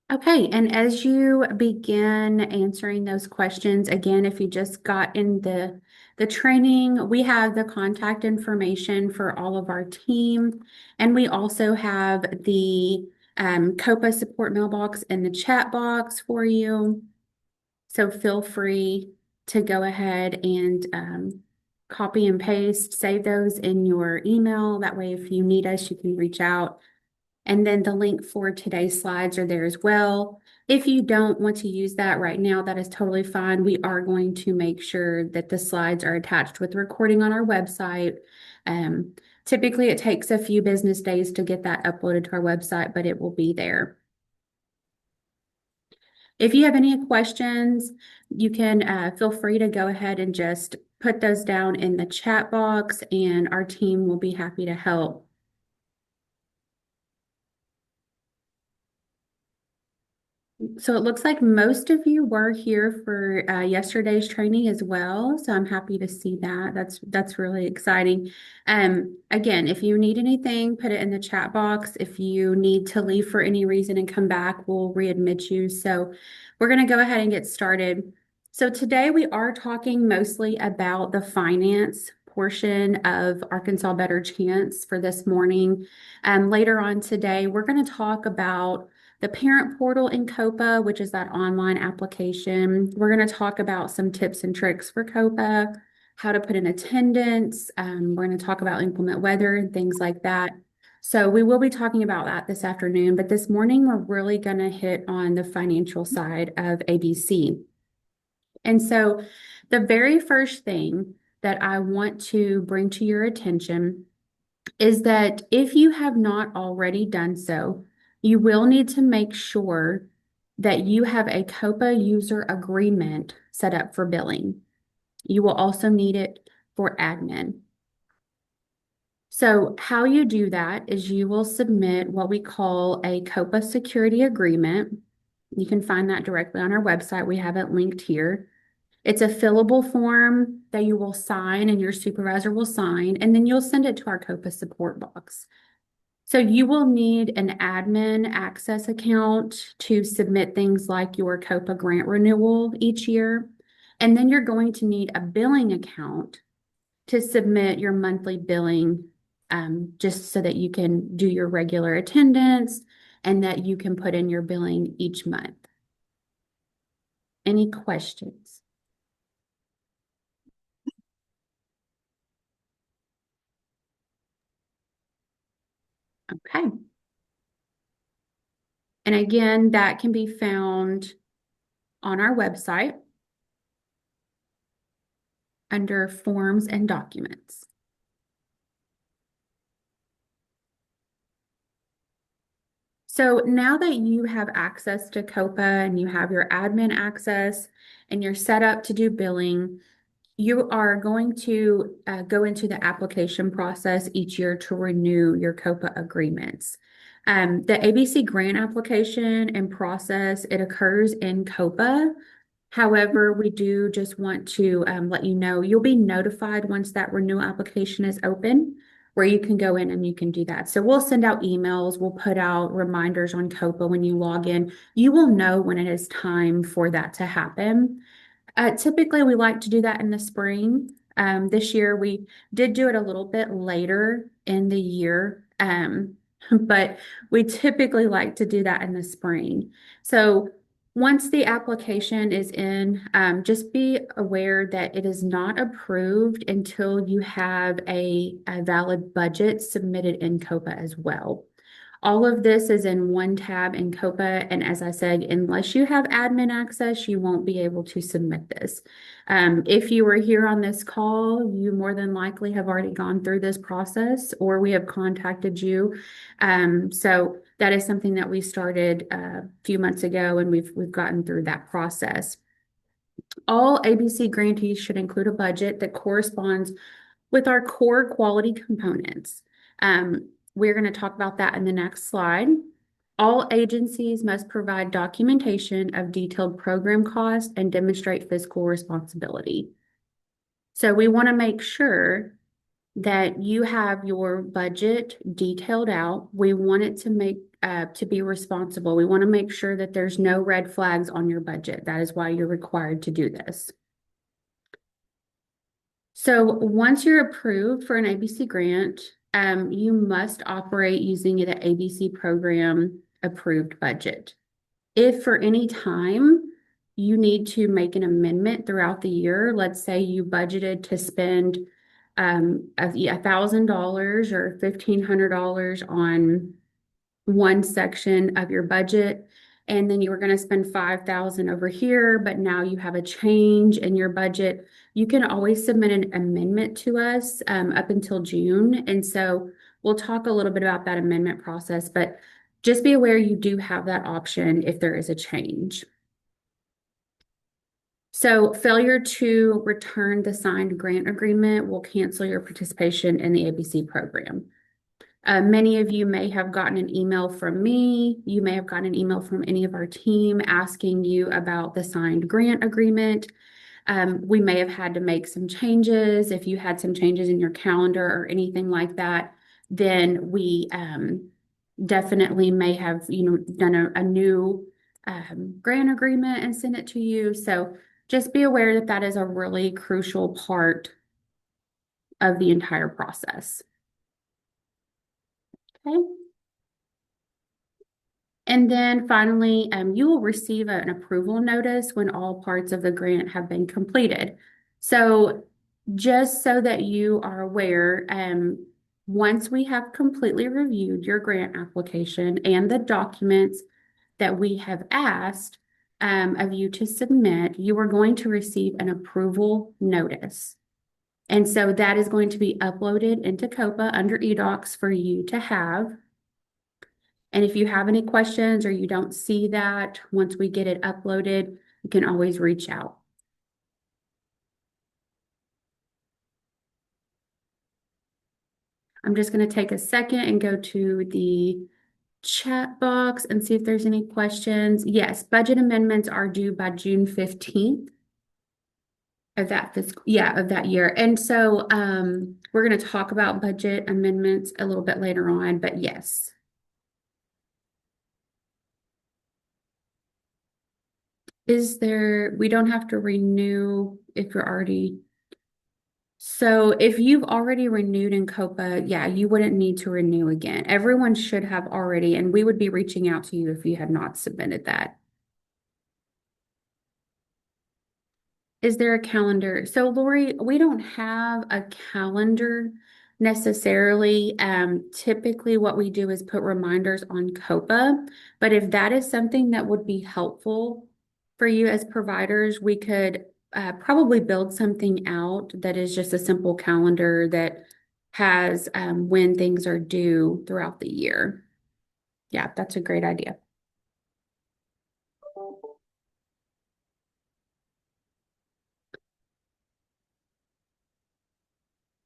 Okay, and as you begin answering those questions, again, if you just got in the training, we have the contact information for all of our team, and we also have the COPA support mailbox in the chat box for you. So feel free to go ahead and copy and paste, save those in your email. That way, if you need us, you can reach out. And then the link for today's slides are there as well. If you don't want to use that right now, that is totally fine. We are going to make sure that the slides are attached with the recording on our website. Um, Typically, it takes a few business days to get that uploaded to our website, but it will be there. If you have any questions, you can feel free to go ahead and just put those down in the chat box, and our team will be happy to help. So it looks like most of you were here for yesterday's training as well. So I'm happy to see that. That's really exciting. Again, if you need anything, put it in the chat box. If you need to leave for any reason and come back, we'll readmit you. So we're going to go ahead and get started. So today we are talking mostly about the finance portion of Arkansas Better Chance for this morning. Later on today, we're going to talk about the parent portal in COPA, which is that online application. We're going to talk about some tips and tricks for COPA, how to put in attendance. We're going to talk about inclement weather and things like that. So we will be talking about that this afternoon, but this morning we're really going to hit on the financial side of ABC. And so the very first thing that I want to bring to your attention is that if you have not already done so, you will need to make sure that you have a COPA user agreement set up for billing. You will also need it for admin. So how you do that is you will submit what we call a COPA security agreement. You can find that directly on our website. We have it linked here. It's a fillable form that you will sign and your supervisor will sign, and then you'll send it to our COPA support box. So you will need an admin access account to submit things like your COPA grant renewal each year. And then you're going to need a billing account to submit your monthly billing, just so that you can do your regular attendance and that you can put in your billing each month. Any questions? Okay. And again, that can be found on our website under forms and documents. So now that you have access to COPA and you have your admin access and you're set up to do billing, you are going to go into the application process each year to renew your COPA agreements. The ABC grant application and process, it occurs in COPA. However, we do just want to let you know you'll be notified once that renewal application is open, where you can go in and you can do that. So we'll send out emails, we'll put out reminders on COPA when you log in. You will know when it is time for that to happen. Typically, we like to do that in the spring. This year, we did do it a little bit later in the year, but we typically like to do that in the spring. So once the application is in, just be aware that it is not approved until you have a valid budget submitted in COPA as well. All of this is in one tab in COPA, and as I said, unless you have admin access, you won't be able to submit this. If you were here on this call, you more than likely have already gone through this process, or we have contacted you. So that is something that we started a few months ago, and we've gotten through that process. All ABC grantees should include a budget that corresponds with our core quality components. We're going to talk about that in the next slide. All agencies must provide documentation of detailed program costs and demonstrate fiscal responsibility. So we want to make sure that you have your budget detailed out. We want it to to be responsible. We want to make sure that there's no red flags on your budget. That is why you're required to do this. So once you're approved for an ABC grant, you must operate using the ABC program approved budget. If for any time you need to make an amendment throughout the year, let's say you budgeted to spend $1,000 or $1,500 on one section of your budget, and then you were going to spend 5,000 over here, but now you have a change in your budget, you can always submit an amendment to us up until June. And so we'll talk a little bit about that amendment process, but just be aware you do have that option if there is a change. So failure to return the signed grant agreement will cancel your participation in the ABC program. Many of you may have gotten an email from me. You may have gotten an email from any of our team asking you about the signed grant agreement. We may have had to make some changes. If you had some changes in your calendar or anything like that, then we definitely may have, done a new grant agreement and sent it to you. So just be aware that that is a really crucial part of the entire process. Okay. And then finally, you will receive an approval notice when all parts of the grant have been completed. So just so that you are aware, once we have completely reviewed your grant application and the documents that we have asked of you to submit, you are going to receive an approval notice. And so that is going to be uploaded into COPA under eDocs for you to have. And if you have any questions or you don't see that, once we get it uploaded, you can always reach out. I'm just going to take a second and go to the chat box and see if there's any questions. Yes, budget amendments are due by June 15th of that year. And so we're going to talk about budget amendments a little bit later on, but yes. We don't have to renew if you're already. So if you've already renewed in COPA, yeah, you wouldn't need to renew again. Everyone should have already, and we would be reaching out to you if you had not submitted that. Is there a calendar? So Lori, we don't have a calendar necessarily. Typically what we do is put reminders on COPA, but if that is something that would be helpful for you as providers, we could probably build something out that is just a simple calendar that has when things are due throughout the year. Yeah, that's a great idea.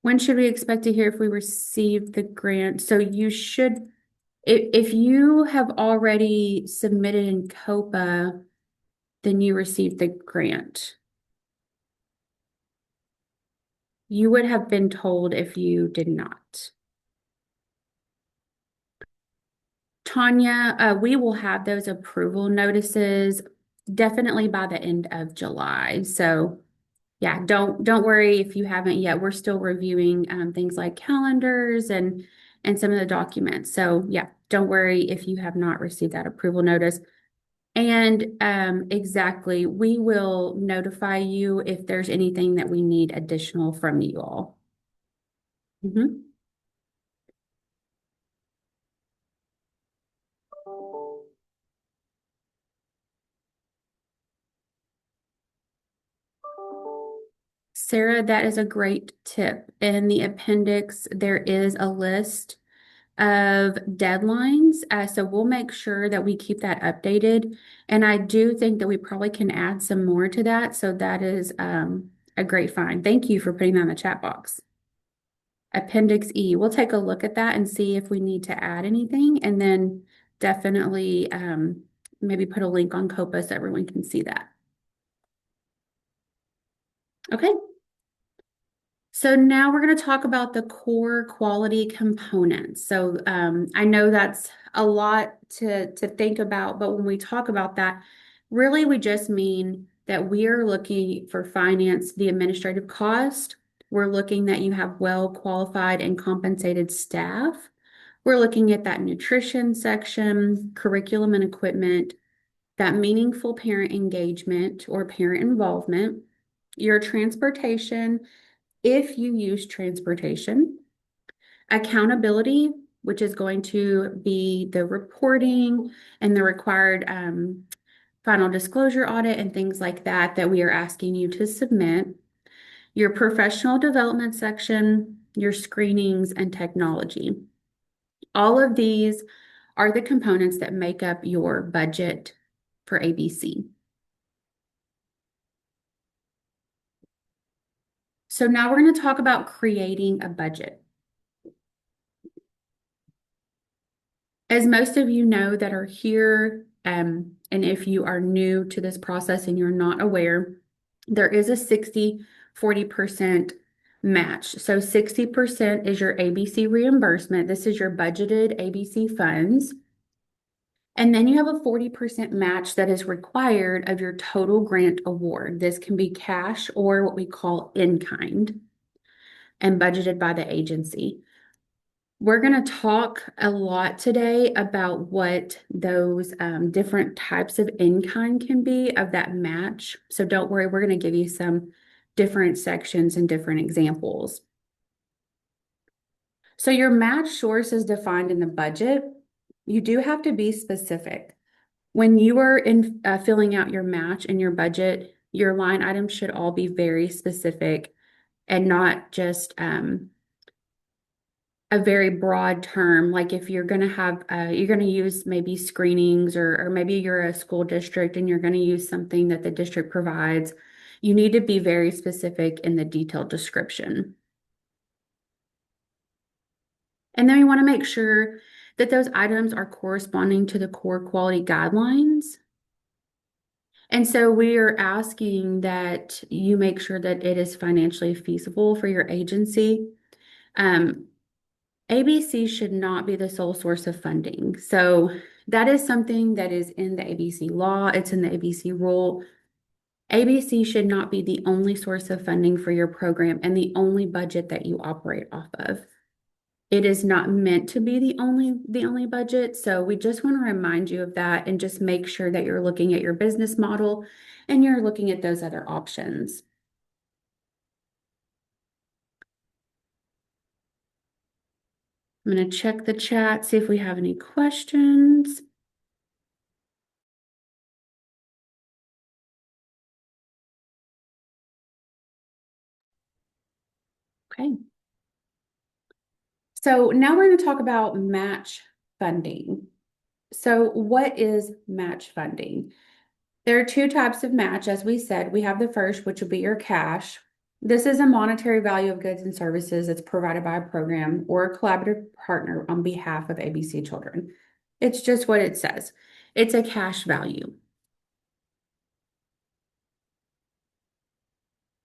When should we expect to hear if we receive the grant? So you should, if you have already submitted in COPA, then you received the grant. You would have been told if you did not. Tanya, we will have those approval notices definitely by the end of July. So yeah, don't worry if you haven't yet. We're still reviewing things like calendars and some of the documents. So yeah, don't worry if you have not received that approval notice. And exactly, we will notify you if there's anything that we need additional from you all. Mhm. Sarah, that is a great tip. In the appendix, there is a list of deadlines. So we'll make sure that we keep that updated. And I do think that we probably can add some more to that. So that is a great find. Thank you for putting that in the chat box. Appendix E, we'll take a look at that and see if we need to add anything. And then definitely maybe put a link on COPA so everyone can see that. Okay. So now we're going to talk about the core quality components. So I know that's a lot to think about, but when we talk about that, really we just mean that we are looking for finance, the administrative cost. We're looking that you have well qualified and compensated staff. We're looking at that nutrition section, curriculum and equipment, that meaningful parent engagement or parent involvement, your transportation if you use transportation, accountability, which is going to be the reporting and the required final disclosure audit and things like that that we are asking you to submit, your professional development section, your screenings, and technology. All of these are the components that make up your budget for ABC. So now we're going to talk about creating a budget. As most of you know that are here, and if you are new to this process and you're not aware, there is a 60-40% match. So 60% is your ABC reimbursement. This is your budgeted ABC funds. And then you have a 40% match that is required of your total grant award. This can be cash or what we call in kind and budgeted by the agency. We're going to talk a lot today about what those different types of in-kind can be of that match. So don't worry, we're going to give you some different sections and different examples. So your match source is defined in the budget. You do have to be specific. When you are filling out your match in your budget, your line items should all be very specific and not just a very broad term. Like if you're going to have, you're going to use maybe screenings or maybe you're a school district and you're going to use something that the district provides, you need to be very specific in the detailed description. And then you want to make sure that those items are corresponding to the core quality guidelines. And so we are asking that you make sure that it is financially feasible for your agency. ABC should not be the sole source of funding. So that is something that is in the ABC law. It's in the ABC rule. ABC should not be the only source of funding for your program and the only budget that you operate off of. It is not meant to be the only budget. So we just want to remind you of that and just make sure that you're looking at your business model and you're looking at those other options. I'm going to check the chat, see if we have any questions. Okay. So now we're going to talk about match funding. So what is match funding? There are two types of match. As we said, we have the first, which will be your cash. This is a monetary value of goods and services that's provided by a program or a collaborative partner on behalf of ABC children. It's just what it says. It's a cash value.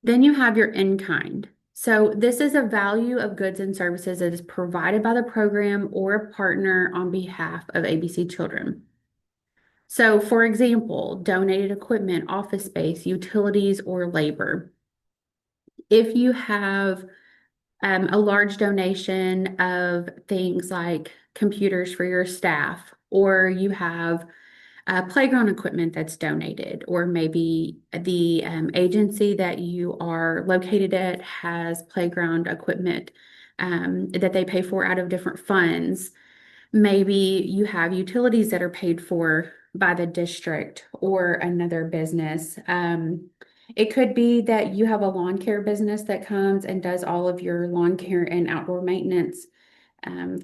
Then you have your in-kind. So this is a value of goods and services that is provided by the program or a partner on behalf of ABC children. So for example, donated equipment, office space, utilities, or labor. If you have a large donation of things like computers for your staff, or you have playground equipment that's donated, or maybe the agency that you are located at has playground equipment that they pay for out of different funds. Maybe you have utilities that are paid for by the district or another business. It could be that you have a lawn care business that comes and does all of your lawn care and outdoor maintenance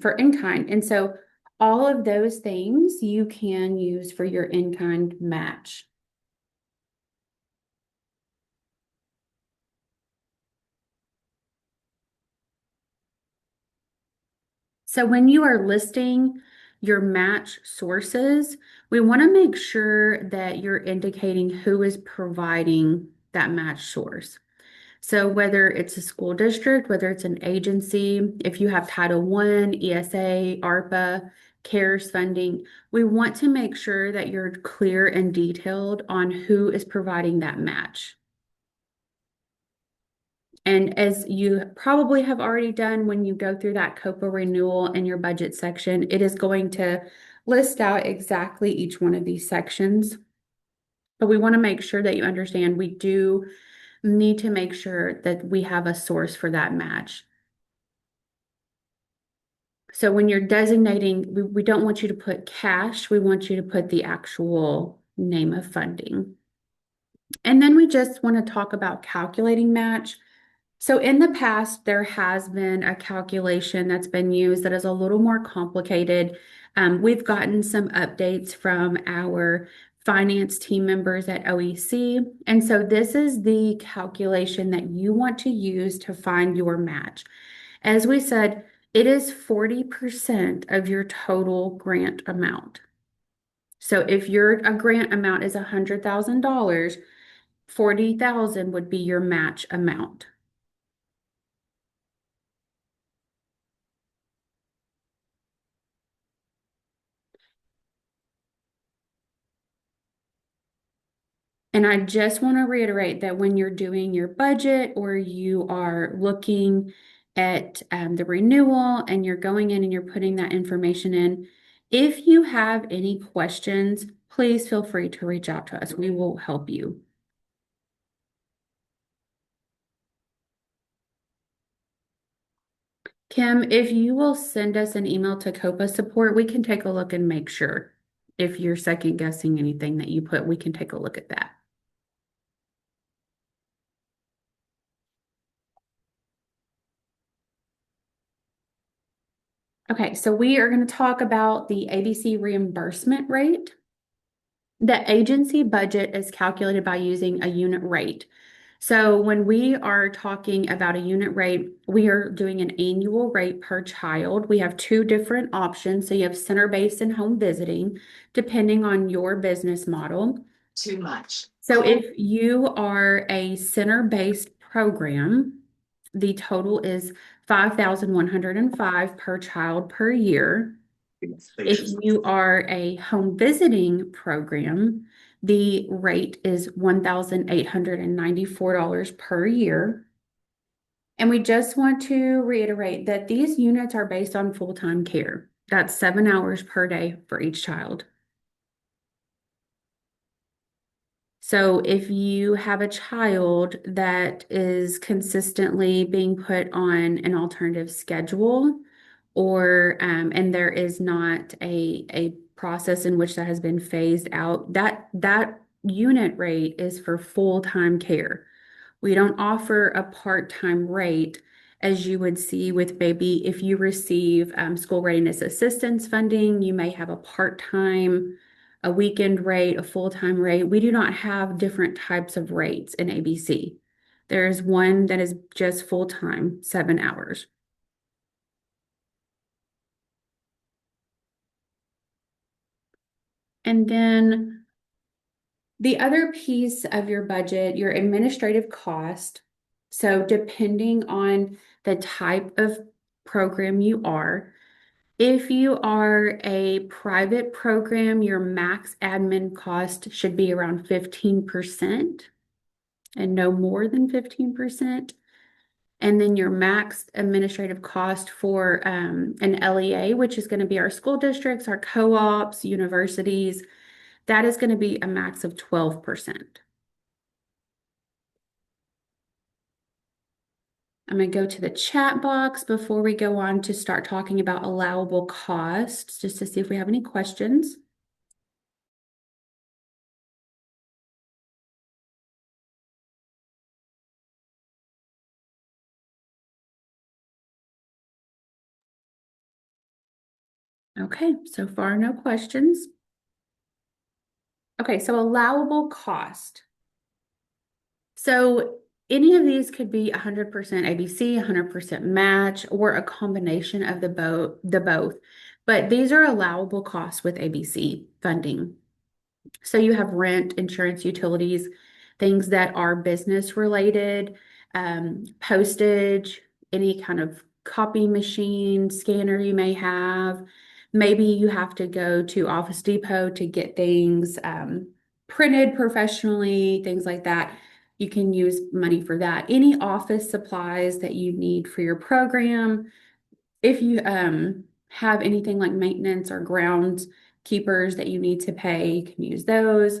for in-kind. And so all of those things you can use for your in-kind match. So when you are listing your match sources, we want to make sure that you're indicating who is providing that match source. So whether it's a school district, whether it's an agency, if you have Title I, ESA, ARPA, CARES funding, we want to make sure that you're clear and detailed on who is providing that match. And as you probably have already done when you go through that COPA renewal in your budget section, it is going to list out exactly each one of these sections. But we want to make sure that you understand we do need to make sure that we have a source for that match. So when you're designating, we don't want you to put cash, we want you to put the actual name of funding. And then we just want to talk about calculating match. So in the past, there has been a calculation that's been used that is a little more complicated. We've gotten some updates from our finance team members at OEC. And so this is the calculation that you want to use to find your match. As we said, it is 40% of your total grant amount. So if your a grant amount is $100,000, 40,000 would be your match amount. And I just want to reiterate that when you're doing your budget or you are looking at the renewal and you're going in and you're putting that information in, if you have any questions, please feel free to reach out to us. We will help you. Kim, if you will send us an email to COPA support, we can take a look and make sure. If you're second guessing anything that you put, we can take a look at that. Okay, so we are going to talk about the ABC reimbursement rate. The agency budget is calculated by using a unit rate. So when we are talking about a unit rate, we are doing an annual rate per child. We have two different options. So you have center-based and home visiting, depending on your business model. Too much. So if you are a center-based program, the total is 5,105 per child per year. If you are a home visiting program, the rate is $1,894 per year. And we just want to reiterate that these units are based on full-time care. That's 7 hours per day for each child. So if you have a child that is consistently being put on an alternative schedule, or and there is not a process in which that has been phased out, that unit rate is for full-time care. We don't offer a part-time rate as you would see with maybe if you receive school readiness assistance funding, you may have a part-time, a weekend rate, a full-time rate. We do not have different types of rates in ABC. There's one that is just full-time, 7 hours. And then the other piece of your budget, your administrative cost. So depending on the type of program you are, if you are a private program, your max admin cost should be around 15% and no more than 15%. And then your max administrative cost for an LEA, which is going to be our school districts, our co-ops, universities, that is going to be a max of 12%. I'm going to go to the chat box before we go on to start talking about allowable costs, just to see if we have any questions. Okay, so far no questions. Okay, so allowable cost. So any of these could be 100% ABC, 100% match, or a combination of the both. But these are allowable costs with ABC funding. So you have rent, insurance, utilities, things that are business related. postage, any kind of copy machine, scanner you may have. Maybe you have to go to Office Depot to get things printed professionally, things like that. You can use money for that. Any office supplies that you need for your program. If you have anything like maintenance or grounds keepers that you need to pay, you can use those.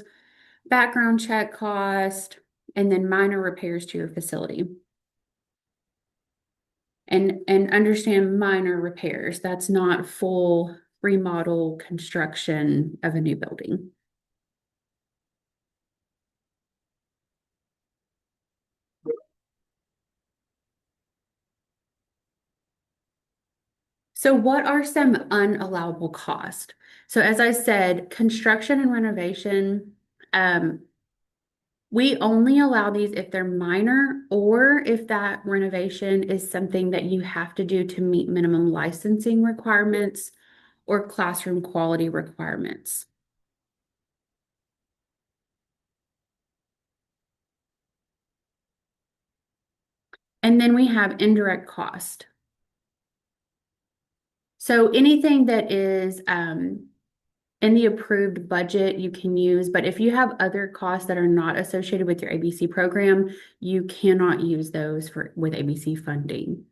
Background check cost, and then minor repairs to your facility. And understand minor repairs. That's not full remodel construction of a new building. So what are some unallowable costs? So as I said, construction and renovation, um, we only allow these if they're minor or if that renovation is something that you have to do to meet minimum licensing requirements or classroom quality requirements. And then we have indirect cost. So anything that is in the approved budget you can use, but if you have other costs that are not associated with your ABC program, you cannot use those for with ABC funding.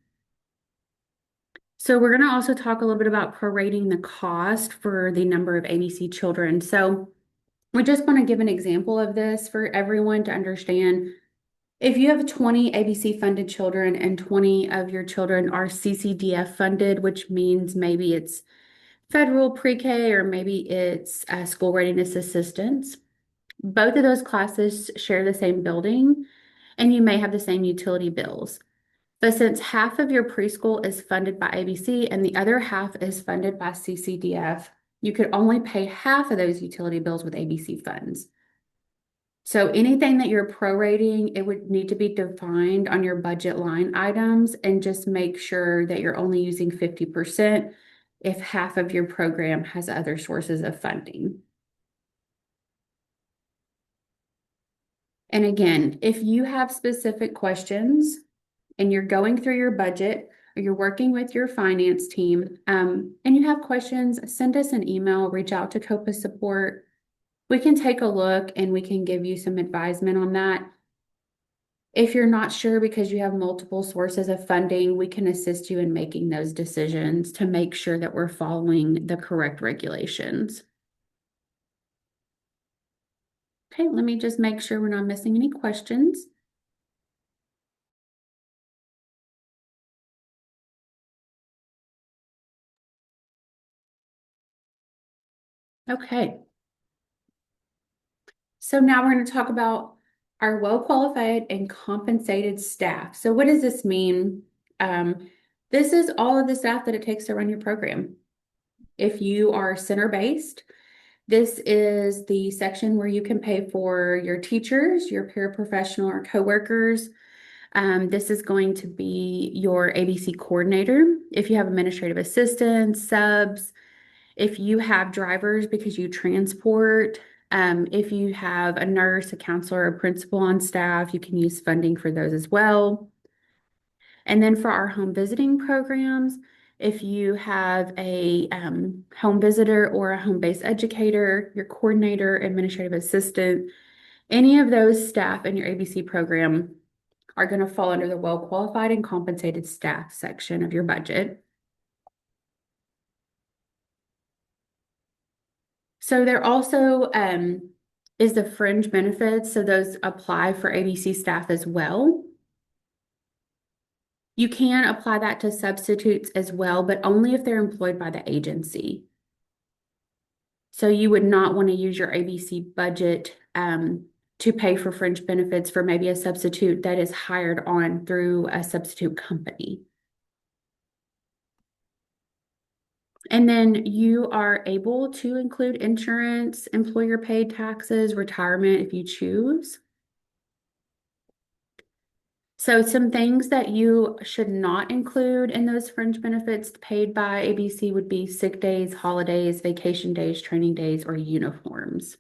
So we're going to also talk a little bit about prorating the cost for the number of ABC children. So we just want to give an example of this for everyone to understand. If you have 20 ABC funded children and 20 of your children are CCDF funded, which means maybe it's federal pre-K or maybe it's school readiness assistance, both of those classes share the same building and you may have the same utility bills. But since half of your preschool is funded by ABC and the other half is funded by CCDF, you could only pay half of those utility bills with ABC funds. So anything that you're prorating, it would need to be defined on your budget line items and just make sure that you're only using 50% if half of your program has other sources of funding. And again, if you have specific questions and you're going through your budget or you're working with your finance team and you have questions, send us an email, reach out to COPA support. We can take a look and we can give you some advisement on that. If you're not sure because you have multiple sources of funding, we can assist you in making those decisions to make sure that we're following the correct regulations. Okay, let me just make sure we're not missing any questions. Okay. So now we're going to talk about our well-qualified and compensated staff. So what does this mean? This is all of the staff that it takes to run your program. If you are center-based, this is the section where you can pay for your teachers, your paraprofessional or coworkers. This is going to be your ABC coordinator. If you have administrative assistants, subs, if you have drivers because you transport, if you have a nurse, a counselor, a principal on staff, you can use funding for those as well. And then for our home visiting programs, if you have a home visitor or a home-based educator, your coordinator, administrative assistant, any of those staff in your ABC program are going to fall under the well-qualified and compensated staff section of your budget. So there also is the fringe benefits. So those apply for ABC staff as well. You can apply that to substitutes as well, but only if they're employed by the agency. So you would not want to use your ABC budget to pay for fringe benefits for maybe a substitute that is hired on through a substitute company. And then you are able to include insurance, employer paid taxes, retirement if you choose. So some things that you should not include in those fringe benefits paid by ABC would be sick days, holidays, vacation days, training days, or uniforms.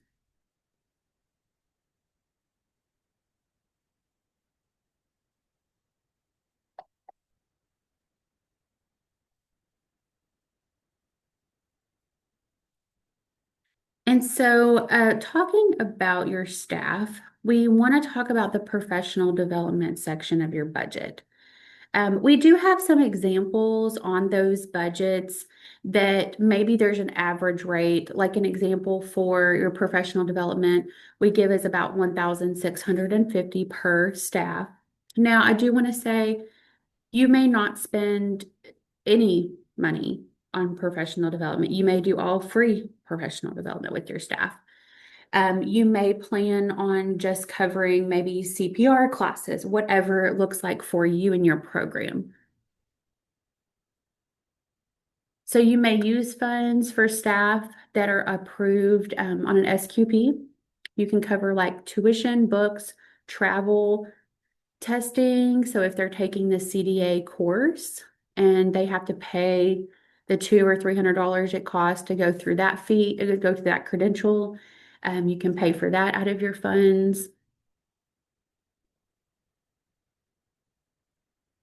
And so, talking about your staff, we want to talk about the professional development section of your budget. We do have some examples on those budgets that maybe there's an average rate, like an example for your professional development, we give is about 1,650 per staff. Now, I do want to say you may not spend any money on professional development. You may do all free professional development with your staff. You may plan on just covering maybe CPR classes, whatever it looks like for you and your program. So you may use funds for staff that are approved on an SQP. You can cover like tuition, books, travel, testing. So if they're taking the CDA course and they have to pay the $200 or $300 it costs to go through that fee, to go through that credential, you can pay for that out of your funds.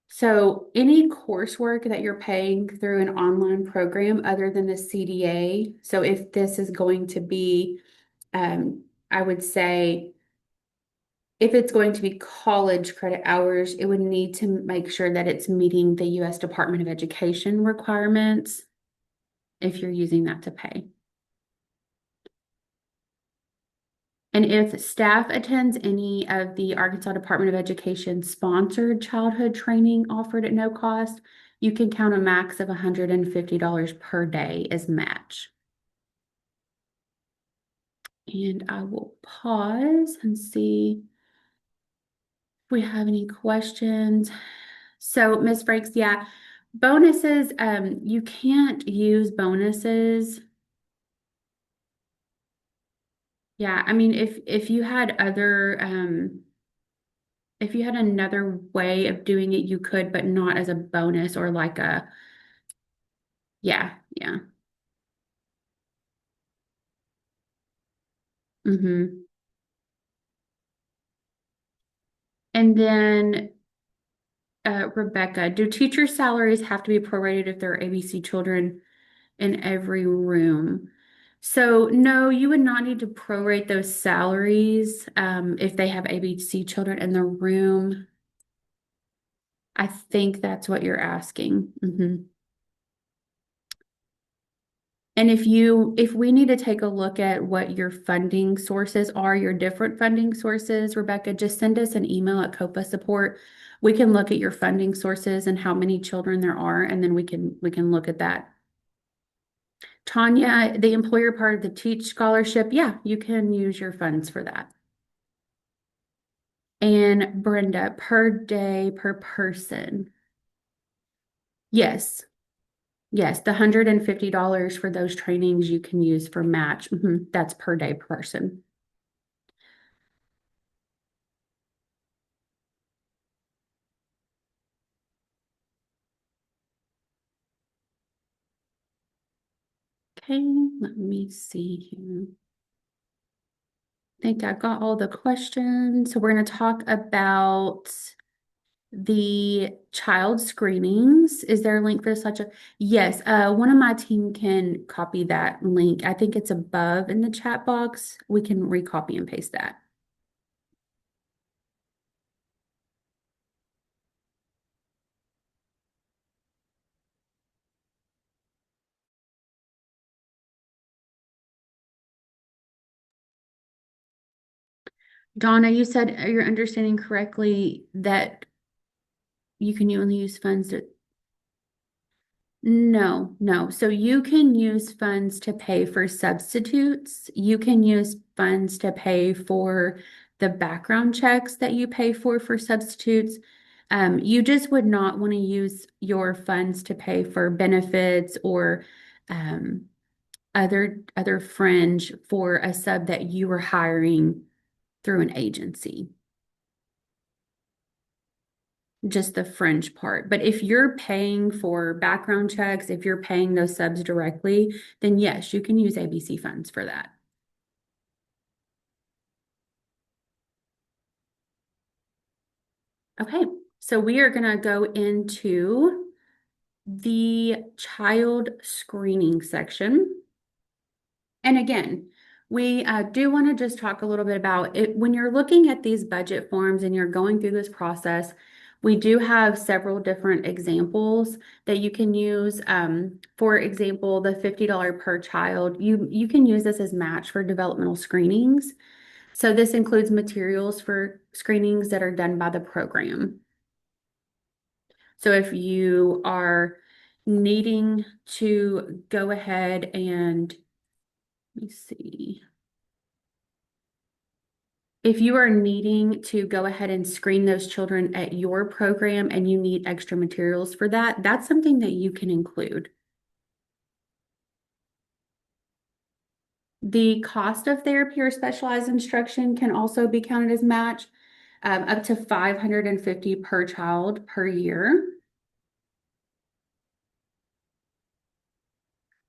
So any coursework that you're paying through an online program other than the CDA, so if this is going to be, I would say, if it's going to be college credit hours, it would need to make sure that it's meeting the U.S. Department of Education requirements if you're using that to pay. And if staff attends any of the Arkansas Department of Education sponsored childhood training offered at no cost, you can count a max of $150 per day as match. And I will pause and see if we have any questions. So, Ms. Frakes, yeah, bonuses, you can't use bonuses. Yeah, I mean, if you had other if you had another way of doing it, you could, but not as a bonus or like a, yeah, yeah. Mm-hmm. And then, Rebecca, do teacher salaries have to be prorated if there are ABC children in every room? So no, you would not need to prorate those salaries, if they have ABC children in the room. I think that's what you're asking. Mhm. And if we need to take a look at what your funding sources are, your different funding sources, Rebecca, just send us an email at COPA support. We can look at your funding sources and how many children there are, and then we can look at that. Tanya, the employer part of the Teach Scholarship, yeah, you can use your funds for that. And Brenda, per day, per person. Yes, yes, the $150 for those trainings you can use for match. That's per day per person. Okay, let me see here. I think I got all the questions. So we're going to talk about the child screenings. Is there a link for such a? Yes, one of my team can copy that link. I think it's above in the chat box. We can recopy and paste that. Donna, you said you're understanding correctly that you can only use funds that. No, no. So you can use funds to pay for substitutes. You can use funds to pay for the background checks that you pay for substitutes. You just would not want to use your funds to pay for benefits or um, other fringe for a sub that you were hiring through an agency. Just the fringe part. But if you're paying for background checks, if you're paying those subs directly, then yes, you can use ABC funds for that. Okay, so we are going to go into the child screening section. And again, We do want to just talk a little bit about it. When you're looking at these budget forms and you're going through this process, we do have several different examples that you can use. For example, the $50 per child, you can use this as match for developmental screenings. So this includes materials for screenings that are done by the program. So if you are needing to go ahead and, let me see. If you are needing to go ahead and screen those children at your program and you need extra materials for that, that's something that you can include. The cost of therapy or specialized instruction can also be counted as match, up to 550 per child per year.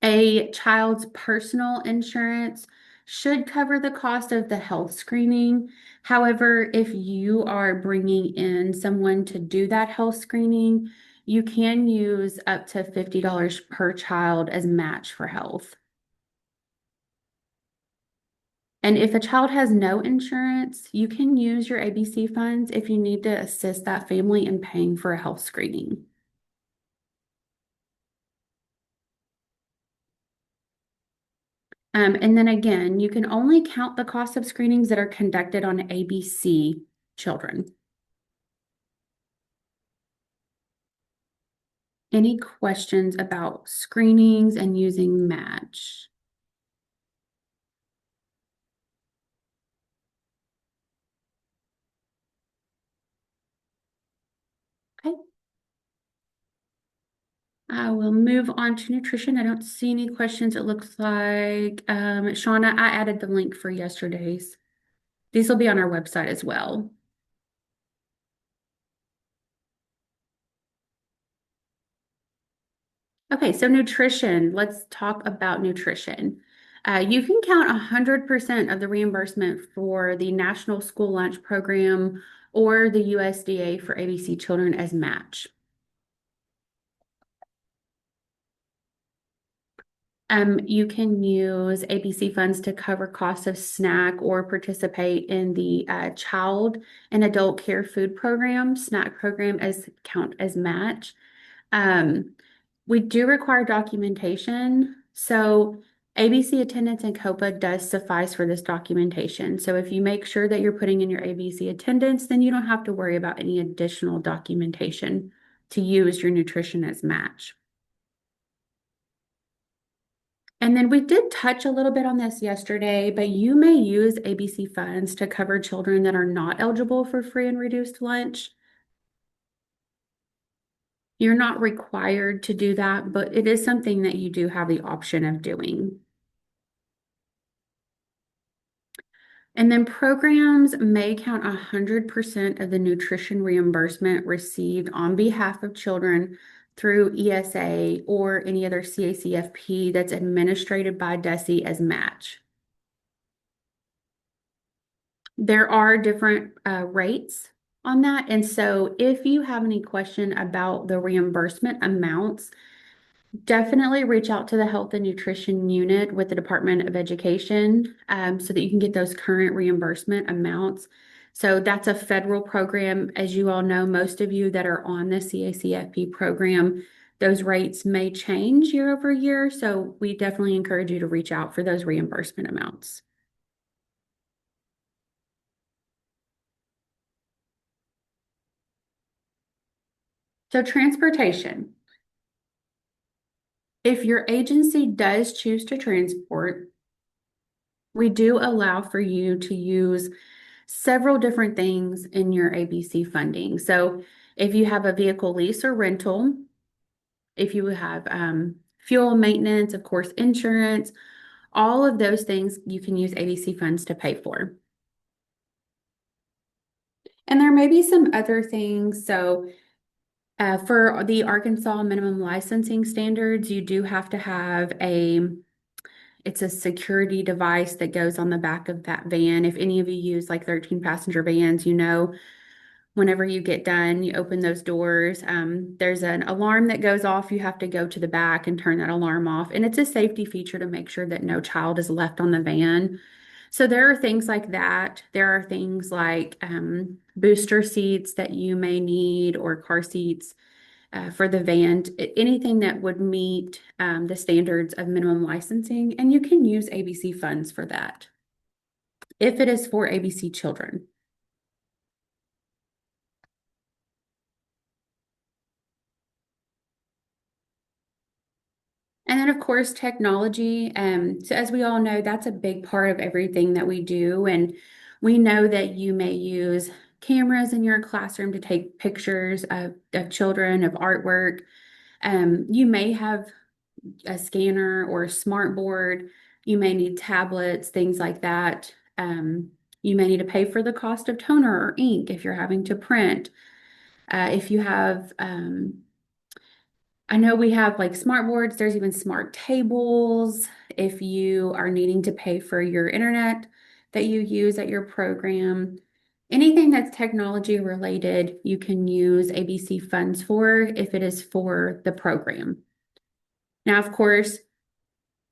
A child's personal insurance should cover the cost of the health screening. However, if you are bringing in someone to do that health screening, you can use up to $50 per child as match for health. And if a child has no insurance, you can use your ABC funds if you need to assist that family in paying for a health screening. And then again, you can only count the cost of screenings that are conducted on ABC children. Any questions about screenings and using match? Okay, I will move on to nutrition. I don't see any questions. It looks like, Shauna, I added the link for yesterday's. These will be on our website as well. Okay, so nutrition. Let's talk about nutrition. You can count 100% of the reimbursement for the National School Lunch Program or the USDA for ABC children as match. You can use ABC funds to cover costs of snack or participate in the child and adult care food program, snack program as count as match. Um, we do require documentation. So ABC attendance and COPA does suffice for this documentation. So if you make sure that you're putting in your ABC attendance, then you don't have to worry about any additional documentation to use your nutrition as match. And then we did touch a little bit on this yesterday, but you may use ABC funds to cover children that are not eligible for free and reduced lunch. You're not required to do that, but it is something that you do have the option of doing. And then programs may count 100% of the nutrition reimbursement received on behalf of children through ESA or any other CACFP that's administered by DESE as match. There are different rates on that. And so if you have any question about the reimbursement amounts, definitely reach out to the Health and Nutrition Unit with the Department of Education so that you can get those current reimbursement amounts. So that's a federal program. As you all know, most of you that are on the CACFP program, those rates may change year over year. So we definitely encourage you to reach out for those reimbursement amounts. So transportation. If your agency does choose to transport, we do allow for you to use several different things in your ABC funding. So if you have a vehicle lease or rental, if you have fuel maintenance, of course, insurance, all of those things you can use ABC funds to pay for. And there may be some other things. So for the Arkansas minimum licensing standards, you do have to have it's a security device that goes on the back of that van. If any of you use like 13 passenger vans, you know, Whenever you get done, you open those doors. There's an alarm that goes off. You have to go to the back and turn that alarm off. And it's a safety feature to make sure that no child is left on the van. So there are things like that. There are things like booster seats that you may need or car seats for the van, anything that would meet the standards of minimum licensing. And you can use ABC funds for that if it is for ABC children. And then, of course, technology. So, as we all know, that's a big part of everything that we do. And we know that you may use cameras in your classroom to take pictures of children, of artwork. You may have a scanner or a smart board. You may need tablets, things like that. You may need to pay for the cost of toner or ink if you're having to print. If you have I know we have like smart boards, there's even smart tables. If you are needing to pay for your internet that you use at your program, anything that's technology related, you can use ABC funds for if it is for the program. Now, of course,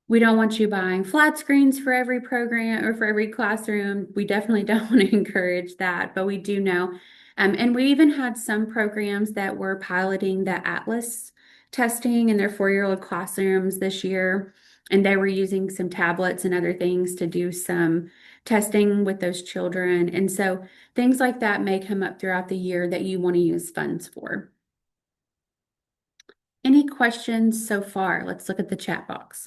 we don't want you buying flat screens for every program or for every classroom. We definitely don't want to encourage that, but we do know. And we even had some programs that were piloting the Atlas testing in their 4-year-old classrooms this year. And they were using some tablets and other things to do some testing with those children. And so things like that may come up throughout the year that you want to use funds for. Any questions so far? Let's look at the chat box.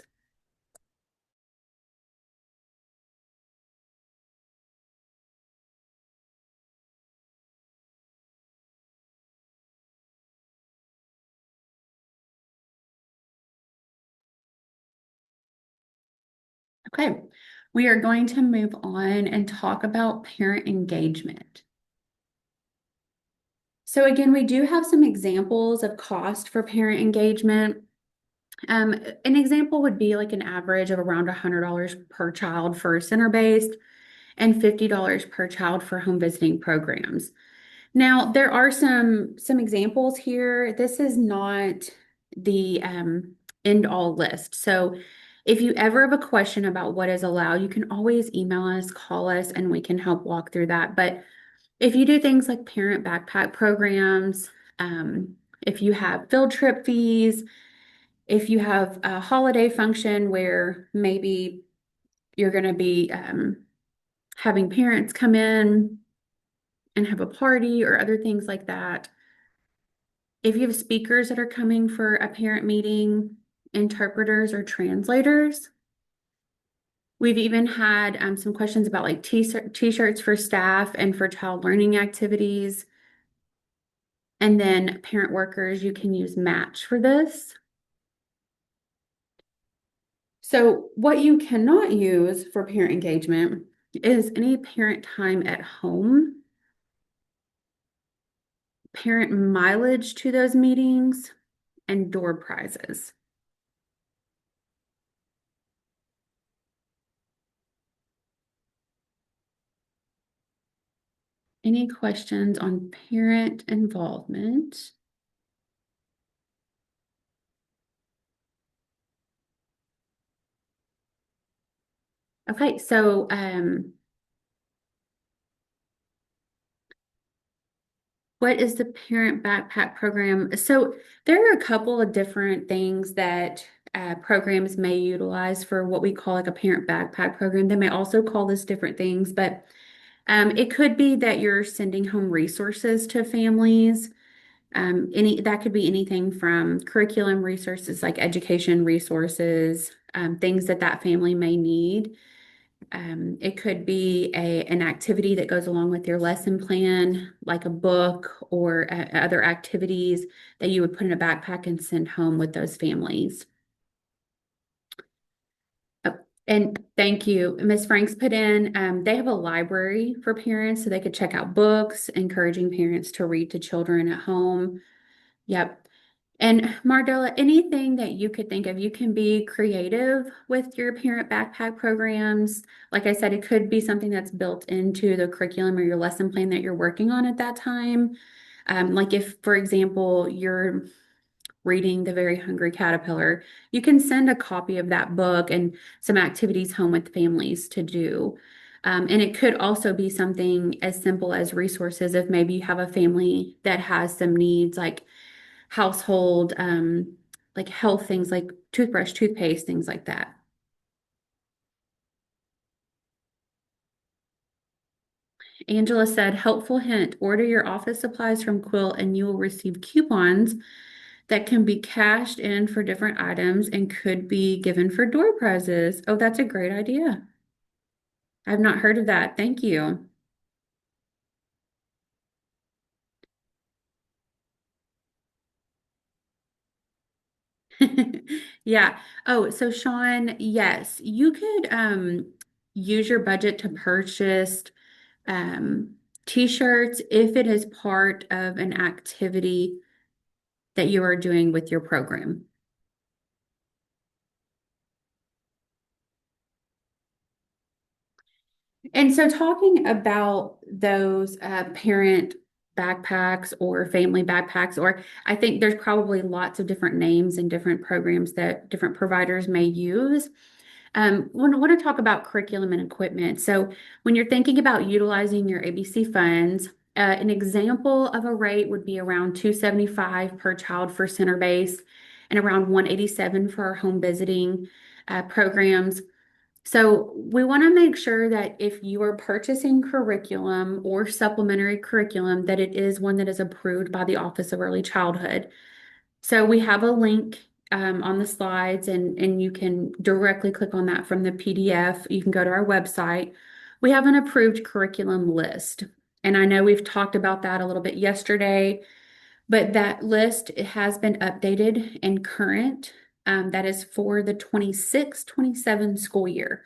Okay, we are going to move on and talk about parent engagement. So again, we do have some examples of cost for parent engagement. An example would be like an average of around $100 per child for center-based and $50 per child for home visiting programs. Now, there are some examples here. This is not the end all list. So if you ever have a question about what is allowed, you can always email us, call us, and we can help walk through that. But if you do things like parent backpack programs, if you have field trip fees, if you have a holiday function where maybe you're going to be having parents come in and have a party or other things like that. If you have speakers that are coming for a parent meeting, interpreters or translators. We've even had some questions about like t-shirts for staff and for child learning activities. And then parent workers, you can use Match for this. So what you cannot use for parent engagement is any parent time at home, parent mileage to those meetings, and door prizes. Any questions on parent involvement? Okay, so what is the parent backpack program? So there are a couple of different things that programs may utilize for what we call like a parent backpack program. They may also call this different things, but it could be that you're sending home resources to families. That could be anything from curriculum resources like education resources, things that that family may need. It could be an activity that goes along with your lesson plan, like a book or other activities that you would put in a backpack and send home with those families. Oh, and thank you. Ms. Franks put in, they have a library for parents so they could check out books, encouraging parents to read to children at home. Yep. And Mardella, anything that you could think of, you can be creative with your parent backpack programs. Like I said, it could be something that's built into the curriculum or your lesson plan that you're working on at that time. Like if, for example, you're reading The Very Hungry Caterpillar, you can send a copy of that book and some activities home with families to do. And it could also be something as simple as resources if maybe you have a family that has some needs like household, like health things like toothbrush, toothpaste, things like that. Angela said, helpful hint, order your office supplies from Quilt and you will receive coupons that can be cashed in for different items and could be given for door prizes. Oh, that's a great idea. I've not heard of that. Thank you. Yeah. Oh, so Sean, yes, you could use your budget to purchase um t-shirts if it is part of an activity that you are doing with your program. And so, talking about those parent backpacks or family backpacks, or I think there's probably lots of different names and different programs that different providers may use. Want to talk about curriculum and equipment. So, when you're thinking about utilizing your ABC funds, an example of a rate would be around 275 per child for center base and around 187 for our home visiting programs. So we want to make sure that if you are purchasing curriculum or supplementary curriculum, that it is one that is approved by the Office of Early Childhood. So we have a link on the slides and you can directly click on that from the PDF. You can go to our website. We have an approved curriculum list. And I know we've talked about that a little bit yesterday. But that list it has been updated and current. That is for the 26-27 school year.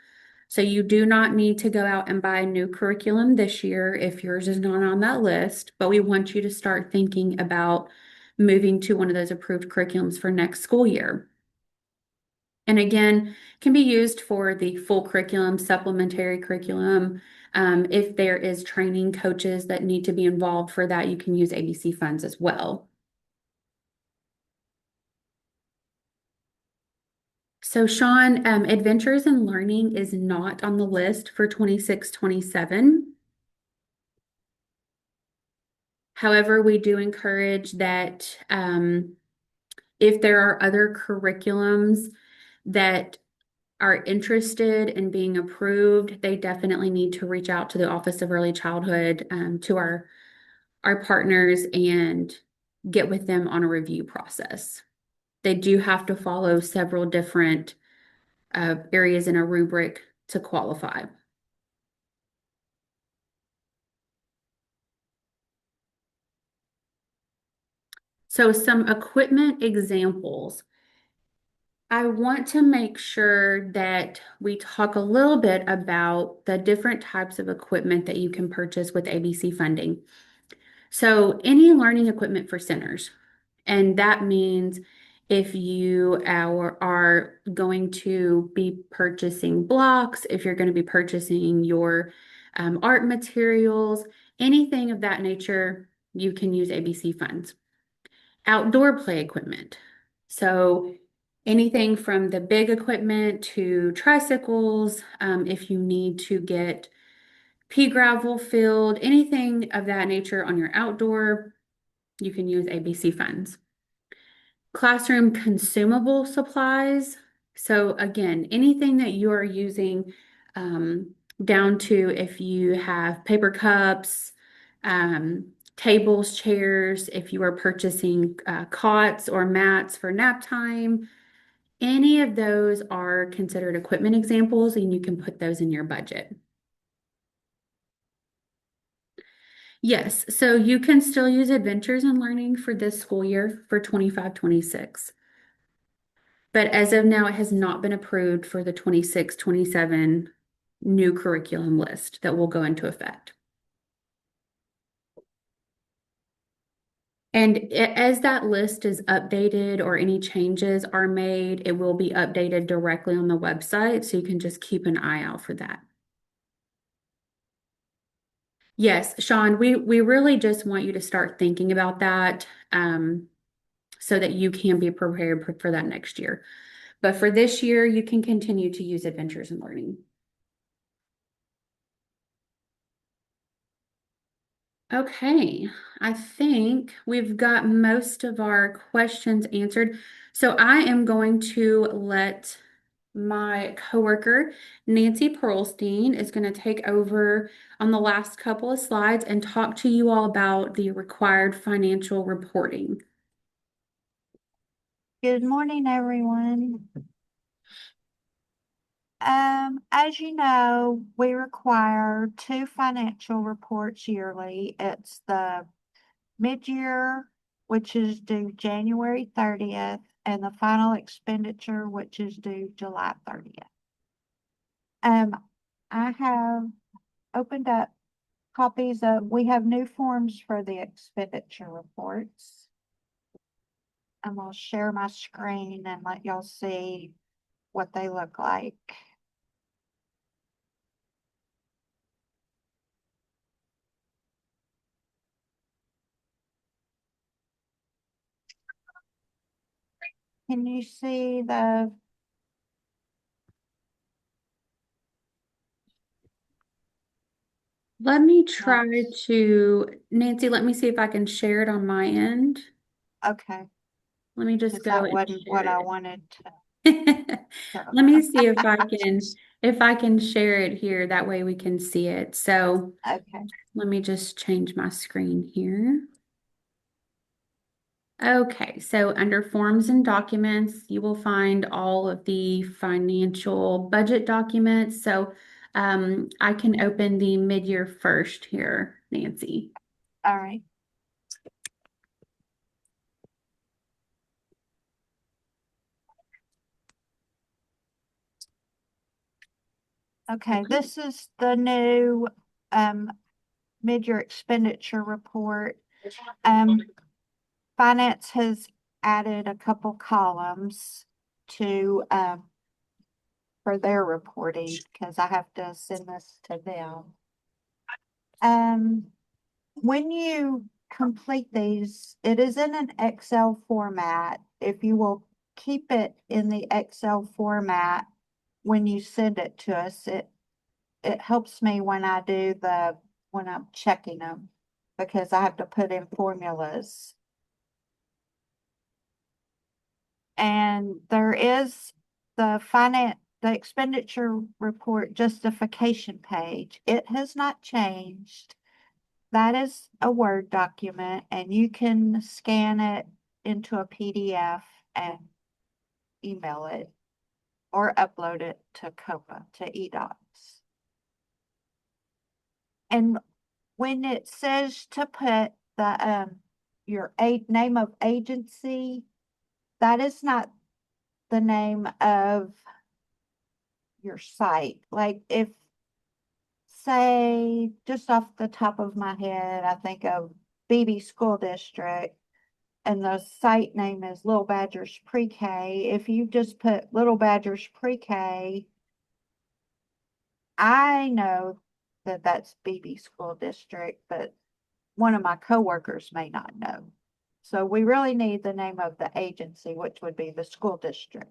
So you do not need to go out and buy a new curriculum this year if yours is not on that list, but we want you to start thinking about moving to one of those approved curriculums for next school year. And again, can be used for the full curriculum, supplementary curriculum. If there is training coaches that need to be involved for that, you can use ABC funds as well. So Sean, Adventures in Learning is not on the list for 26-27. However, we do encourage that if there are other curriculums that are interested in being approved, they definitely need to reach out to the Office of Early Childhood, to our partners and get with them on a review process. They do have to follow several different areas in a rubric to qualify. So some equipment examples. I want to make sure that we talk a little bit about the different types of equipment that you can purchase with ABC funding. So any learning equipment for centers, and that means if you are going to be purchasing blocks, if you're going to be purchasing your art materials, anything of that nature, you can use ABC funds. Outdoor play equipment. So anything from the big equipment to tricycles, if you need to get pea gravel filled, anything of that nature on your outdoor, you can use ABC funds. Classroom consumable supplies. So again, anything that you are using, down to if you have paper cups, tables, chairs, if you are purchasing cots or mats for nap time, any of those are considered equipment examples, and you can put those in your budget. Yes, so you can still use Adventures in Learning for this school year for 25-26. But as of now, it has not been approved for the 26-27 new curriculum list that will go into effect. And as that list is updated or any changes are made, it will be updated directly on the website. So you can just keep an eye out for that. Yes, Sean, we really just want you to start thinking about that so that you can be prepared for that next year. But for this year, you can continue to use Adventures in Learning. Okay, I think we've got most of our questions answered. So I am going to let my coworker, Nancy Pearlstein, is going to take over on the last couple of slides and talk to you all about the required financial reporting. Good morning, everyone. As you know, we require two financial reports yearly. It's the mid-year, which is due January 30th, and the final expenditure, which is due July 30th. I have opened up copies of, we have new forms for the expenditure reports. I'm gonna share my screen and let y'all see what they look like. Can you see the, Let me try yes, to, Nancy, let me see if I can share it on my end. okay, Let me just because go that and wasn't share what I it. wanted to Let show. me see if I can share it here. That way we can see it. So Okay, let me just change my screen here. Okay, so under forms and documents, you will find all of the financial budget documents. So I can open the mid-year first here, Nancy. all right. Okay, this is the new mid-year expenditure report. Um, Finance has added a couple columns to for their reporting because I have to send this to them. When you complete these, it is in an Excel format. If you will keep it in the Excel format when you send it to us, it helps me when I do when I'm checking them because I have to put in formulas. And there is the expenditure report justification page. It has not changed. That is a Word document and you can scan it into a PDF and email it or upload it to COPA, to eDocs. And when it says to put the your name of agency, that is not the name of your site. Like if, say, just off the top of my head, I think of BB School District and the site name is Little Badgers Pre-K. If you just put Little Badgers Pre-K, I know that that's BB School District, but one of my coworkers may not know. So we really need the name of the agency, which would be the school district.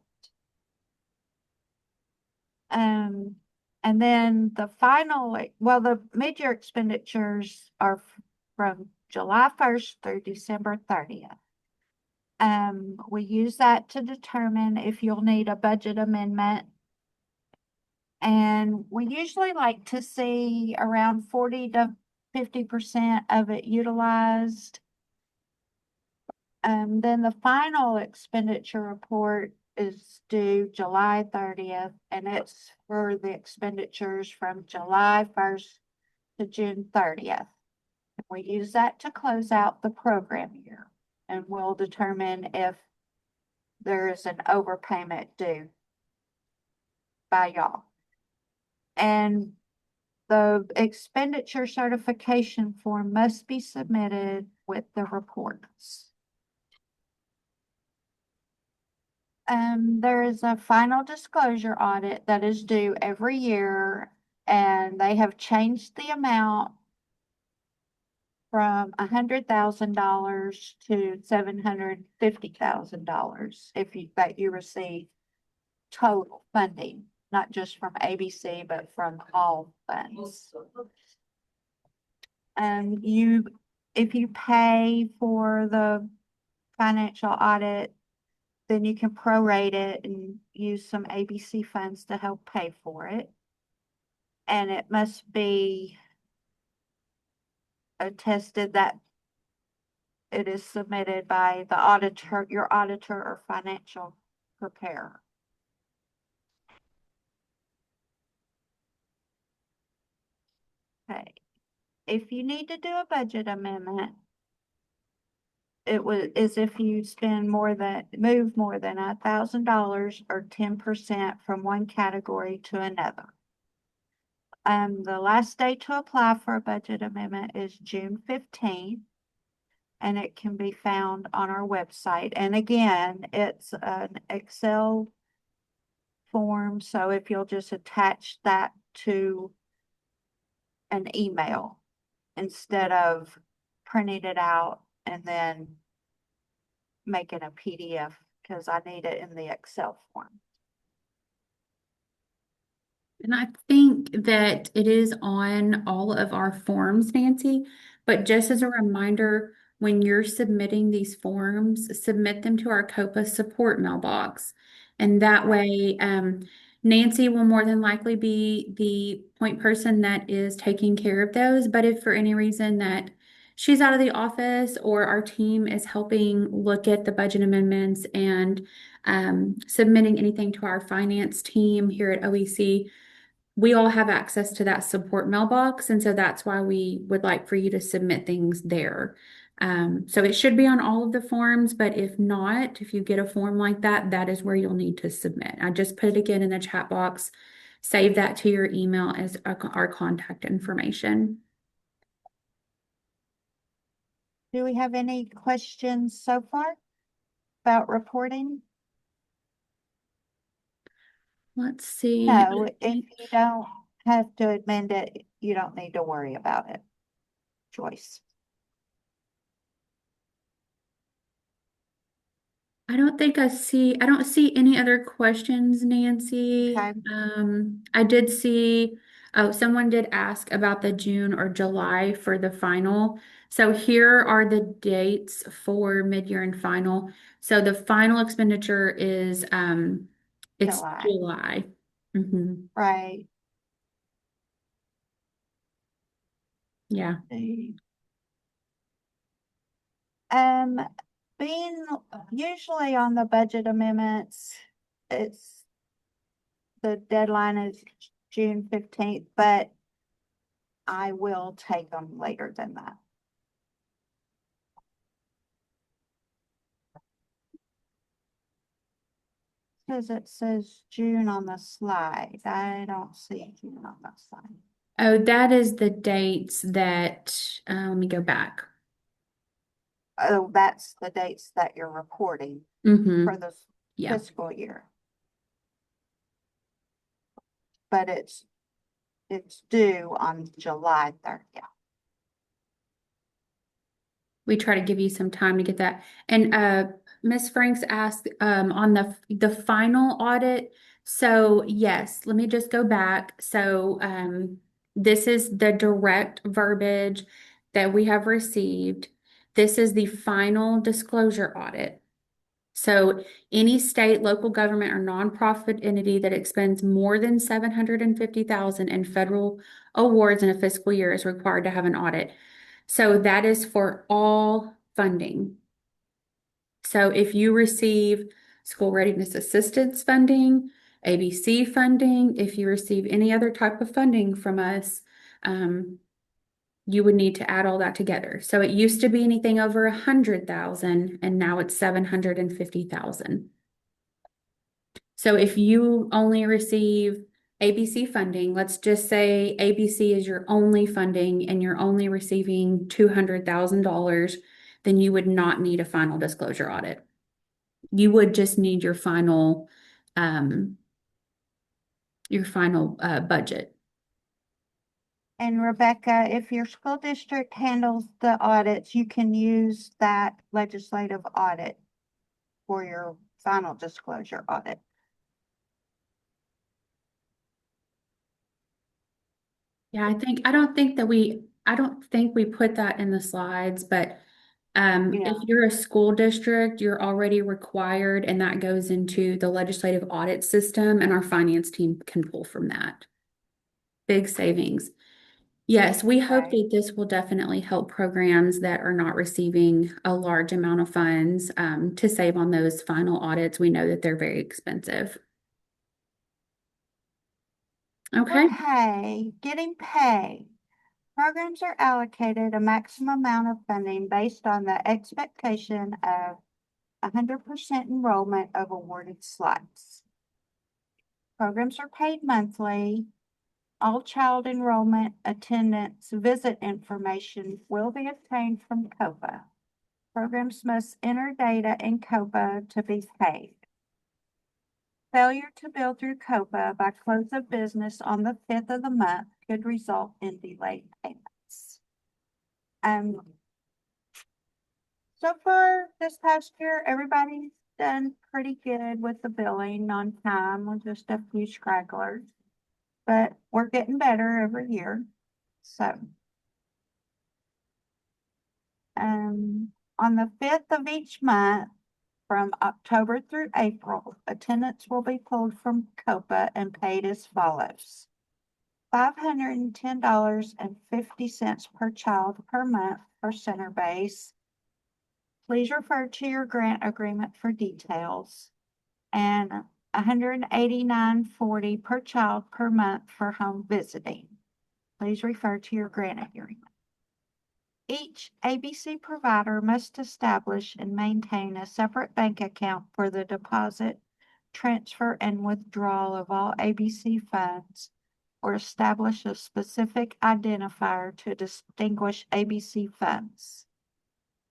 Um, and then the final, well, the mid-year expenditures are from July 1st through December 30th. We use that to determine if you'll need a budget amendment. And we usually like to see around 40 to 50% of it utilized. Then the final expenditure report is due July 30th, and it's for the expenditures from July 1st to June 30th. We use that to close out the program year, and we'll determine if there is an overpayment due by y'all. And The expenditure certification form must be submitted with the reports. There is a final disclosure audit that is due every year, and they have changed the amount from $100,000 to $750,000 that you receive total funding, not just from ABC, but from all funds. You, if you pay for the financial audit, then you can prorate it and use some ABC funds to help pay for it. And it must be attested that it is submitted by the auditor, your auditor or financial preparer. Okay. If you need to do a budget amendment, is if you move more than $1,000 or 10% from one category to another. The last day to apply for a budget amendment is June 15th, and it can be found on our website. And again, it's an Excel form, so if you'll just attach that to an email instead of printing it out and then making a PDF, because I need it in the Excel form. And I think that it is on all of our forms, Nancy, but just as a reminder, when you're submitting these forms, submit them to our COPA support mailbox. And that way, Nancy will more than likely be the point person that is taking care of those. But if for any reason that she's out of the office or our team is helping look at the budget amendments and submitting anything to our finance team here at OEC, we all have access to that support mailbox. And so that's why we would like for you to submit things there. So it should be on all of the forms, but if not, if you get a form like that, that is where you'll need to submit. I just put it again in the chat box. Save that to your email as our contact information. Do we have any questions so far about reporting? Let's see. No, if you don't have to amend it, you don't need to worry about it. Joyce. I don't see any other questions, Nancy. Okay. I did see, oh, someone did ask about the June or July for the final. So here are the dates for mid-year and final. So the final expenditure is, it's July. July. Mhm. Right. Yeah. Um, being usually on the budget amendments, it's the deadline is June 15th, but I will take them later than that. Because it says June on the slide. I don't see June on the slide. Oh, that is the dates that, let me go back. Oh, that's the dates that you're reporting for the Yeah. fiscal year. But it's due on July 30th. We try to give you some time to get that. And Ms. Franks asked on the final audit. So yes, let me just go back. So this is the direct verbiage that we have received. This is the final disclosure audit. So any state, local government, or nonprofit entity that expends more than 750,000 in federal awards in a fiscal year is required to have an audit. So that is for all funding. So if you receive school readiness assistance funding, ABC funding, if you receive any other type of funding from us, you would need to add all that together. So it used to be anything over 100,000, and now it's 750,000. So if you only receive ABC funding, let's just say ABC is your only funding and you're only receiving $200,000, then you would not need a final disclosure audit. You would just need um, your final budget. And Rebecca, if your school district handles the audits, you can use that legislative audit for your final disclosure audit. Yeah, I don't think we put that in the slides, but if Yeah. you're a school district, you're already required, and that goes into the legislative audit system, and our finance team can pull from that. Big savings. Yes, we hope Okay. that this will definitely help programs that are not receiving a large amount of funds, to save on those final audits. We know that they're very expensive. Okay. Okay, getting paid. Programs are allocated a maximum amount of funding based on the expectation of 100% enrollment of awarded slots. Programs are paid monthly. All child enrollment, attendance, visit information will be obtained from COPA. Programs must enter data in COPA to be paid. Failure to bill through COPA by close of business on the 5th of the month could result in delayed payments. Um, so far this past year, everybody's done pretty good with the billing on time with just a few stragglers, but we're getting better every year. So, on the 5th of each month, from October through April, attendance will be pulled from COPA and paid as follows. $510.50 per child per month for center base. Please refer to your grant agreement for details. And $189.40 per child per month for home visiting. Please refer to your grant agreement. Each ABC provider must establish and maintain a separate bank account for the deposit, transfer, and withdrawal of all ABC funds, or establish a specific identifier to distinguish ABC funds.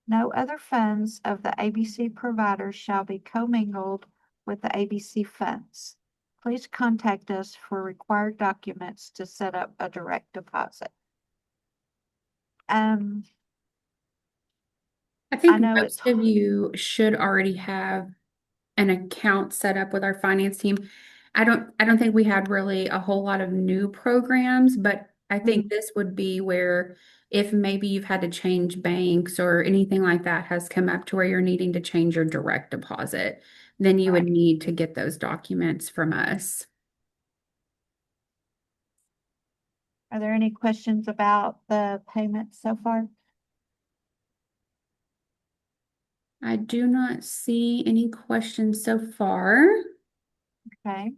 No other funds of the ABC provider shall be commingled with the ABC funds. Please contact us for required documents to set up a direct deposit. Um, I I think know it's most of you should already have an account set up with our finance team. I don't think we had really a whole lot of new programs, but I think mm, this would be where if maybe you've had to change banks or anything like that has come up to where you're needing to change your direct deposit, then you would right. need to get those documents from us. Are there any questions about the payments so far? I do not see any questions so far. Okay.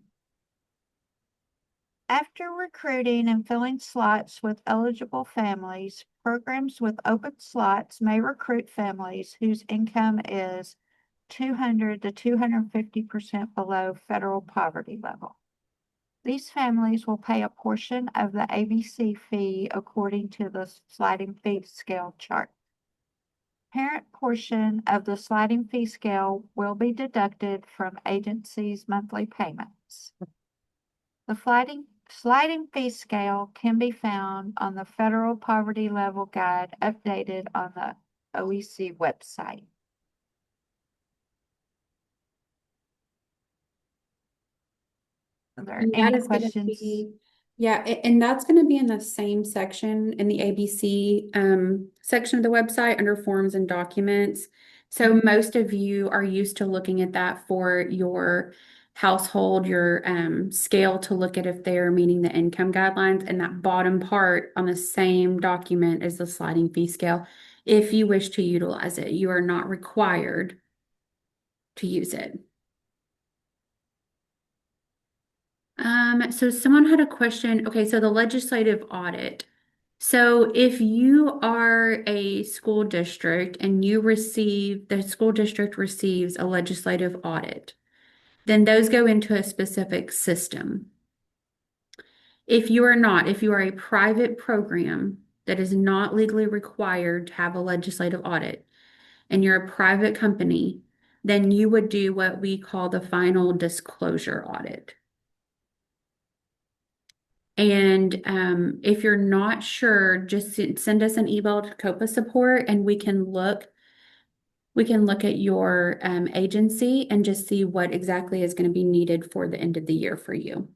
After recruiting and filling slots with eligible families, programs with open slots may recruit families whose income is 200 to 250% below federal poverty level. These families will pay a portion of the ABC fee according to the sliding fee scale chart. Parent portion of the sliding fee scale will be deducted from agency's monthly payments. The sliding fee scale can be found on the Federal Poverty Level Guide updated on the OEC website. Are there And that any is going to questions? be, yeah, and that's going to be in the same section in the ABC section of the website under forms and documents. So Mhm. most of you are used to looking at that for your household, your scale to look at if they're meeting the income guidelines. And that bottom part on the same document is the sliding fee scale. If you wish to utilize it, you are not required to use it. So someone had a question. Okay, so the legislative audit. So if you are a school district and the school district receives a legislative audit, then those go into a specific system. If you are a private program that is not legally required to have a legislative audit, and you're a private company, then you would do what we call the final disclosure audit. And if you're not sure, just send us an email to COPA support and we can look at your agency and just see what exactly is going to be needed for the end of the year for you.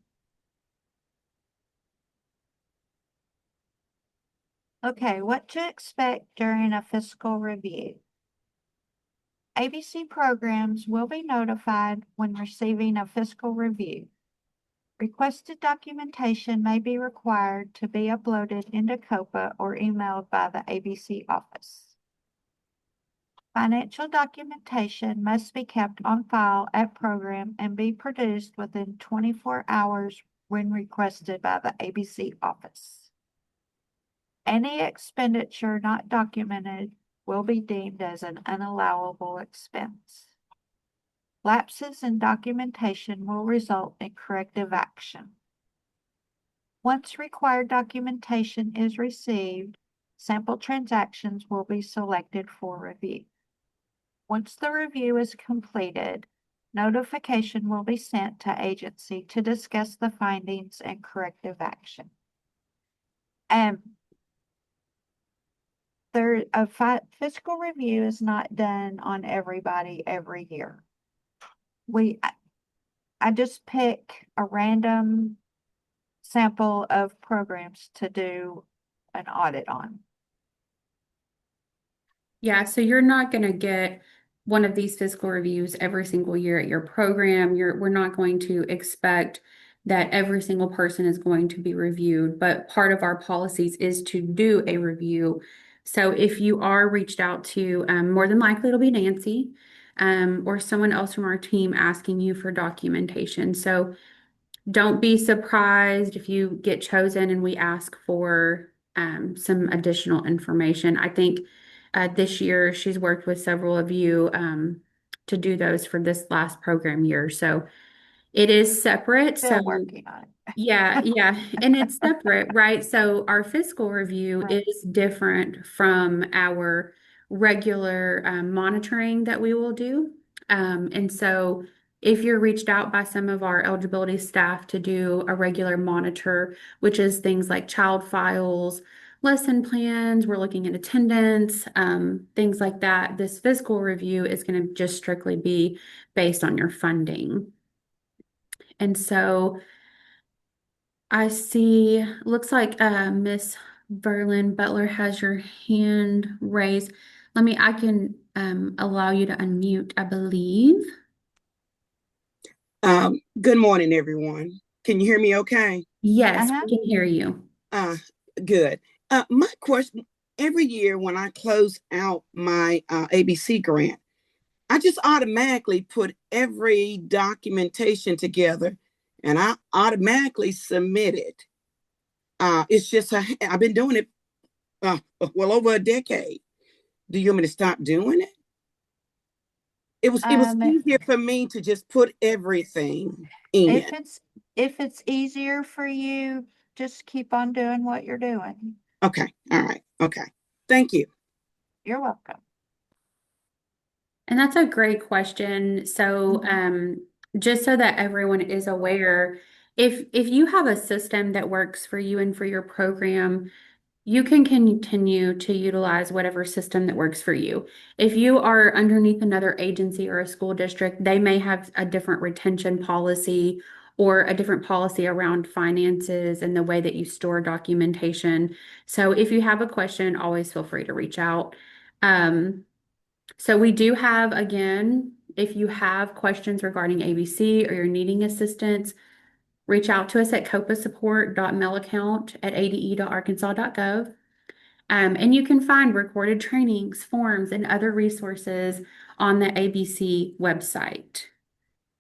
Okay, what to expect during a fiscal review. ABC programs will be notified when receiving a fiscal review. Requested documentation may be required to be uploaded into COPA or emailed by the ABC office. Financial documentation must be kept on file at program and be produced within 24 hours when requested by the ABC office. Any expenditure not documented will be deemed as an unallowable expense. Lapses in documentation will result in corrective action. Once required documentation is received, sample transactions will be selected for review. Once the review is completed, notification will be sent to agency to discuss the findings and corrective action. A fiscal review is not done on everybody every year. I just pick a random sample of programs to do an audit on. Yeah, so you're not going to get one of these fiscal reviews every single year at your program. We're not going to expect that every single person is going to be reviewed, but part of our policies is to do a review. So if you are reached out to, more than likely it'll be Nancy, or someone else from our team asking you for documentation. So don't be surprised if you get chosen and we ask for some additional information. I think this year she's worked with several of you to do those for this last program year. So it is separate. So Still working on yeah, it. yeah. And it's separate, right? So our fiscal review Right. is different from our regular monitoring that we will do. And so if you're reached out by some of our eligibility staff to do a regular monitor, which is things like child files, lesson plans, we're looking at attendance, things like that, this fiscal review is going to just strictly be based on your funding. And so I see, looks like Miss Verlin Butler has your hand raised. I can allow you to unmute, I believe. Good morning, everyone. Can you hear me okay? Yes, Uh-huh. we can hear you. Uh, Good. My question, every year when I close out my ABC grant, I just automatically put every documentation together and I automatically submit it. I've been doing it well over a decade. Do you want me to stop doing it? It was Um, easier for me to just put everything in. if it's easier for you, just keep on doing what you're doing. Okay. All right. Okay. Thank you. You're welcome. And that's a great question. So, Mhm. just so that everyone is aware, if you have a system that works for you and for your program, you can continue to utilize whatever system that works for you. If you are underneath another agency or a school district, they may have a different retention policy or a different policy around finances and the way that you store documentation. So if you have a question, always feel free to reach out. So we do have, again, if you have questions regarding ABC or you're needing assistance, reach out to us at copasupport.mailaccount@ade.arkansas.gov. And you can find recorded trainings, forms, and other resources on the ABC website.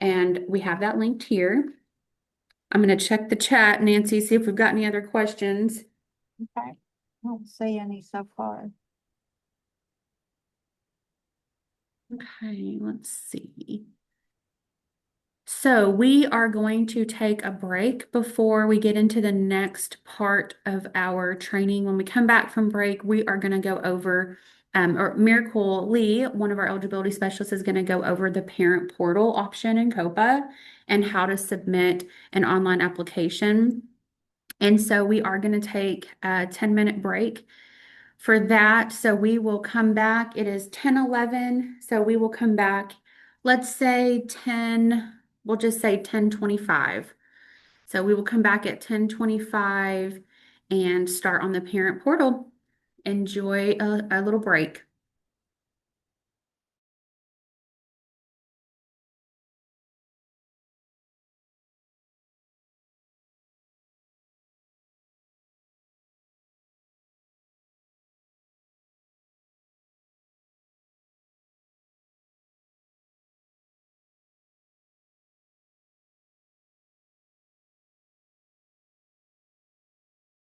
And we have that linked here. I'm going to check the chat, Nancy, see if we've got any other questions. Okay. I don't see any so far. Okay, let's see. So we are going to take a break before we get into the next part of our training. When we come back from break, we are going to go over, or Miracle Lee, one of our eligibility specialists, is going to go over the parent portal option in COPA and how to submit an online application. And so we are going to take a 10-minute break for that. So we will come back. It is 10:11. So we will come back, let's say 10, we'll just say 10:25. So we will come back at 10:25 and start on the parent portal. Enjoy a little break.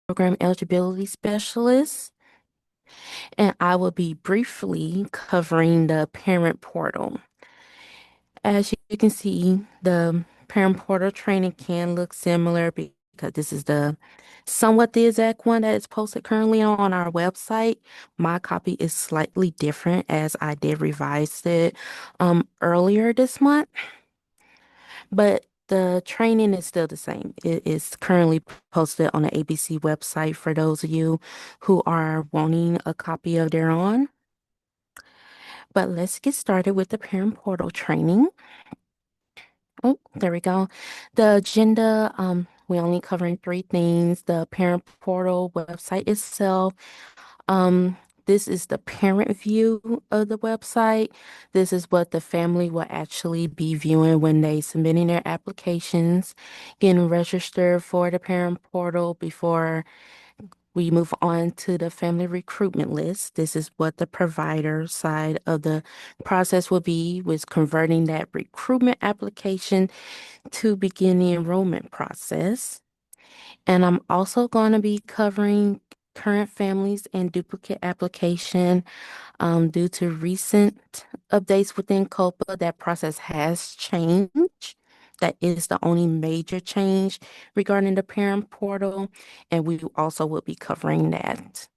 Program eligibility specialist, and I will be briefly covering the parent portal. As you can see, the parent portal training can look similar because this is the somewhat the exact one that is posted currently on our website. My copy is slightly different as I did revise it earlier this month, but the training is still the same. It is currently posted on the ABC website for those of you who are wanting a copy of their own. But let's get started with the parent portal training. Oh, there we go. The agenda, we only covering three things. The parent portal website itself. Um, this is the parent view of the website. This is what the family will actually be viewing when they submitting their applications, getting registered for the parent portal before we move on to the family recruitment list. This is what the provider side of the process will be, with converting that recruitment application to begin the enrollment process. And I'm also going to be covering current families and duplicate application. Due to recent updates within COPA, that process has changed. That is the only major change regarding the parent portal, and we also will be covering that.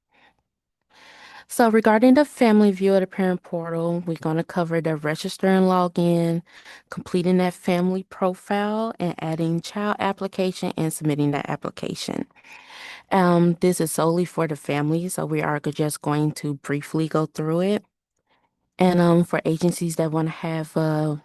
So regarding the family view of the parent portal, we're going to cover the register and login, completing that family profile, and adding child application and submitting that application. This is solely for the family, so we are just going to briefly go through it. And for agencies that want to have a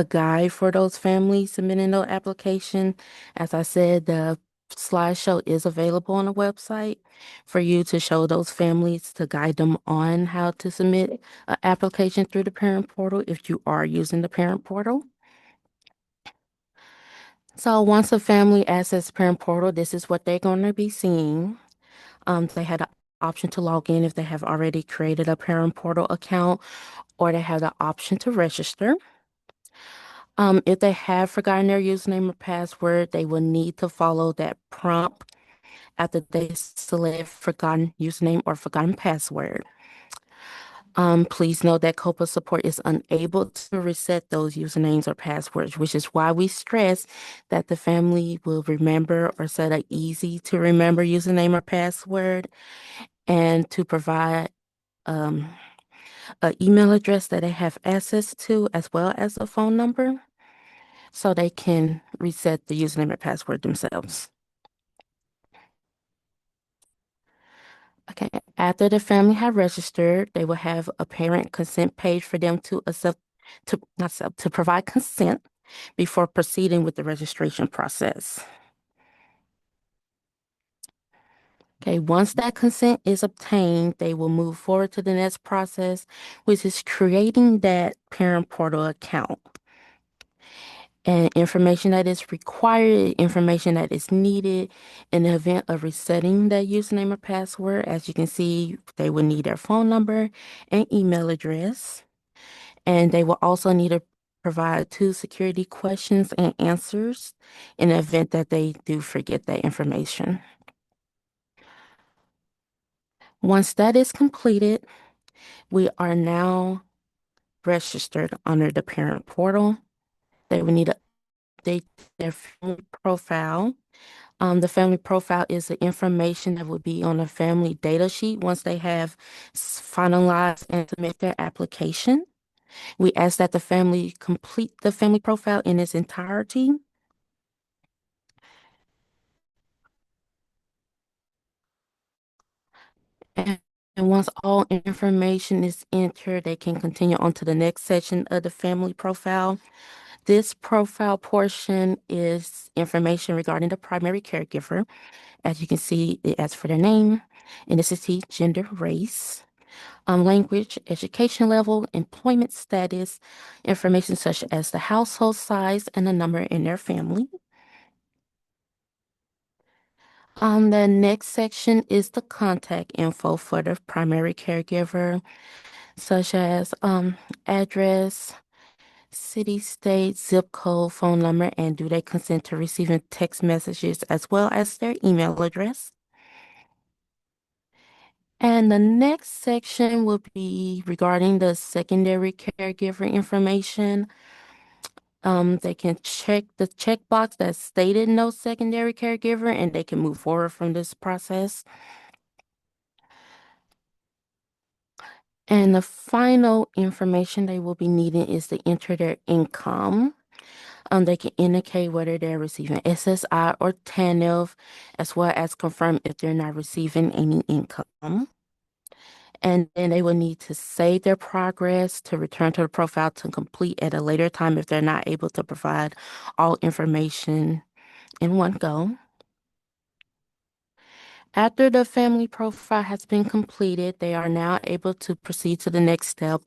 guide for those families submitting their application, as I said, the slideshow is available on the website for you to show those families to guide them on how to submit an application through the parent portal if you are using the parent portal. So once a family accesses parent portal, this is what they're going to be seeing. They had the option to log in if they have already created a parent portal account, or they have the option to register. If they have forgotten their username or password, they will need to follow that prompt after they select forgotten username or forgotten password. Please note that COPA support is unable to reset those usernames or passwords, which is why we stress that the family will remember or set an easy to remember username or password, and to provide um, an email address that they have access to, as well as a phone number, so they can reset the username and password themselves. Okay, after the family have registered, they will have a parent consent page for them to accept, to not accept, to provide consent before proceeding with the registration process. Okay, once that consent is obtained, they will move forward to the next process, which is creating that parent portal account. And information that is required, information that is needed in the event of resetting that username or password. As you can see, they will need their phone number and email address. And they will also need to provide 2 security questions and answers in the event that they do forget that information. Once that is completed, we are now registered under the parent portal. They would need to update their family profile. The family profile is the information that would be on a family data sheet once they have finalized and submit their application. We ask that the family complete the family profile in its entirety. And, and once all information is entered, they can continue on to the next section of the family profile. This profile portion is information regarding the primary caregiver. As you can see, it asks for their name, ethnicity, gender, race, language, education level, employment status, information such as the household size and the number in their family. The next section is the contact info for the primary caregiver, such as address, city, state, zip code, phone number, and do they consent to receiving text messages as well as their email address. And the next section will be regarding the secondary caregiver information. They can check the checkbox that's stated no secondary caregiver and they can move forward from this process. And the final information they will be needing is to enter their income. They can indicate whether they're receiving SSI or TANF, as well as confirm if they're not receiving any income. And then they will need to save their progress to return to the profile to complete at a later time if they're not able to provide all information in one go. After the family profile has been completed, they are now able to proceed to the next step,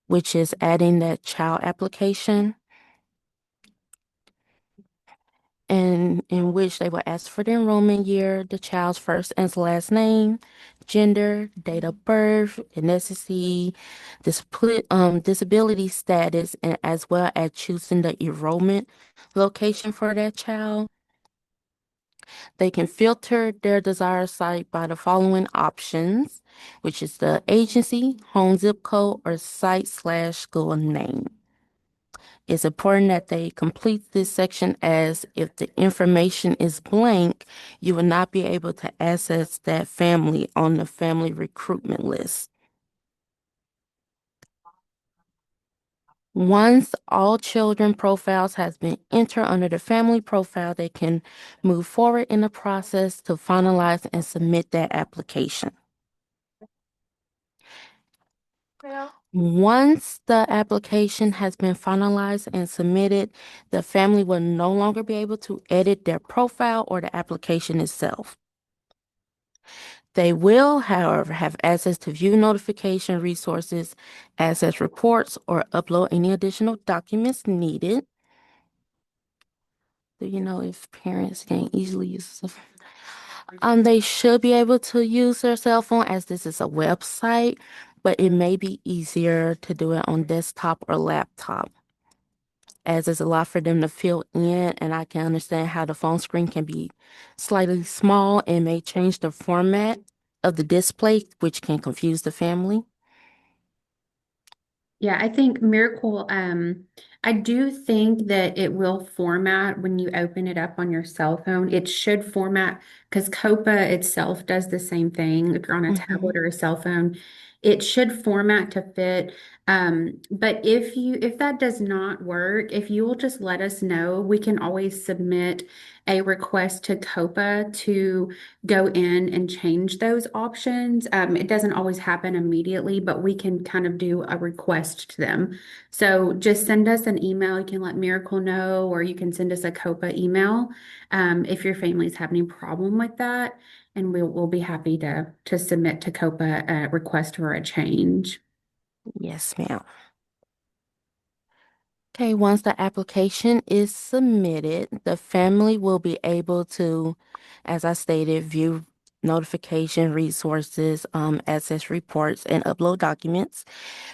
which is adding that child application, and in which they will ask for the enrollment year, the child's first and last name, gender, date of birth, ethnicity, disability status, and as well as choosing the enrollment location for that child. They can filter their desired site by the following options, which is the agency, home zip code, or site/school name. It's important that they complete this section, as if the information is blank, you will not be able to access that family on the family recruitment list. Once all children profiles has been entered under the family profile, they can move forward in the process to finalize and submit that application. Once the application has been finalized and submitted, the family will no longer be able to edit their profile or the application itself. They will, however, have access to view notification resources, access reports, or upload any additional documents needed. Do you know if parents can easily use the they should be able to use their cell phone, as this is a website, but it may be easier to do it on desktop or laptop, as it's a lot for them to fill in, and I can understand how the phone screen can be slightly small and may change the format of the display, which can confuse the family. Yeah, I think Miracle, I do think that it will format when you open it up on your cell phone. It should format because COPA itself does the same thing. If you're on a Mhm. tablet or a cell phone, it should format to fit. But if that does not work, if you will just let us know, we can always submit a request to COPA to go in and change those options. It doesn't always happen immediately, but we can kind of do a request to them. So just send us an email. You can let Miracle know, or you can send us a COPA email if your family's having a problem with that. And we'll be happy to submit to COPA a request for a change. Yes, ma'am. Okay, once the application is submitted, the family will be able to, as I stated, view notification resources, access reports, and upload documents.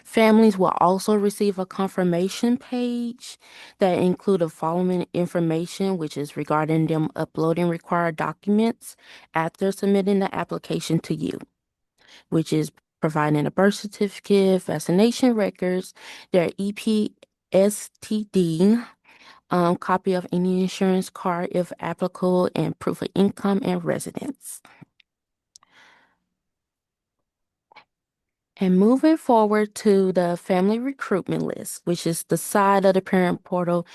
Families will also receive a confirmation page that include the following information, which is regarding them uploading required documents after submitting the application to you, which is providing a birth certificate, vaccination records, their EPA STD, copy of any insurance card if applicable, and proof of income and residence. And moving forward to the family recruitment list, which is the side of the parent portal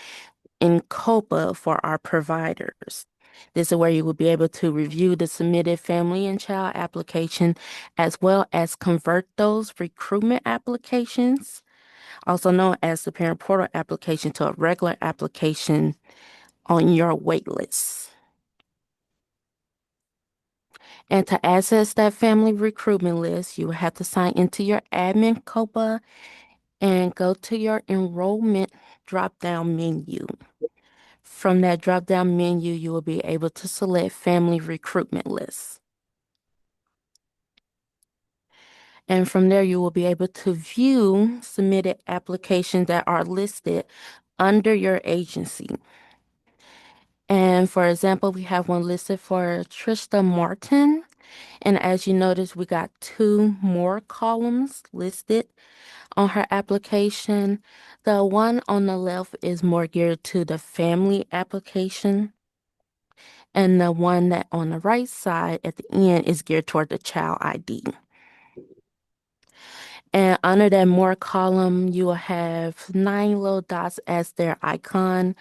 in COPA for our providers. This is where you will be able to review the submitted family and child application as well as convert those recruitment applications, also known as the parent portal application, to a regular application on your wait list. And to access that family recruitment list, you will have to sign into your admin COPA and go to your enrollment drop-down menu. From that drop-down menu, you will be able to select family recruitment list. And from there, you will be able to view submitted applications that are listed under your agency. And for example, we have one listed for Trista Martin. And as you notice, we got two more columns listed on her application. The one on the left is more geared to the family application, and the one that on the right side at the end is geared toward the child ID. And under that more column, you will have 9 little dots as their icon.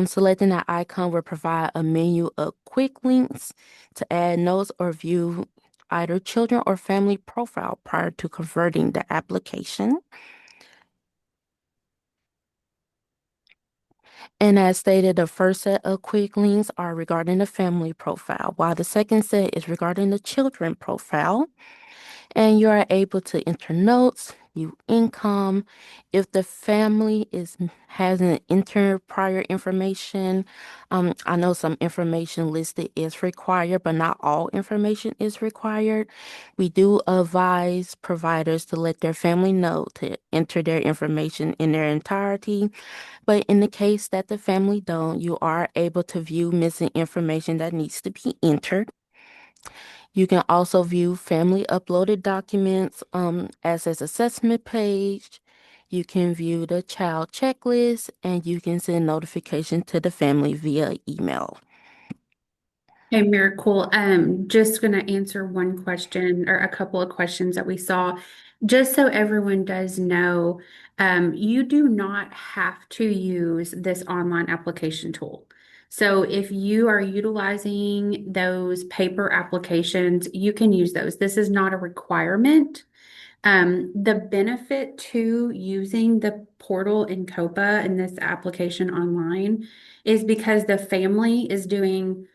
Selecting that icon will provide a menu of quick links to add notes or view either children or family profile prior to converting the application. And as stated, the first set of quick links are regarding the family profile, while the second set is regarding the children profile. And you are able to enter notes, view income. If the family hasn't entered prior information, I know some information listed is required, but not all information is required. We do advise providers to let their family know to enter their information in their entirety. But in the case that the family don't, you are able to view missing information that needs to be entered. You can also view family uploaded documents, as assessment page. You can view the child checklist, and you can send notification to the family via email. Hey, Miracle. Just gonna answer one question or a couple of questions that we saw. Just so everyone does know, you do not have to use this online application tool. So if you are utilizing those paper applications, you can use those. This is not a requirement. The benefit to using the portal in COPA and this application online is because the family is doing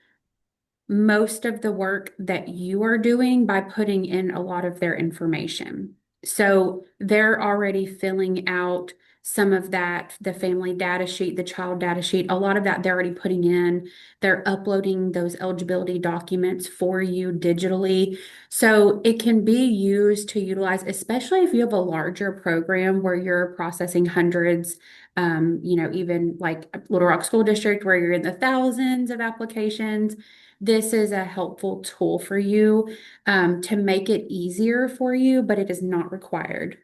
most of the work that you are doing by putting in a lot of their information. So they're already filling out some of that, the family data sheet, the child data sheet, a lot of that they're already putting in. They're uploading those eligibility documents for you digitally. So it can be used to utilize, especially if you have a larger program where you're processing hundreds, even like Little Rock School District where you're in the thousands of applications. This is a helpful tool for you to make it easier for you, but it is not required.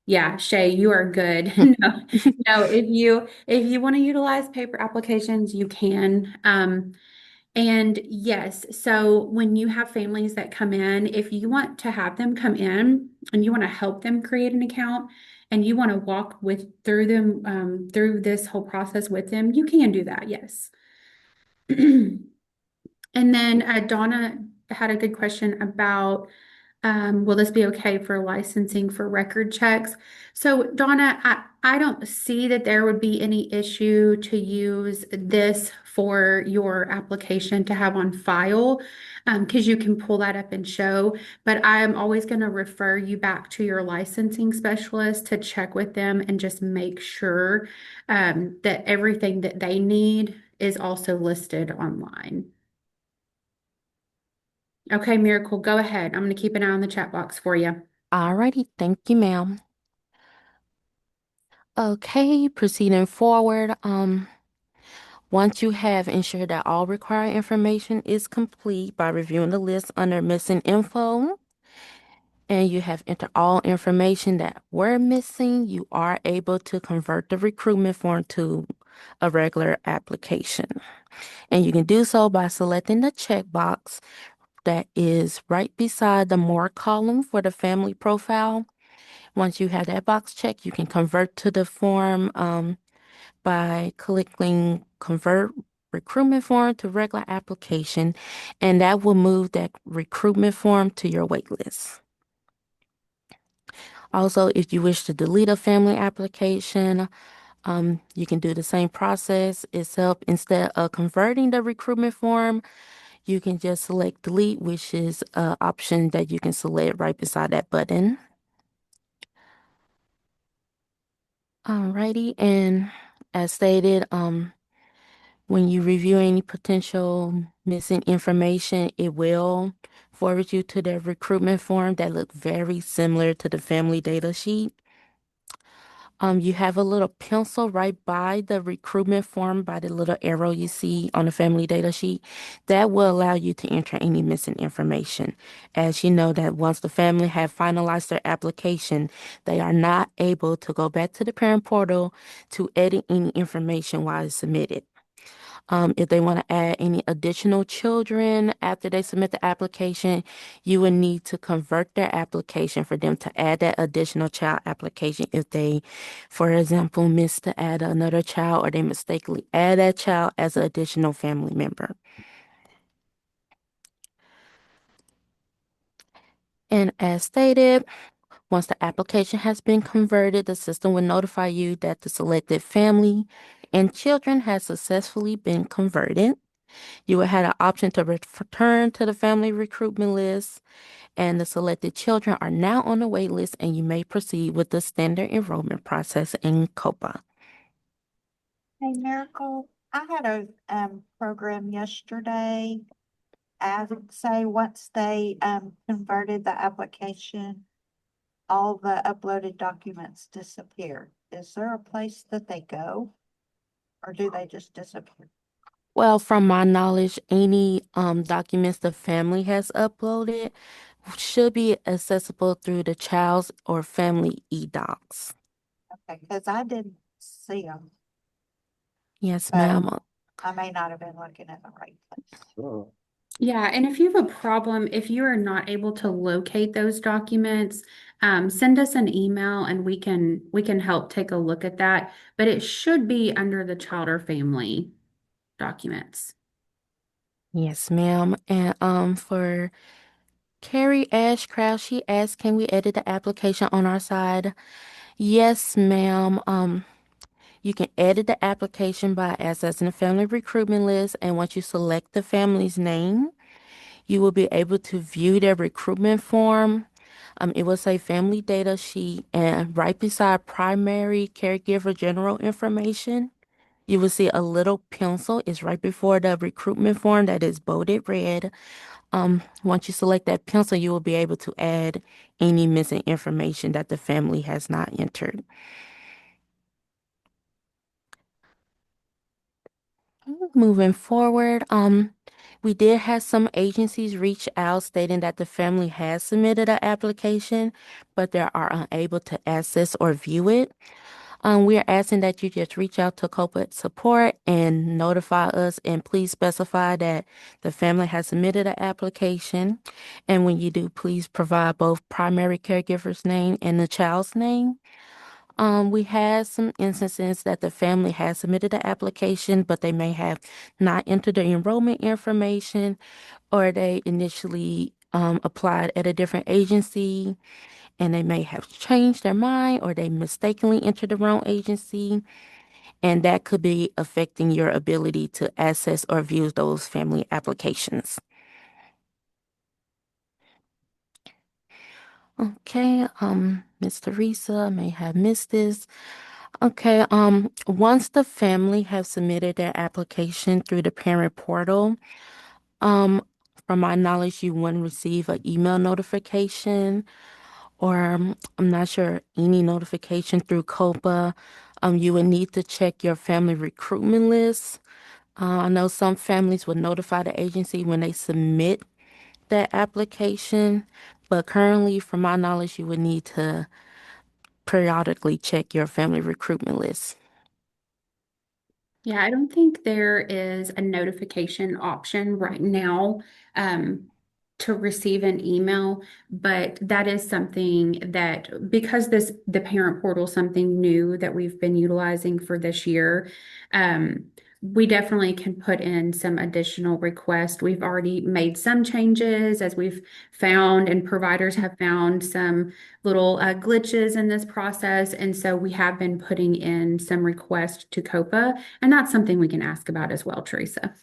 Yeah, Shay, you are good. No, no, if you want to utilize paper applications, you can. And yes, so when you have families that come in, if you want to have them come in and you want to help them create an account and you want to walk with through them through this whole process with them, you can do that, yes. And then Donna had a good question about will this be okay for licensing for record checks? So Donna, I don't see that there would be any issue to use this for your application to have on file because you can pull that up and show. But I'm always going to refer you back to your licensing specialist to check with them and just make sure that everything that they need is also listed online. Okay, Miracle, go ahead. I'm going to keep an eye on the chat box for you. Alrighty, thank you, ma'am. Okay, proceeding forward. Once you have ensured that all required information is complete by reviewing the list under missing info, and you have entered all information that were missing, you are able to convert the recruitment form to a regular application. And you can do so by selecting the checkbox that is right beside the More column for the family profile. Once you have that box checked, you can convert to the form by clicking Convert Recruitment Form to Regular Application, and that will move that recruitment form to your waitlist. Also, if you wish to delete a family application, you can do the same process, except instead of converting the recruitment form, you can just select delete, which is an option that you can select right beside that button. Alrighty, and as stated, when you review any potential missing information, it will forward you to the recruitment form that look very similar to the family data sheet. You have a little pencil right by the recruitment form by the little arrow you see on the family data sheet. That will allow you to enter any missing information. As you know that once the family have finalized their application, they are not able to go back to the parent portal to edit any information while it's submitted. If they want to add any additional children after they submit the application, you would need to convert their application for them to add that additional child application. If they, for example, miss to add another child or they mistakenly add that child as an additional family member. And as stated, once the application has been converted, the system will notify you that the selected family and children has successfully been converted. You will have an option to return to the family recruitment list, and the selected children are now on the wait list, and you may proceed with the standard enrollment process in COPA. Hey, Miracle, I had a program yesterday. I would say once they converted the application, all the uploaded documents disappear. Is there a place that they go, or do they just disappear? Well, from my knowledge, any documents the family has uploaded should be accessible through the child's or family e-docs. Okay, because I didn't see them, Yes, but ma'am. I may not have been looking at the right place. Yeah, and if you have a problem, if you are not able to locate those documents, send us an email and we can help take a look at that. But it should be under the child or family documents. Yes, ma'am. And for Carrie Ashcraft, she asked, can we edit the application on our side? Yes, ma'am. You can edit the application by accessing the family recruitment list, and once you select the family's name, you will be able to view their recruitment form. It will say family data sheet, and right beside primary caregiver general information, you will see a little pencil. It's right before the recruitment form that is bolded red. Once you select that pencil, you will be able to add any missing information that the family has not entered. Moving forward, we did have some agencies reach out stating that the family has submitted an application, but they are unable to access or view it. We are asking that you just reach out to COPA support and notify us, and please specify that the family has submitted an application. And when you do, please provide both primary caregiver's name and the child's name. We had some instances that the family has submitted an application, but they may have not entered the enrollment information, or they initially applied at a different agency and they may have changed their mind, or they mistakenly entered the wrong agency, and that could be affecting your ability to access or view those family applications. Okay, Miss Teresa may have missed this. Okay, once the family have submitted their application through the parent portal, um, from my knowledge, you wouldn't receive an email notification, or I'm not sure any notification through COPA. You would need to check your family recruitment list. I know some families would notify the agency when they submit that application, But currently, from my knowledge, you would need to periodically check your family recruitment list. Yeah, I don't think there is a notification option right now um, to receive an email, but that is something that because the parent portal is something new that we've been utilizing for this year, um, we definitely can put in some additional requests. We've already made some changes as we've found, and providers have found some little glitches in this process, and so we have been putting in some requests to COPA. And that's something we can ask about as well, Teresa.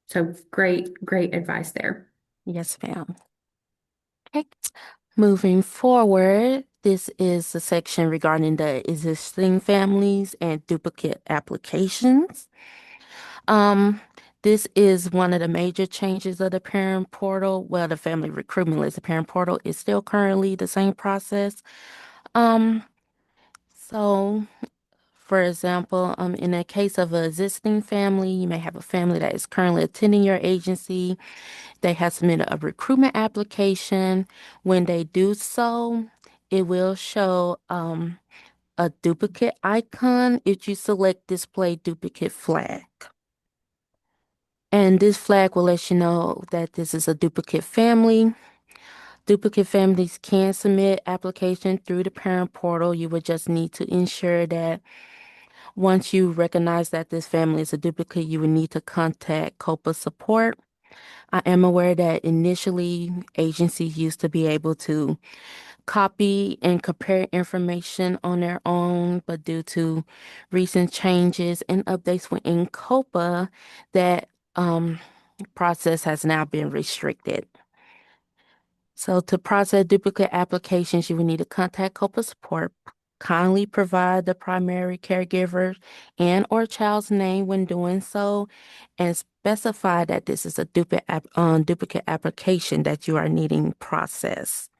So great advice there. Yes, ma'am. Okay. Moving forward, this is the section regarding the existing families and duplicate applications. Um, this is one of the major changes of the parent portal. Well, the family recruitment list, the parent portal is still currently the same process. Um, so for example, in the case of an existing family, you may have a family that is currently attending your agency. They have submitted a recruitment application. When they do so, it will show a duplicate icon if you select display duplicate flag. And this flag will let you know that this is a duplicate family. Duplicate families can submit application through the parent portal. You would just need to ensure that once you recognize that this family is a duplicate, you would need to contact COPA support. I am aware that initially agencies used to be able to copy and compare information on their own, but due to recent changes and updates within COPA, that process has now been restricted. So to process duplicate applications, you will need to contact COPA support. Kindly provide the primary caregiver and or child's name when doing so, and specify that this is a duplicate application that you are needing processed.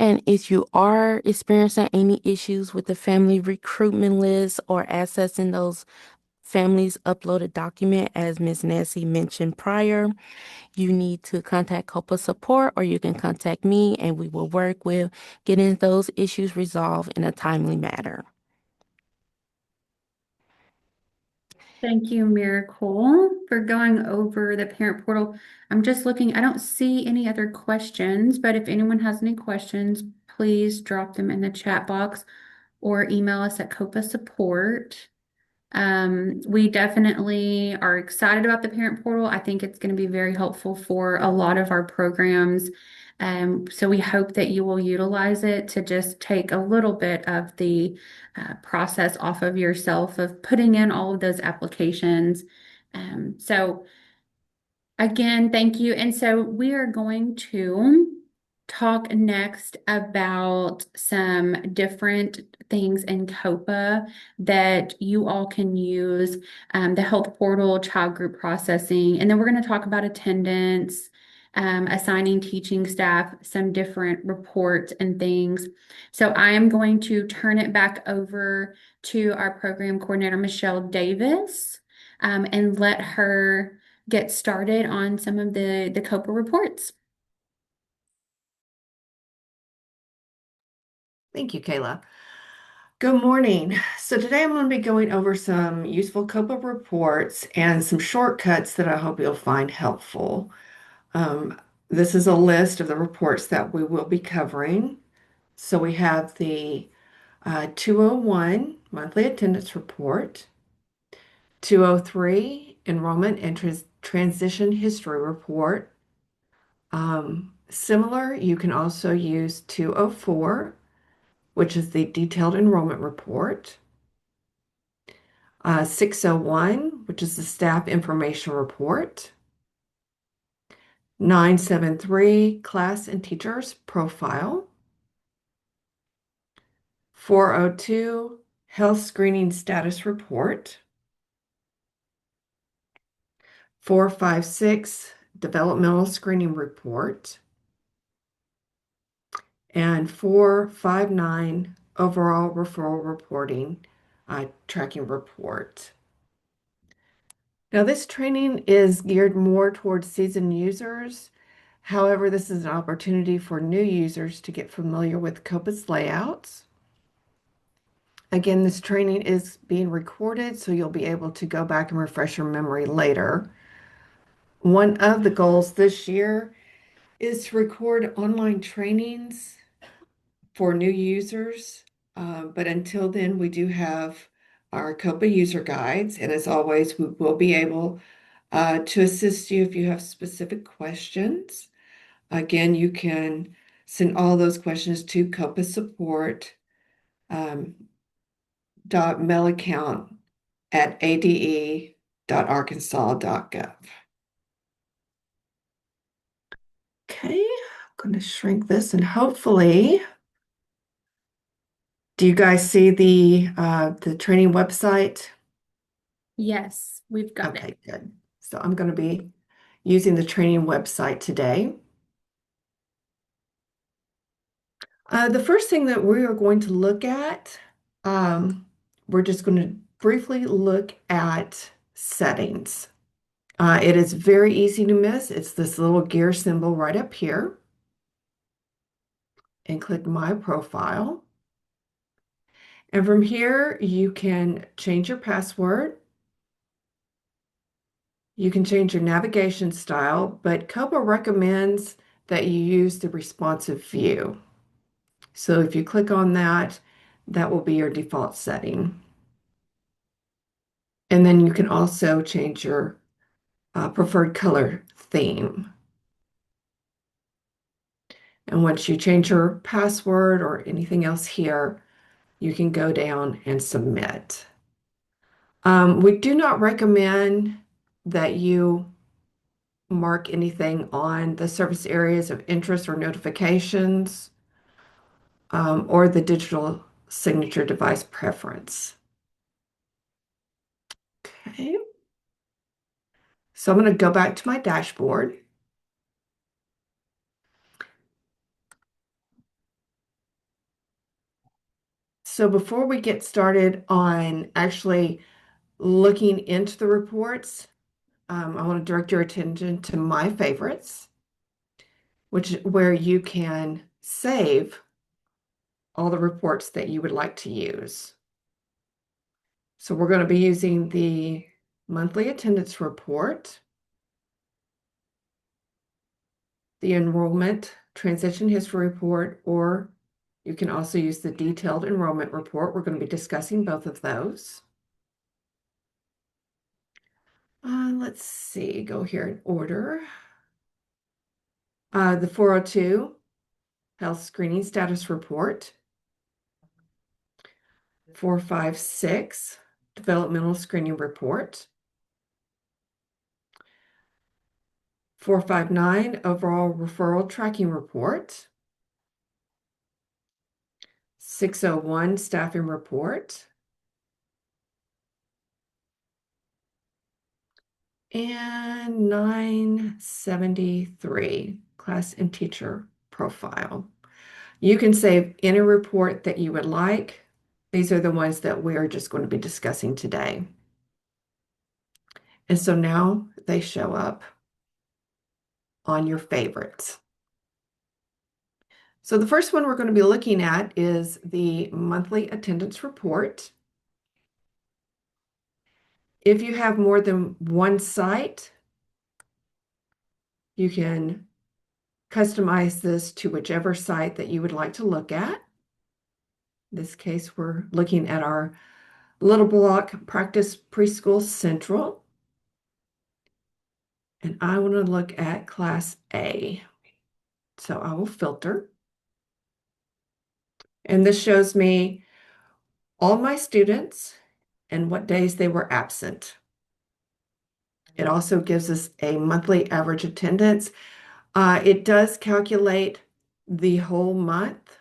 And if you are experiencing any issues with the family recruitment list or accessing those families' uploaded document, as Ms. Nancy mentioned prior, you need to contact COPA support or you can contact me and we will work with getting those issues resolved in a timely manner. Thank you, Miracle, for going over the parent portal. I'm just looking, I don't see any other questions, but if anyone has any questions, please drop them in the chat box or email us at COPA support. We definitely are excited about the parent portal. I think it's going to be very helpful for a lot of our programs. So we hope that you will utilize it to just take a little bit of the process off of yourself of putting in all of those applications. So again, thank you. And so we are going to talk next about some different things in COPA that you all can use, the health portal, child group processing, and then we're going to talk about attendance, assigning teaching staff, some different reports and things. So I am going to turn it back over to our program coordinator, Michelle Davis, and let her get started on some of the COPA reports. Thank you, Kayla. Good morning. So today I'm going to be going over some useful COPA reports and some shortcuts that I hope you'll find helpful. Um, this is a list of the reports that we will be covering. So we have the 201 monthly attendance report, 203 enrollment and transition history report. Similar, you can also use 204, which is the detailed enrollment report. 601, which is the staff information report. 973, class and teachers profile. 402, health screening status report. 456, developmental screening report. And 459, overall referral reporting tracking report. Now, this training is geared more towards seasoned users. However, this is an opportunity for new users to get familiar with COPA's layouts. Again, this training is being recorded, so you'll be able to go back and refresh your memory later. One of the goals this year is to record online trainings for new users. But until then, we do have our COPA user guides. And as always, we will be able to assist you if you have specific questions. Again, you can send all those questions to COPA support mail account at ade.arkansas.gov. Okay, I'm going to shrink this and hopefully, do you guys see the training website? Yes, we've got it. Okay, good. So I'm going to be using the training website today. The first thing that we are going to look at, we're just going to briefly look at settings. It is very easy to miss. It's this little gear symbol right up here. And click My Profile. And from here, you can change your password. You can change your navigation style, but COPA recommends that you use the responsive view. So if you click on that, that will be your default setting. And then you can also change your preferred color theme. And once you change your password or anything else here, you can go down and submit. We do not recommend that you mark anything on the surface areas of interest or notifications or the digital signature device preference. Okay. So I'm going to go back to my dashboard. So before we get started on actually looking into the reports, I want to direct your attention to My Favorites, where you can save all the reports that you would like to use. So we're going to be using the monthly attendance report, the enrollment transition history report, or you can also use the detailed enrollment report. We're going to be discussing both of those. Let's see, go here in order. The 402 health screening status report. 456 developmental screening report. 459 overall referral tracking report. 601 staffing report. And 973 class and teacher profile. You can save any report that you would like. These are the ones that we are just going to be discussing today. And so now they show up on your favorites. So the first one we're going to be looking at is the monthly attendance report. If you have more than one site, you can customize this to whichever site that you would like to look at. In this case, we're looking at our Little Block Practice Preschool Central. And I want to look at Class A. So I will filter. And this shows me all my students and what days they were absent. It also gives us a monthly average attendance. It does calculate the whole month.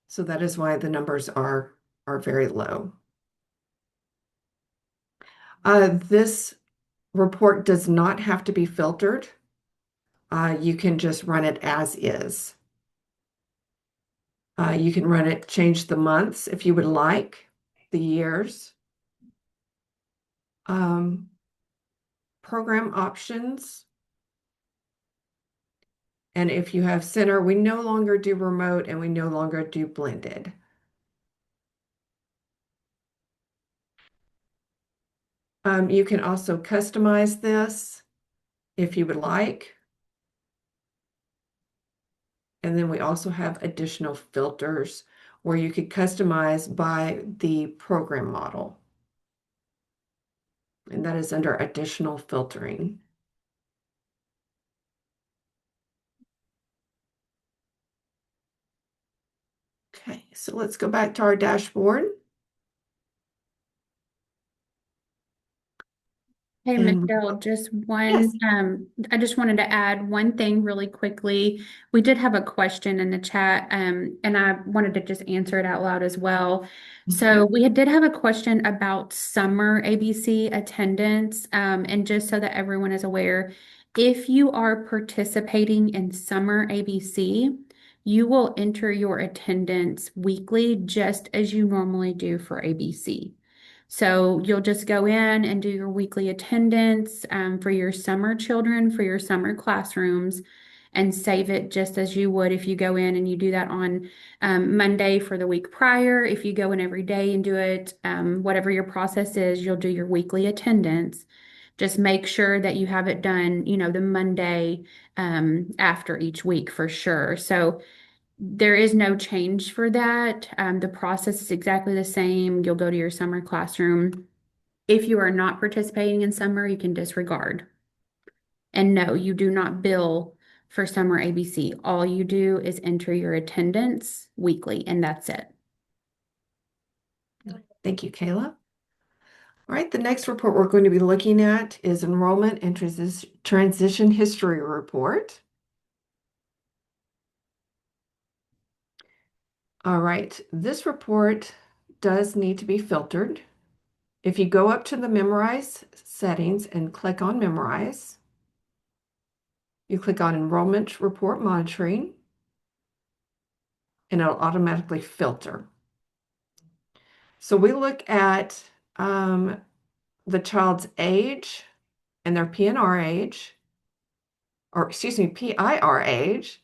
So that is why the numbers are very low. This report does not have to be filtered. You can just run it as is. You can run it, change the months if you would like, the years. um, program options. And if you have center, we no longer do remote and we no longer do blended. You can also customize this if you would like. And then we also have additional filters where you could customize by the program model. And that is under additional filtering. Okay, so let's go back to our dashboard. Hey, And Michelle, just yes. I just wanted to add one thing really quickly. We did have a question in the chat, and I wanted to just answer it out loud as well. So did have a question about summer ABC attendance, and just so that everyone is aware, if you are participating in summer ABC, you will enter your attendance weekly, just as you normally do for ABC. So you'll just go in and do your weekly attendance for your summer children, for your summer classrooms, and save it just as you would if you go in and you do that on Monday for the week prior. If you go in every day and do it, whatever your process is, you'll do your weekly attendance. Just make sure that you have it done, the Monday after each week for sure. So there is no change for that. The process is exactly the same. You'll go to your summer classroom. If you are not participating in summer, you can disregard. And no, you do not bill for summer ABC. All you do is enter your attendance weekly, and that's it. Thank you, Kayla. All right, the next report we're going to be looking at is Enrollment and Transition History Report. All right, this report does need to be filtered. If you go up to the Memorize settings and click on Memorize, you click on Enrollment Report Monitoring, and it'll automatically filter. So we look at the child's age and their PNR age, or excuse me, PIR age.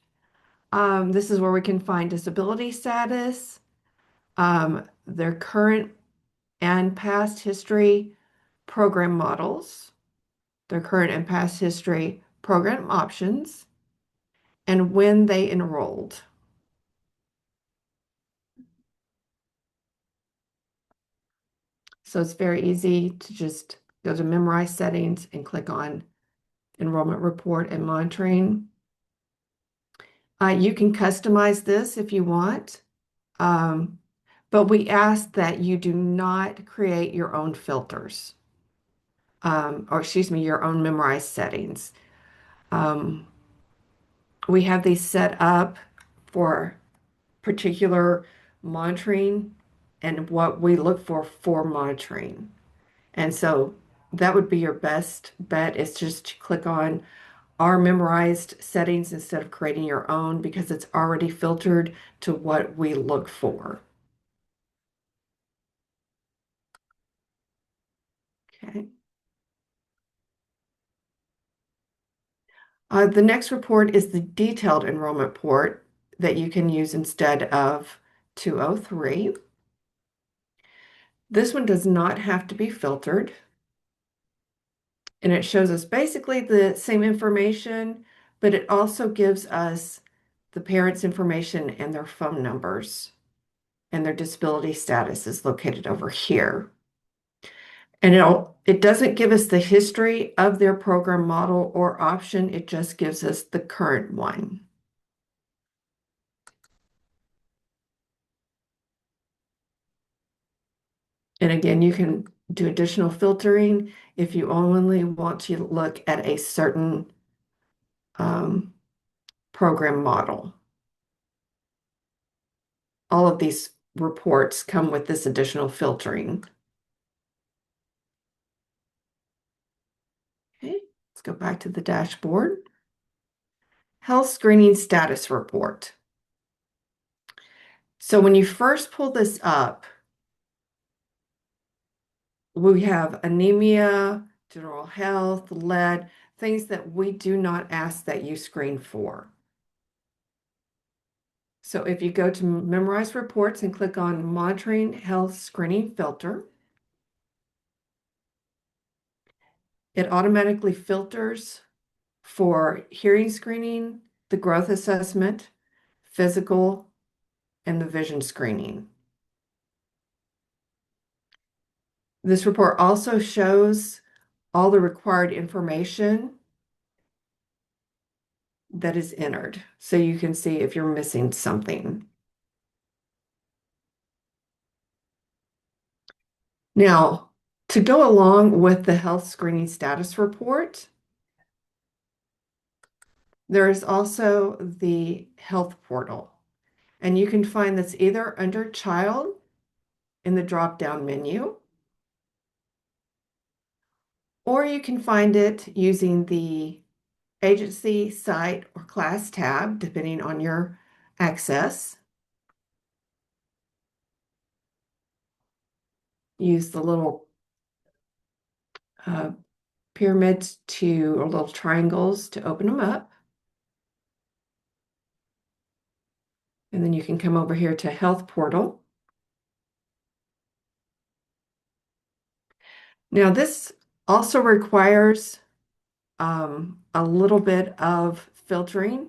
This is where we can find disability status, their current and past history program models, their current and past history program options, and when they enrolled. So it's very easy to just go to Memorize Settings and click on Enrollment Report and Monitoring. You can customize this if you want, but we ask that you do not create your own filters, or excuse me, your own Memorize settings. We have these set up for particular monitoring and what we look for monitoring. And so that would be your best bet, is just to click on our memorized settings instead of creating your own, because it's already filtered to what we look for. Okay. The next report is the detailed enrollment report that you can use instead of 203. This one does not have to be filtered. And it shows us basically the same information, but it also gives us the parents' information and their phone numbers, and their disability status is located over here. And it doesn't give us the history of their program model or option, it just gives us the current one. And again, you can do additional filtering if you only want to look at a certain program model. All of these reports come with this additional filtering. Okay, let's go back to the dashboard. Health screening status report. So when you first pull this up, We have anemia, general health, lead, things that we do not ask that you screen for. So if you go to Memorize Reports and click on Monitoring Health Screening Filter, it automatically filters for hearing screening, the growth assessment, physical, and the vision screening. This report also shows all the required information that is entered, so you can see if you're missing something. Now, to go along with the health screening status report, there is also the health portal, and you can find this either under child in the drop-down menu, or you can find it using the agency, site, or class tab, depending on your access. Use the little pyramids or little triangles to open them up. And then you can come over here to Health Portal. Now this also requires a little bit of filtering.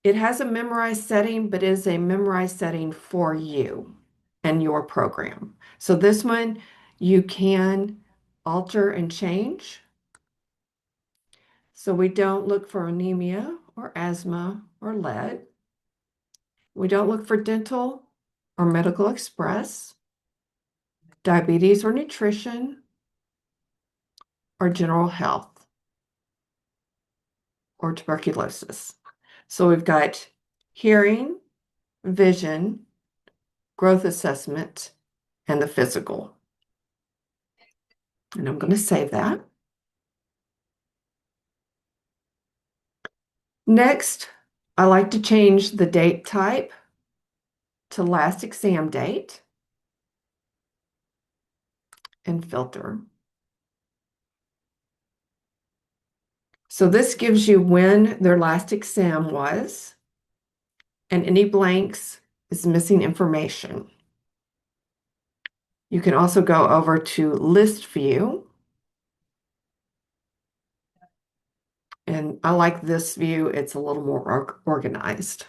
It has a memorized setting, but is a memorized setting for you and your program. So this one you can alter and change. So we don't look for anemia or asthma or lead. We don't look for dental or medical express, diabetes or nutrition, or general health or tuberculosis. So we've got hearing, vision, growth assessment, and the physical. And I'm going to save that. Next, I like to change the date type to last exam date and filter. So this gives you when their last exam was, and any blanks is missing information. You can also go over to list view. And I like this view. It's a little more organized.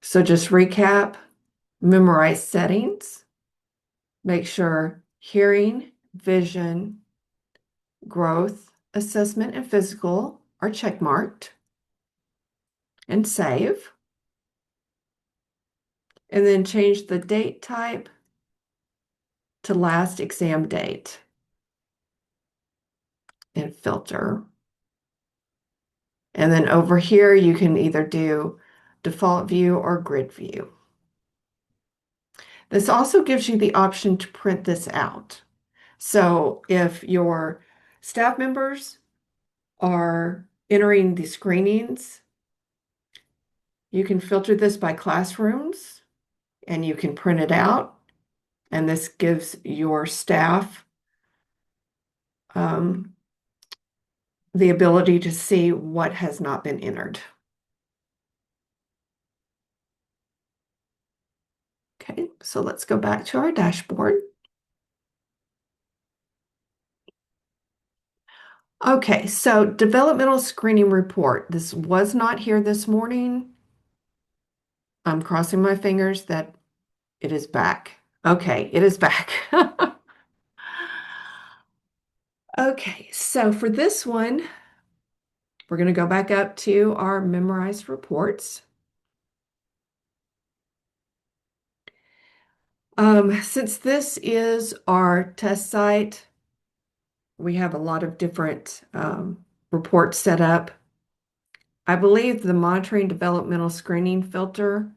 So just recap, memorize settings, make sure hearing, vision, growth, assessment, and physical are checkmarked, and save. And then change the date type to last exam date and filter. And then over here, you can either do default view or grid view. This also gives you the option to print this out. So if your staff members are entering the screenings, you can filter this by classrooms and you can print it out. And this gives your staff the ability to see what has not been entered. Okay, so let's go back to our dashboard. Okay, so developmental screening report. This was not here this morning. I'm crossing my fingers that it is back. Okay, it is back. Okay, so for this one, we're going to go back up to our memorized reports. Since this is our test site, we have a lot of different reports set up. I believe the monitoring developmental screening filter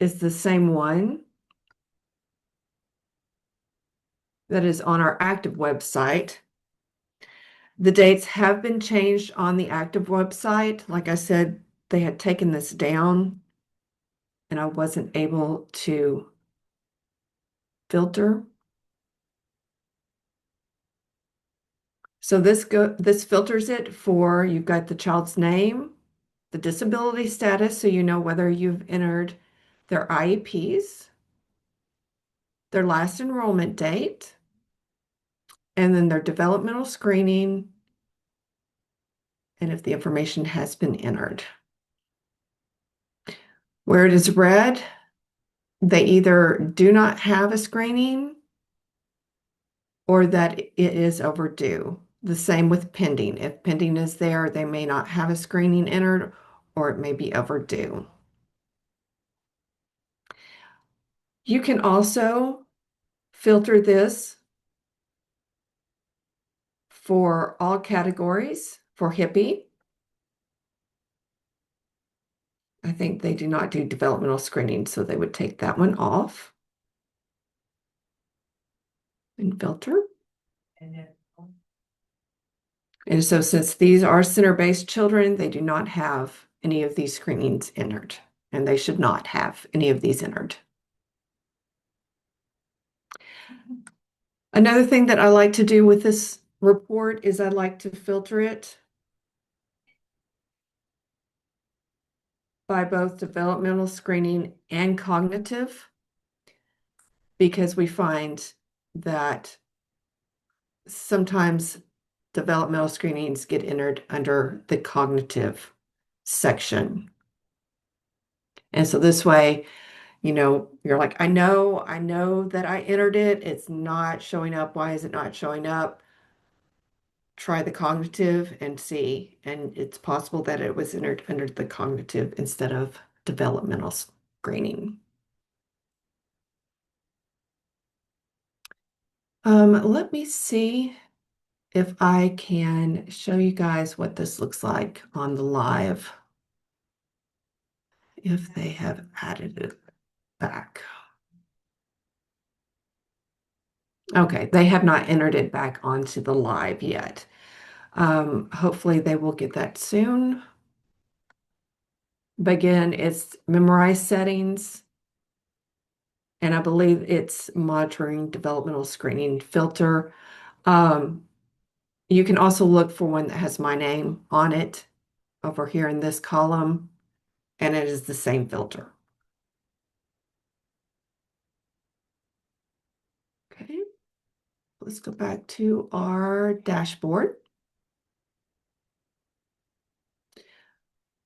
is the same one that is on our active website. The dates have been changed on the active website. Like I said, they had taken this down and I wasn't able to filter. So this filters it for, you've got the child's name, the disability status, so you know whether you've entered their IEPs, their last enrollment date, and then their developmental screening, and if the information has been entered. Where it is red, they either do not have a screening or that it is overdue. The same with pending. If pending is there, they may not have a screening entered or it may be overdue. You can also filter this for all categories for HIPPY. I think they do not do developmental screening, so they would take that one off and filter. And so since these are center-based children, they do not have any of these screenings entered, and they should not have any of these entered. Another thing that I like to do with this report is I like to filter it by both developmental screening and cognitive, because we find that sometimes developmental screenings get entered under the cognitive section. And so this way, you're like, I know that I entered it. It's not showing up. Why is it not showing up? Try the cognitive and see. And it's possible that it was entered under the cognitive instead of developmental screening. Let me see if I can show you guys what this looks like on the live, if they have added it back. Okay, they have not entered it back onto the live yet. Hopefully they will get that soon. But again, it's memorized settings, and I believe it's monitoring developmental screening filter. You can also look for one that has my name on it over here in this column, and it is the same filter. Okay, let's go back to our dashboard.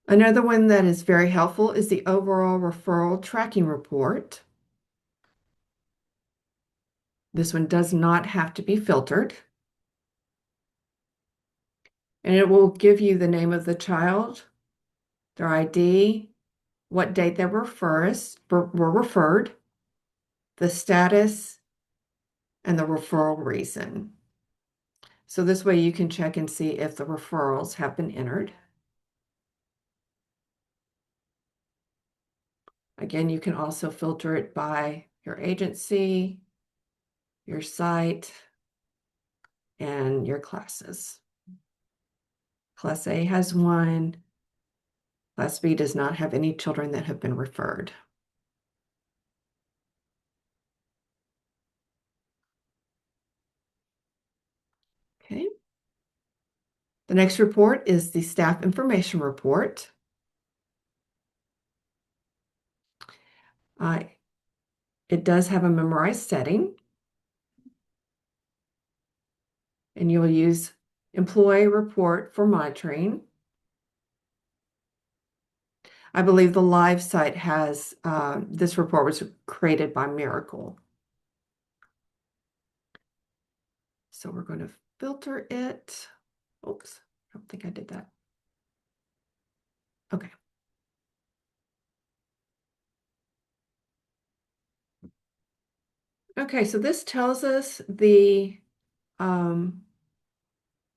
Another one that is very helpful is the overall referral tracking report. This one does not have to be filtered. And it will give you the name of the child, their ID, what date they were referred, the status, and the referral reason. So this way you can check and see if the referrals have been entered. Again, you can also filter it by your agency, your site, and your classes. Class A has one. Class B does not have any children that have been referred. Okay. The next report is the staff information report. It does have a memorized setting, and you will use employee report for monitoring. I believe the live site has, this report was created by Miracle. So we're going to filter it. Oops, I don't think I did that. Okay. Okay, so this tells us the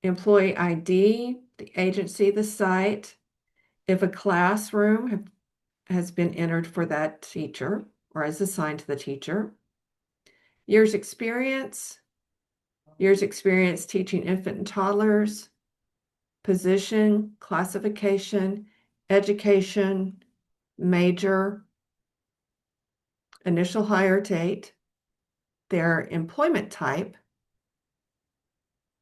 employee ID, the agency, the site, if a classroom has been entered for that teacher or is assigned to the teacher, years experience teaching infant and toddlers, position, classification, education, major, initial hire date, their employment type,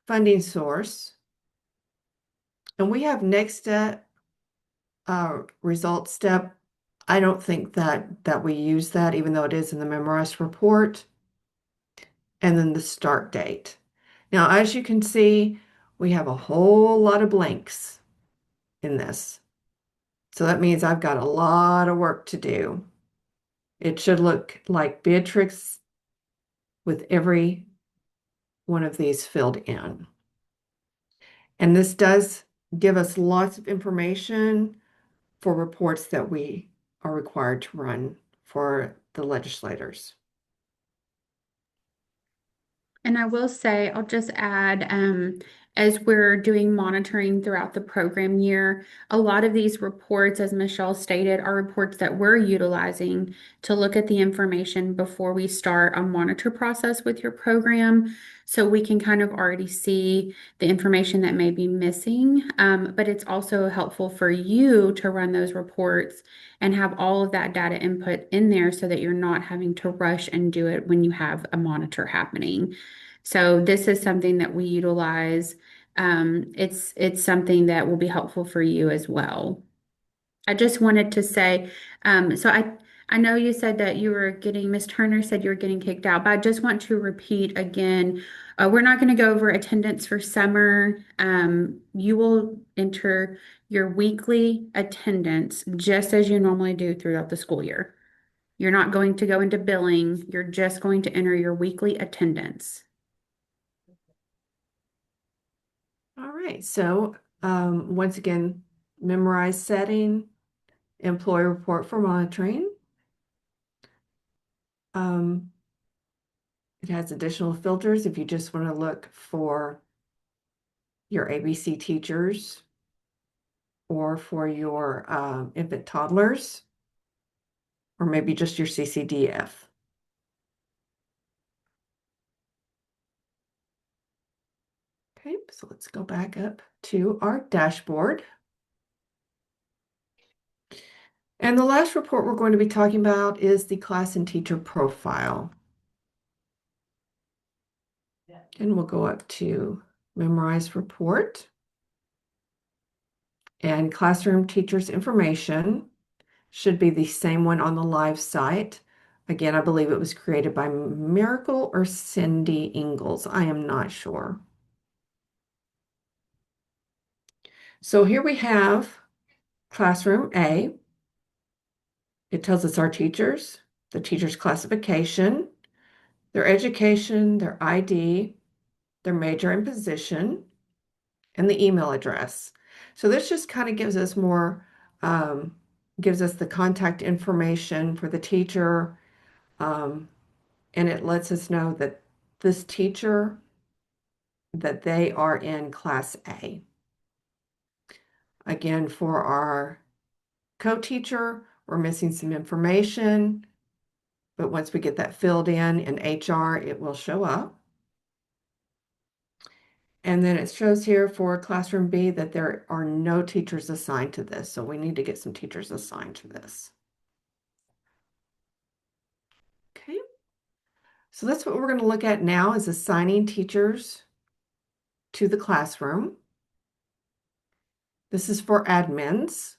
funding source, and we have next step, result step. I don't think that we use that, even though it is in the memorized report, and then the start date. Now, as you can see, we have a whole lot of blanks in this. So that means I've got a lot of work to do. It should look like Beatrix with every one of these filled in. And this does give us lots of information for reports that we are required to run for the legislators. And I will say, I'll just add, as we're doing monitoring throughout the program year, a lot of these reports, as Michelle stated, are reports that we're utilizing to look at the information before we start a monitor process with your program. So we can kind of already see the information that may be missing. But it's also helpful for you to run those reports and have all of that data input in there so that you're not having to rush and do it when you have a monitor happening. So this is something that we utilize. It's something that will be helpful for you as well. I just wanted to say, I know you said that you were getting, Miss Turner said you were getting kicked out, but I just want to repeat again, we're not going to go over attendance for summer. You will enter your weekly attendance just as you normally do throughout the school year. You're not going to go into billing. You're just going to enter your weekly attendance. All right, so once again, memorize setting, employee report for monitoring. It has additional filters if you just want to look for your ABC teachers or for your infant toddlers, or maybe just your CCDF. Okay, so let's go back up to our dashboard. And the last report we're going to be talking about is the class and teacher profile. And we'll go up to memorize report and classroom teachers information should be the same one on the live site. Again, I believe it was created by Miracle or Cindy Ingalls. I am not sure. So here we have classroom A. It tells us our teachers, the teacher's classification, their education, their ID, their major and position, and the email address. So this just kind of gives us more, gives us the contact information for the teacher, and it lets us know that this teacher, that they are in class A. Again, for our co-teacher, we're missing some information, but once we get that filled in HR, it will show up. And then it shows here for classroom B that there are no teachers assigned to this. So we need to get some teachers assigned to this. Okay. So that's what we're going to look at now is assigning teachers to the classroom. This is for admins.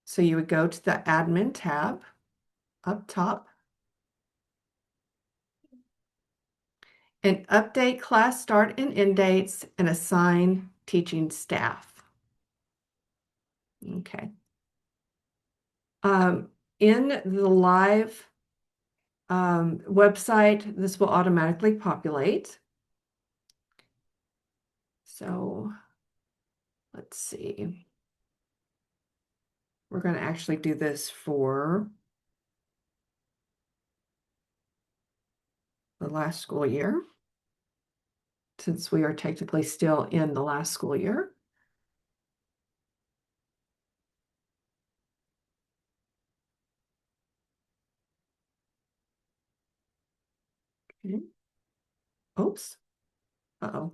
So you would go to the admin tab up top and update class start and end dates and assign teaching staff. Okay. In the live website, this will automatically populate. So let's see. We're going to actually do this for the last school year, since we are technically still in the last school year. Okay. Oops. Uh-oh.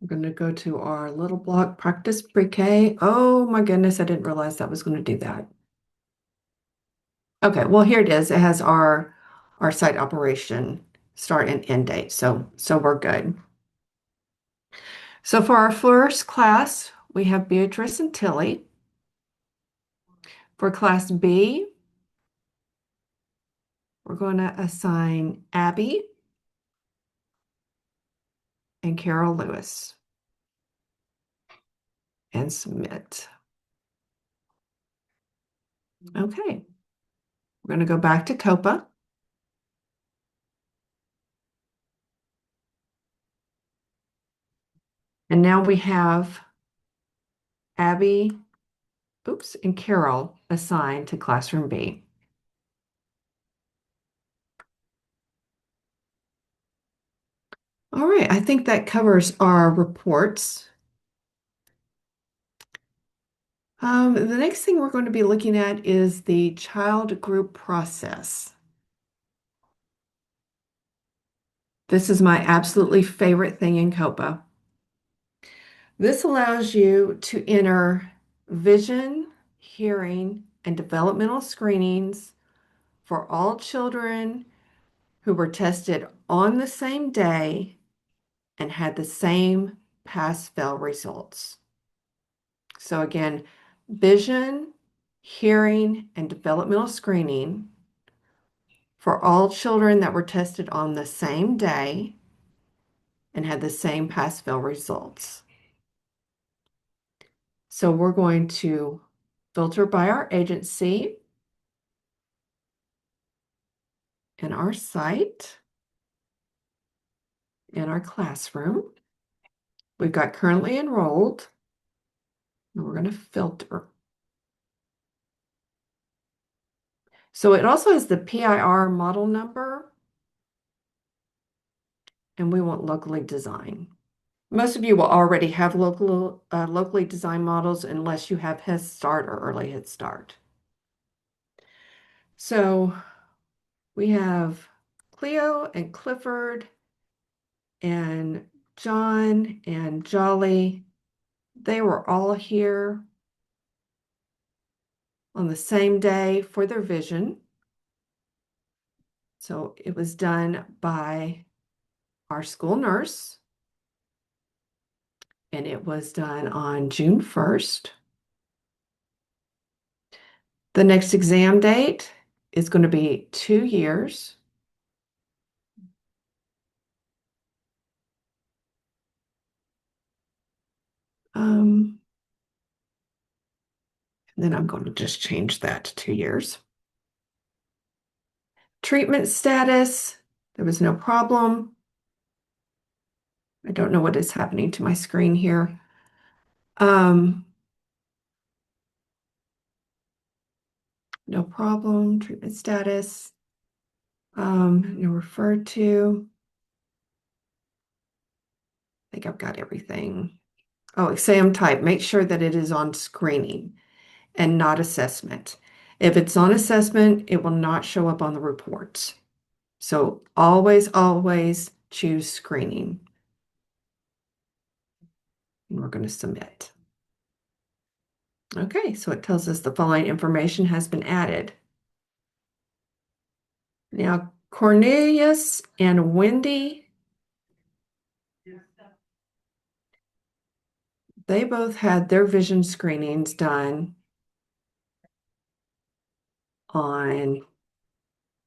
We're going to go to our little block practice pre-K. Oh my goodness, I didn't realize that was going to do that. Okay, well, here it is. It has our site operation start and end date. So we're good. So for our first class, we have Beatrice and Tilly. For class B, we're going to assign Abby and Carol Lewis and submit. Okay, we're going to go back to COPA. And now we have Abby, and Carol assigned to classroom B. All right, I think that covers our reports. The next thing we're going to be looking at is the child group process. This is my absolutely favorite thing in COPA. This allows you to enter vision, hearing, and developmental screenings for all children who were tested on the same day and had the same pass-fail results. So again, vision, hearing, and developmental screening for all children that were tested on the same day and had the same pass-fail results. So we're going to filter by our agency and our site and our classroom. We've got currently enrolled, and we're going to filter. So it also has the PIR model number, and we want locally designed. Most of you will already have locally designed models unless you have Head Start or Early Head Start. So we have Cleo and Clifford and John and Jolly. They were all here on the same day for their vision. So it was done by our school nurse, and it was done on June 1st. The next exam date is going to be 2 years. Then I'm going to just change that to 2 years. Treatment status, there was no problem. I don't know what is happening to my screen here. No problem, treatment status. No referred to. I think I've got everything. Oh, exam type, make sure that it is on screening and not assessment. If it's on assessment, it will not show up on the reports. So always, always choose screening. And we're going to submit. Okay, so it tells us the following information has been added. Now, Cornelius and Wendy, they both had their vision screenings done on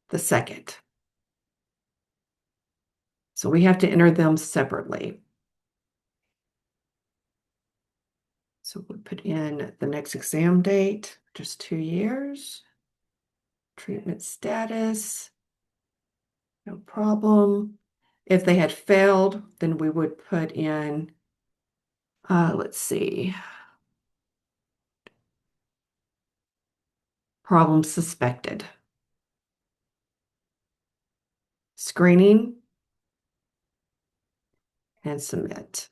the 2nd. So we have to enter them separately. So we put in the next exam date, just 2 years. Treatment status, no problem. If they had failed, then we would put in, let's see, problem suspected. Screening and submit.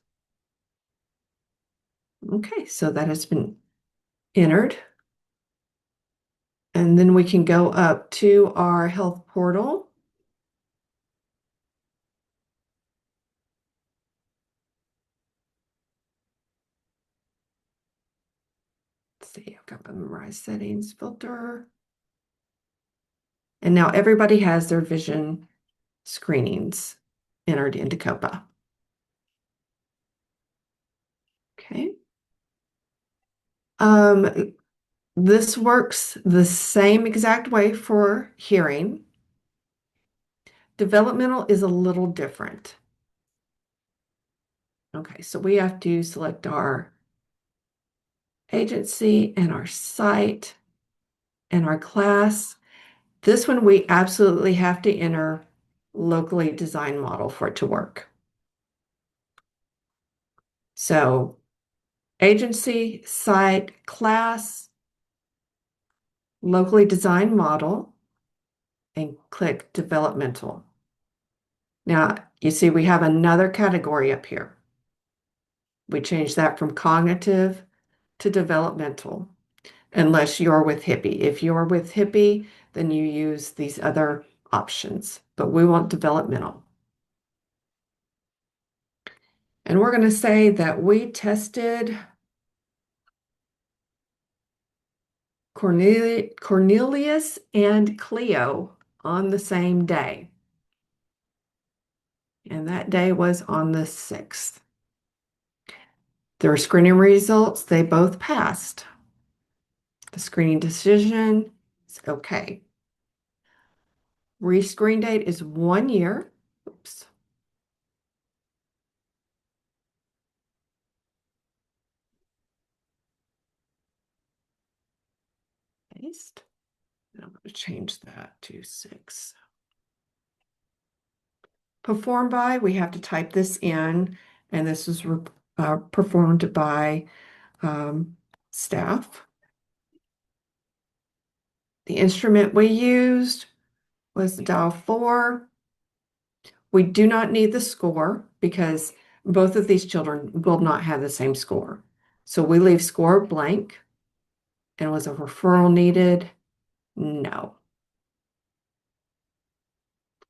Okay, so that has been entered. And then we can go up to our health portal. got my memorized settings filter. And now everybody has their vision screenings entered into COPA. Okay. This works the same exact way for hearing. Developmental is a little different. Okay, so we have to select our agency and our site and our class. This one we absolutely have to enter locally designed model for it to work. So agency, site, class, locally designed model, and click developmental. Now you see we have another category up here. We changed that from cognitive to developmental, unless you're with Hippie. If you're with Hippie, then you use these other options, but we want developmental. And we're going to say that we tested Cornelius and Cleo on the same day. And that day was on the 6th. Their screening results, they both passed. The screening decision is okay. Rescreen date is 1 year. Oops. Paste. And I'm going to change that to 6. Performed by, we have to type this in, and this is performed by staff. The instrument we used was the dial 4. We do not need the score because both of these children will not have the same score. So we leave score blank. And was a referral needed? No.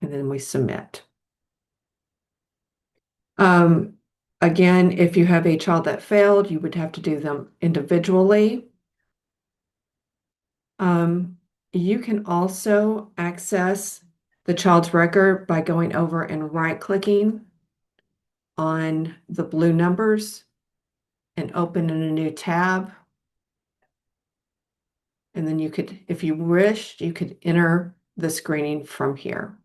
And then we submit. Again, if you have a child that failed, you would have to do them individually. You can also access the child's record by going over and right-clicking on the blue numbers and opening a new tab. And then you could, if you wished, you could enter the screening from here.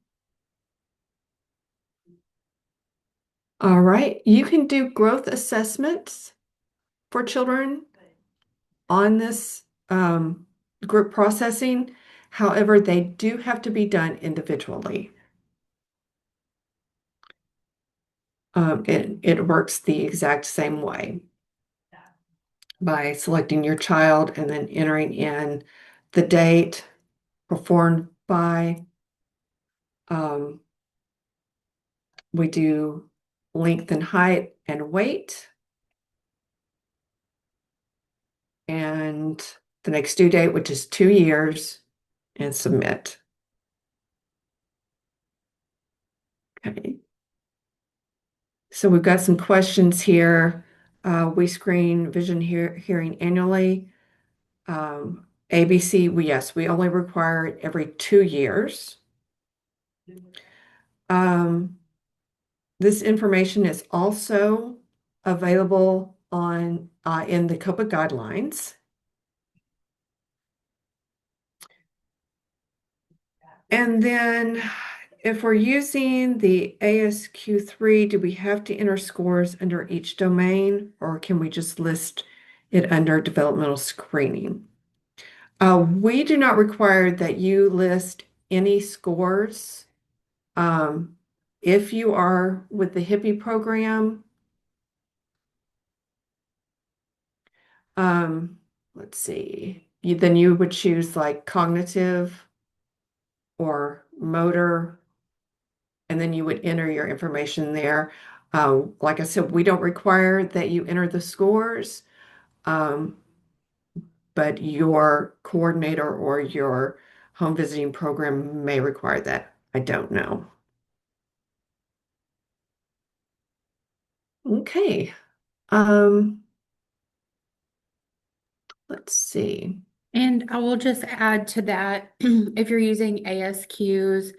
All right, you can do growth assessments for children on this group processing. However, they do have to be done individually. It works the exact same way by selecting your child and then entering in the date performed by. We do length and height and weight. And the next due date, which is 2 years, and submit. Okay. So we've got some questions here. We screen vision hearing annually. ABC, yes, we only require it every 2 years. This information is also available on in the COPA guidelines. And then if we're using the ASQ3, do we have to enter scores under each domain, or can we just list it under developmental screening? We do not require that you list any scores. If you are with the Hippie program, let's see, then you would choose like cognitive or motor, and then you would enter your information there. Like I said, we don't require that you enter the scores, but your coordinator or your home visiting program may require that. I don't know. Okay. Let's see. And I will just add to that, if you're using ASQs,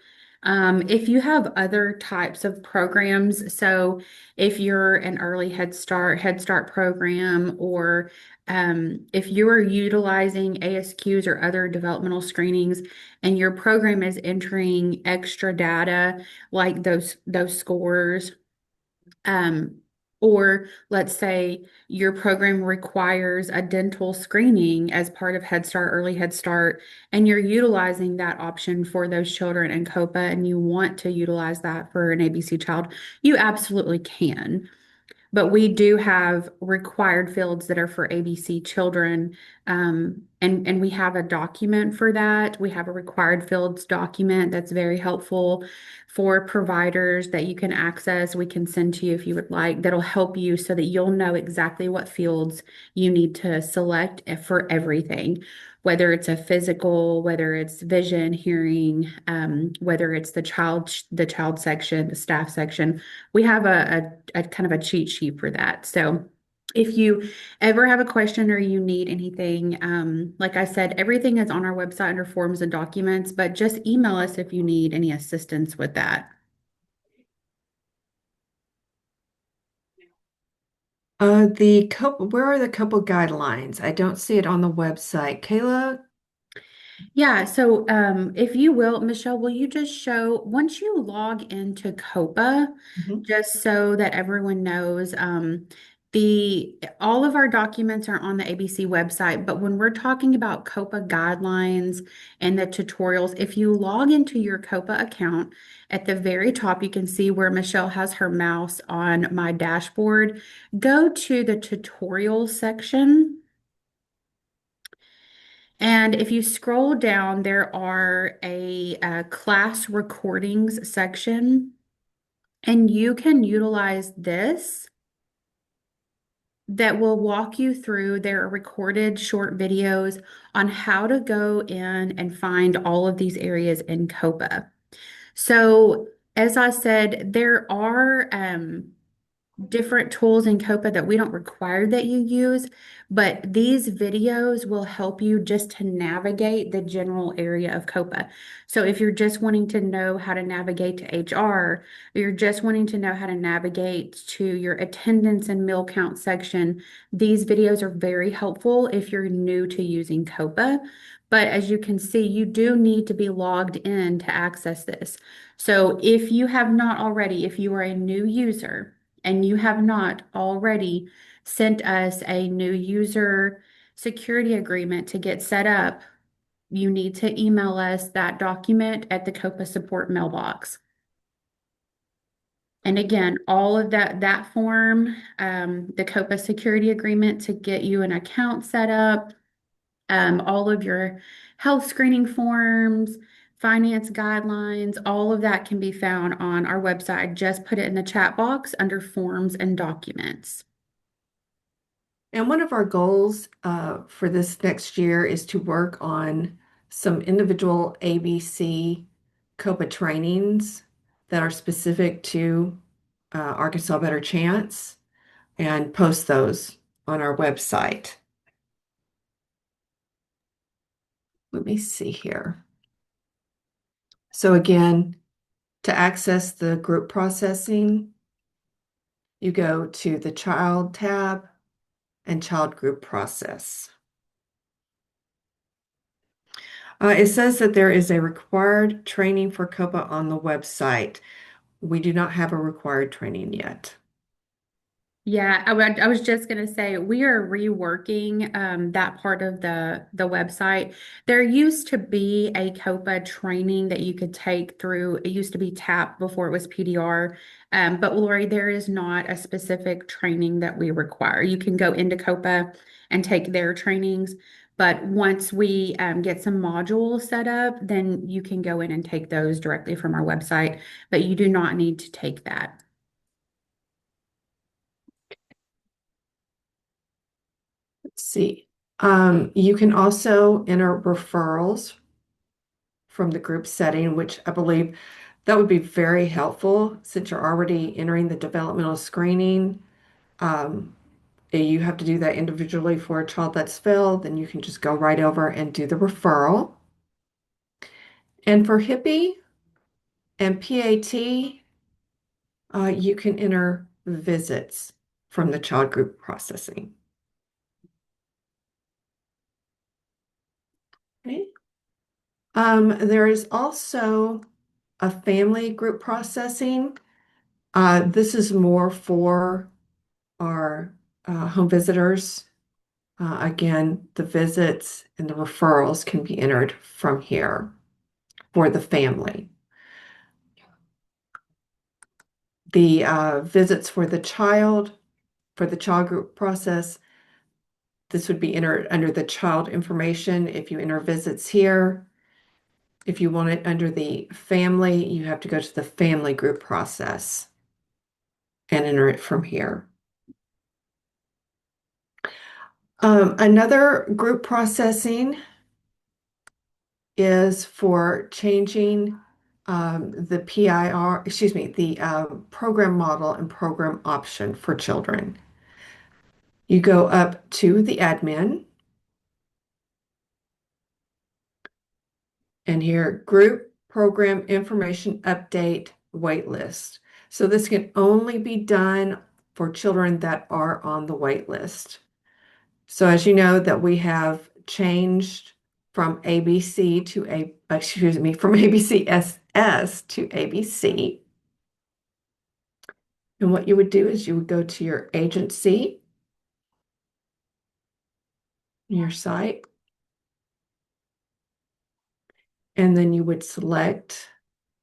if you have other types of programs, so if you're an early Head Start program, or if you are utilizing ASQs or other developmental screenings, and your program is entering extra data like those scores, um, or let's say your program requires a dental screening as part of Head Start, Early Head Start, and you're utilizing that option for those children in COPA, and you want to utilize that for an ABC child, you absolutely can. But we do have required fields that are for ABC children, and we have a document for that. We have a required fields document that's very helpful for providers that you can access. We can send to you if you would like. That'll help you so that you'll know exactly what fields you need to select for everything, whether it's a physical, whether it's vision, hearing, whether it's the child section, the staff section. We have a kind of a cheat sheet for that. So if you ever have a question or you need anything, like I said, everything is on our website under forms and documents, but just email us if you need any assistance with that. The COPA, where are the COPA guidelines? I don't see it on the website. Kayla? Yeah, so if you will, Michelle, will you just show once you log into COPA, Mhm. just so that everyone knows, the all of our documents are on the ABC website, but when we're talking about COPA guidelines and the tutorials, if you log into your COPA account, at the very top, you can see where Michelle has her mouse on my dashboard. Go to the tutorial section. And if you scroll down, there are a class recordings section, and you can utilize this that will walk you through. There are recorded short videos on how to go in and find all of these areas in COPA. So, as I said, there are different tools in COPA that we don't require that you use, but these videos will help you just to navigate the general area of COPA. So if you're just wanting to know how to navigate to HR, or you're just wanting to know how to navigate to your attendance and meal count section, these videos are very helpful if you're new to using COPA. But as you can see, you do need to be logged in to access this. So if you have not already, if you are a new user, and you have not already sent us a new user security agreement to get set up, you need to email us that document at the COPA support mailbox. And again, all of that form, the COPA security agreement to get you an account set up, all of your health screening forms, finance guidelines, all of that can be found on our website. Just put it in the chat box under forms and documents. And one of our goals for this next year is to work on some individual ABC COPA trainings that are specific to Arkansas Better Chance and post those on our website. Let me see here. So again, to access the group processing, you go to the Child tab and Child Group Process. It says that there is a required training for COPA on the website. We do not have a required training yet. Yeah, I was just gonna say we are reworking that part of the website. There used to be a COPA training that you could take through. It used to be TAP before it was PDR. But Lori, there is not a specific training that we require. You can go into COPA and take their trainings, but once we get some modules set up, then you can go in and take those directly from our website. But you do not need to take that. Let's see. You can also enter referrals from the group setting, which I believe that would be very helpful since you're already entering the developmental screening. Um, You have to do that individually for a child that's failed, then you can just go right over and do the referral. And for HIPPY and PAT, you can enter visits from the child group processing. Okay. There is also a family group processing. This is more for our home visitors. Again, the visits and the referrals can be entered from here for the family. The visits for the child group process, this would be entered under the child information if you enter visits here. If you want it under the family, you have to go to the family group process and enter it from here. Another group processing is for changing the PIR, excuse me, the program model and program option for children. You go up to the admin, and here, group program information update waitlist. So this can only be done for children that are on the wait list. So as you know that we have changed from ABC to from ABCSS to ABC. And what you would do is you would go to your agency, your site, and then you would select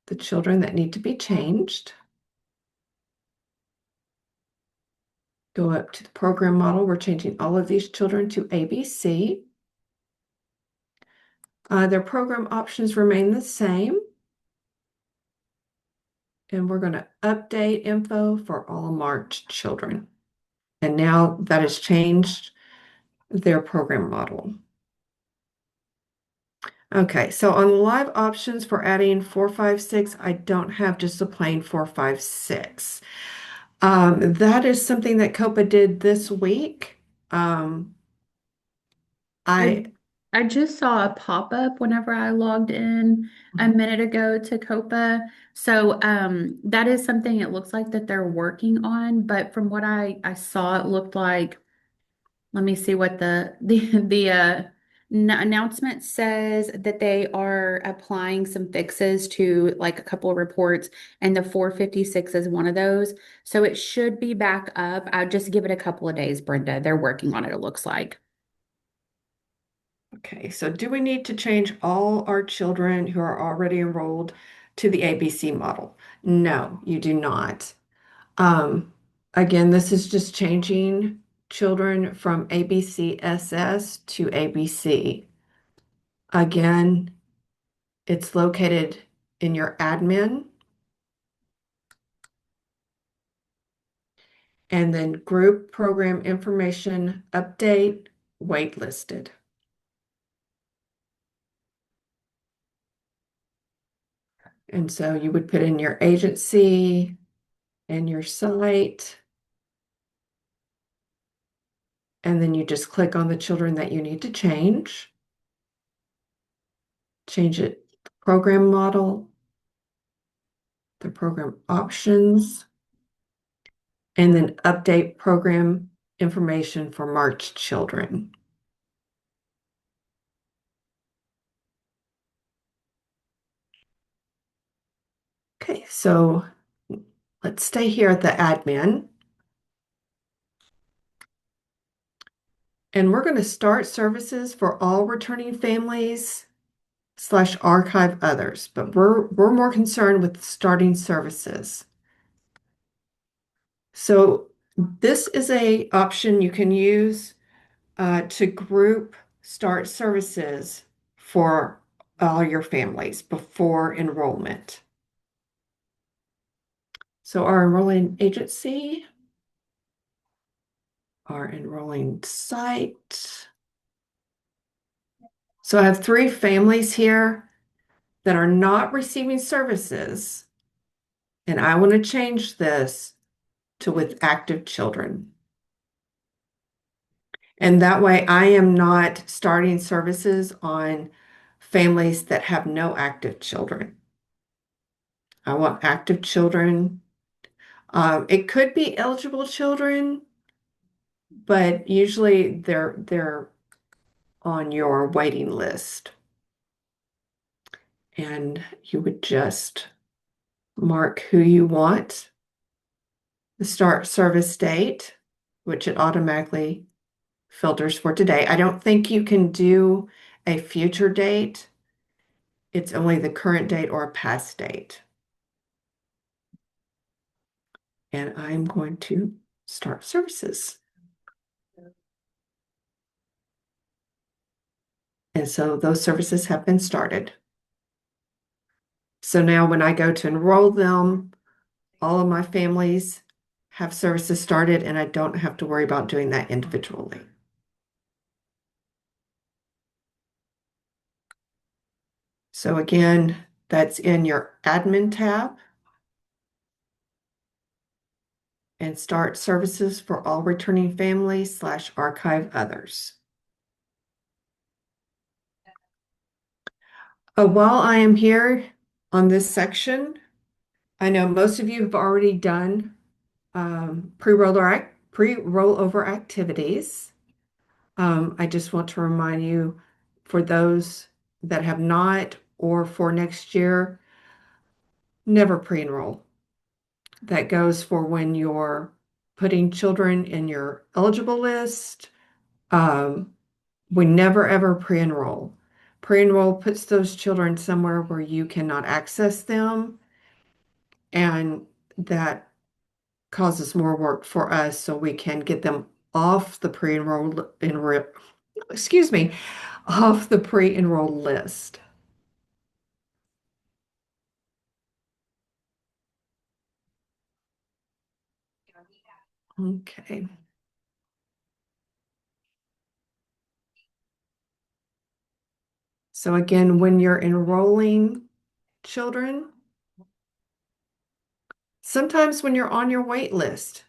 the children that need to be changed. Go up to the program model. We're changing all of these children to ABC. Their program options remain the same. And we're going to update info for all marked children. And now that has changed their program model. Okay, so on the live options for adding 456, I don't have just the plain 456. That is something that COPA did this week. I I just saw a pop-up whenever I logged in a minute ago to COPA. So that is something it looks like that they're working on, but from what I saw, it looked like, let me see what the announcement says, that they are applying some fixes to like a couple of reports, and the 456 is one of those. So it should be back up. I'll just give it a couple of days, Brenda. They're working on it, it looks like. Okay, so do we need to change all our children who are already enrolled to the ABC model? No, you do not. Um, Again, this is just changing children from ABCSS to ABC. Again, it's located in your admin, and then group program information update waitlisted. And so you would put in your agency and your site, and then you just click on the children that you need to change. Change it, program model, the program options, and then update program information for marked children. Okay, so let's stay here at the admin. And we're going to start services for all returning families / archive others, but we're more concerned with starting services. So this is a option you can use to group start services for all your families before enrollment. So our enrolling agency, our enrolling site. So I have 3 families here that are not receiving services, and I want to change this to with active children. And that way I am not starting services on families that have no active children. I want active children. It could be eligible children, but usually they're on your waiting list. And you would just mark who you want, the start service date, which it automatically filters for today. I don't think you can do a future date. It's only the current date or a past date. And I'm going to start services. And so those services have been started. So now when I go to enroll them, all of my families have services started and I don't have to worry about doing that individually. So again, that's in your admin tab and start services for all returning families / archive others. While I am here on this section, I know most of you have already done pre-rollover activities. I just want to remind you, for those that have not, or for next year, never pre-enroll. That goes for when you're putting children in your eligible list. We never ever pre-enroll. Pre-enroll puts those children somewhere where you cannot access them, and that causes more work for us so we can get them off the pre-enrolled excuse me, off the pre-enrolled list. Okay. So again, when you're enrolling children, sometimes when you're on your wait list,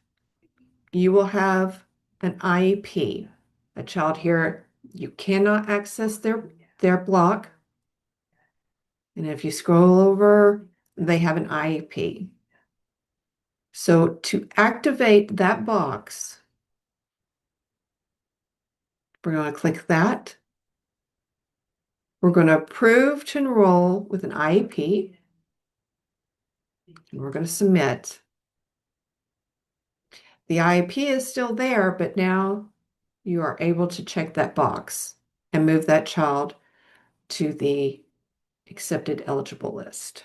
you will have an IEP. A child here, you cannot access their block. And if you scroll over, they have an IEP. So to activate that box, we're going to click that. We're going to approve to enroll with an IEP. And we're going to submit. The IEP is still there, but now you are able to check that box and move that child to the accepted eligible list.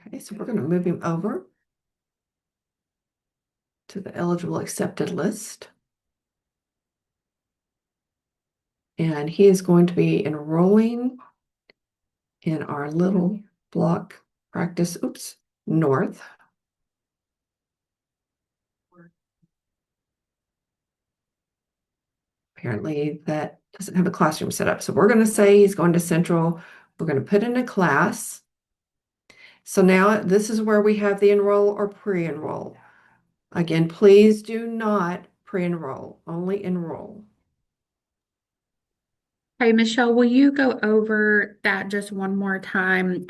Okay, so we're going to move him over to the eligible accepted list. And he is going to be enrolling in our little block practice, north. Apparently that doesn't have a classroom set up. So we're going to say he's going to Central. We're going to put in a class. So now this is where we have the enroll or pre-enroll. Again, please do not pre-enroll, only enroll. Hey, Michelle, will you go over that just one more time?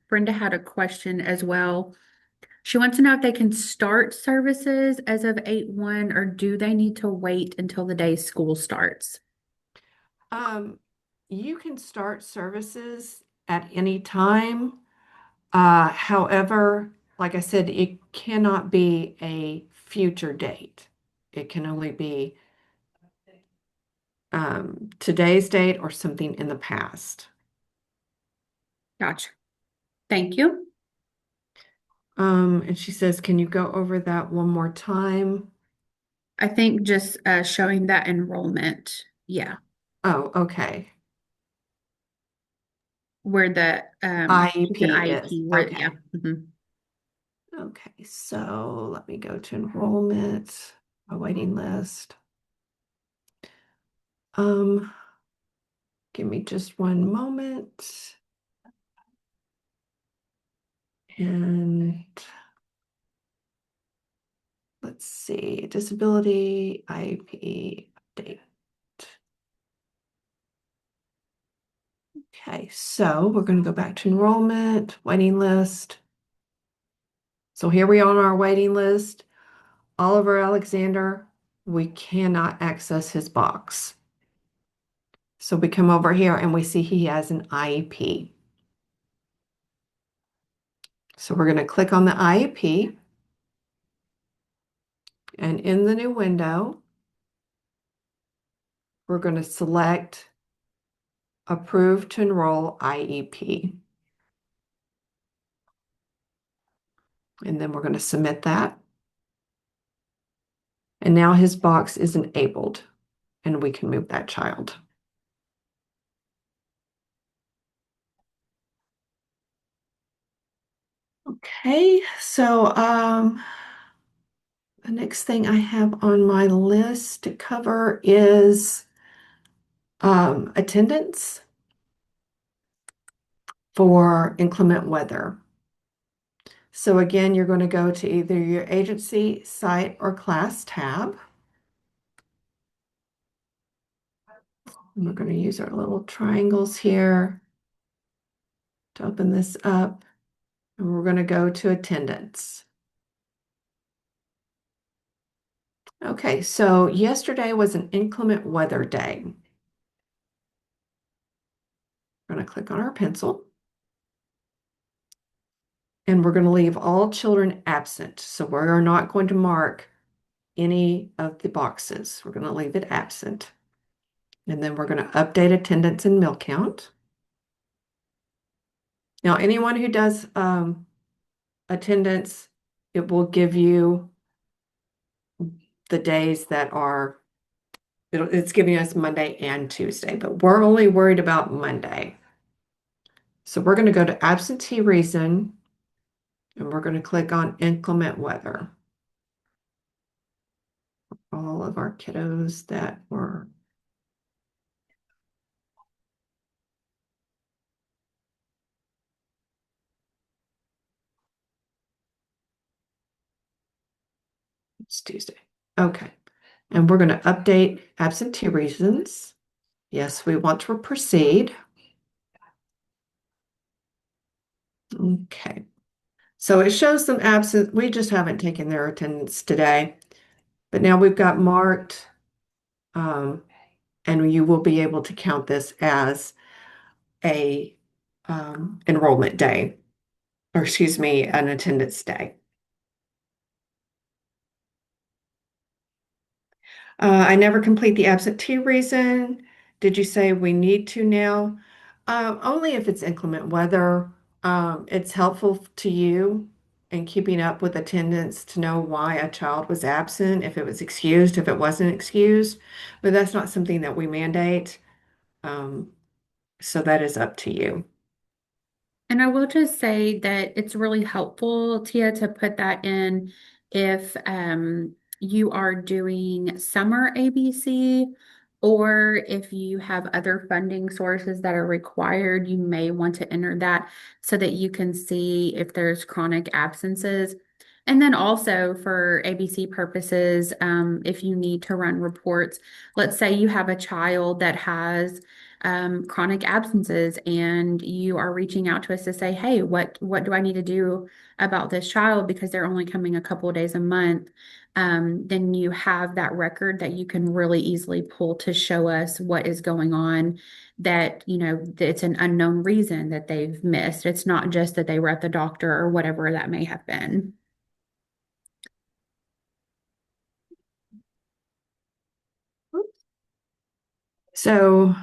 Brenda had a question as well. She wants to know if they can start services as of 8/1, or do they need to wait until the day school starts? You can start services at any time. However, like I said, it cannot be a future date. It can only be today's date or something in the past. Gotcha. Thank you. And she says, can you go over that one more time? I think just showing that enrollment. Yeah. Oh, okay. Where the she said IEP is. IEP, where, Okay. yeah. Mhm. Okay, so let me go to enrollment, a waiting list. Give me just one moment. And let's see, disability IEP update. Okay, so we're going to go back to enrollment, waiting list. So here we are on our waiting list. Oliver Alexander, we cannot access his box. So we come over here and we see he has an IEP. So we're going to click on the IEP. And in the new window, we're going to select Approve to Enroll IEP. And then we're going to submit that. And now his box is enabled and we can move that child. Okay, so the next thing I have on my list to cover is attendance for inclement weather. So again, you're going to go to either your agency, site, or class tab. And we're going to use our little triangles here to open this up. And we're going to go to attendance. Okay, so yesterday was an inclement weather day. We're going to click on our pencil. And we're going to leave all children absent. So we're not going to mark any of the boxes. We're going to leave it absent. And then we're going to update attendance and meal count. Now, anyone who does attendance, it will give you the days that are, it's giving us Monday and Tuesday, but we're only worried about Monday. So we're going to go to absentee reason, and we're going to click on inclement weather. All of our kiddos that were it's Tuesday. Okay. And we're going to update absentee reasons. Yes, we want to proceed. Okay. So it shows them absent. We just haven't taken their attendance today. But now we've got marked, and you will be able to count this as a enrollment day, or excuse me, an attendance day. I never complete the absentee reason. Did you say we need to now? Only if it's inclement weather. It's helpful to you in keeping up with attendance to know why a child was absent, if it was excused, if it wasn't excused, but that's not something that we mandate. So that is up to you. And I will just say that it's really helpful, Tia, to put that in if you are doing summer ABC or if you have other funding sources that are required, you may want to enter that so that you can see if there's chronic absences. And then also for ABC purposes, if you need to run reports, let's say you have a child that has chronic absences and you are reaching out to us to say, hey, what do I need to do about this child because they're only coming a couple of days a month, then you have that record that you can really easily pull to show us what is going on, that, that it's an unknown reason that they've missed. It's not just that they were at the doctor or whatever that may have been. So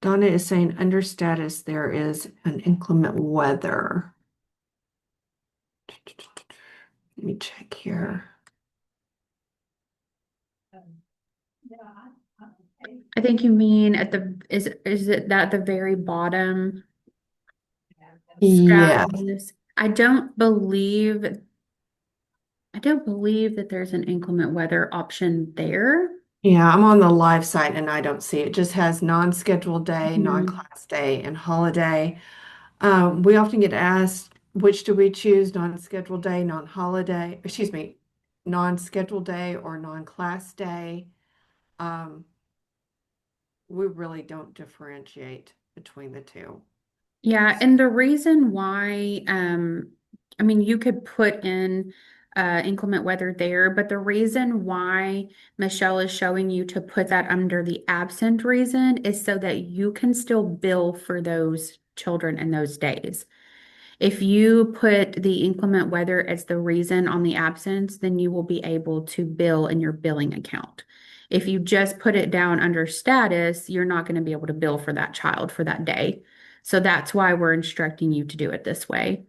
Donna is saying under status, there is an inclement weather. Let me check here. I think you mean is it that at the very bottom Yeah, status? I don't believe that there's an inclement weather option there. yeah, I'm on the live site and I don't see it. It just has non-scheduled day, Mhm. non-class day, and holiday. We often get asked, which do we choose, non-scheduled day, non-holiday, excuse me, non-scheduled day or non-class day. Um, we really don't differentiate between the two. Yeah, and the reason why, I mean, you could put in inclement weather there, but the reason why Michelle is showing you to put that under the absent reason is so that you can still bill for those children in those days. If you put the inclement weather as the reason on the absence, then you will be able to bill in your billing account. If you just put it down under status, you're not going to be able to bill for that child for that day. So that's why we're instructing you to do it this way.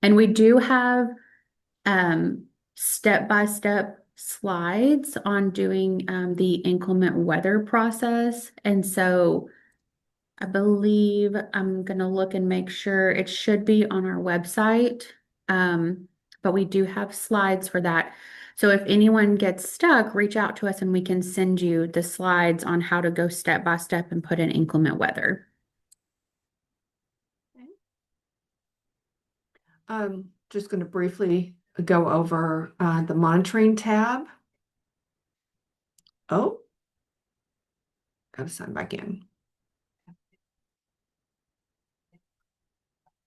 And we do have step-by-step slides on doing the inclement weather process. And so I believe I'm going to look and make sure it should be on our website. But we do have slides for that. So if anyone gets stuck, reach out to us and we can send you the slides on how to go step by step and put in inclement weather. Just going to briefly go over the monitoring tab. Oh, got to sign back in.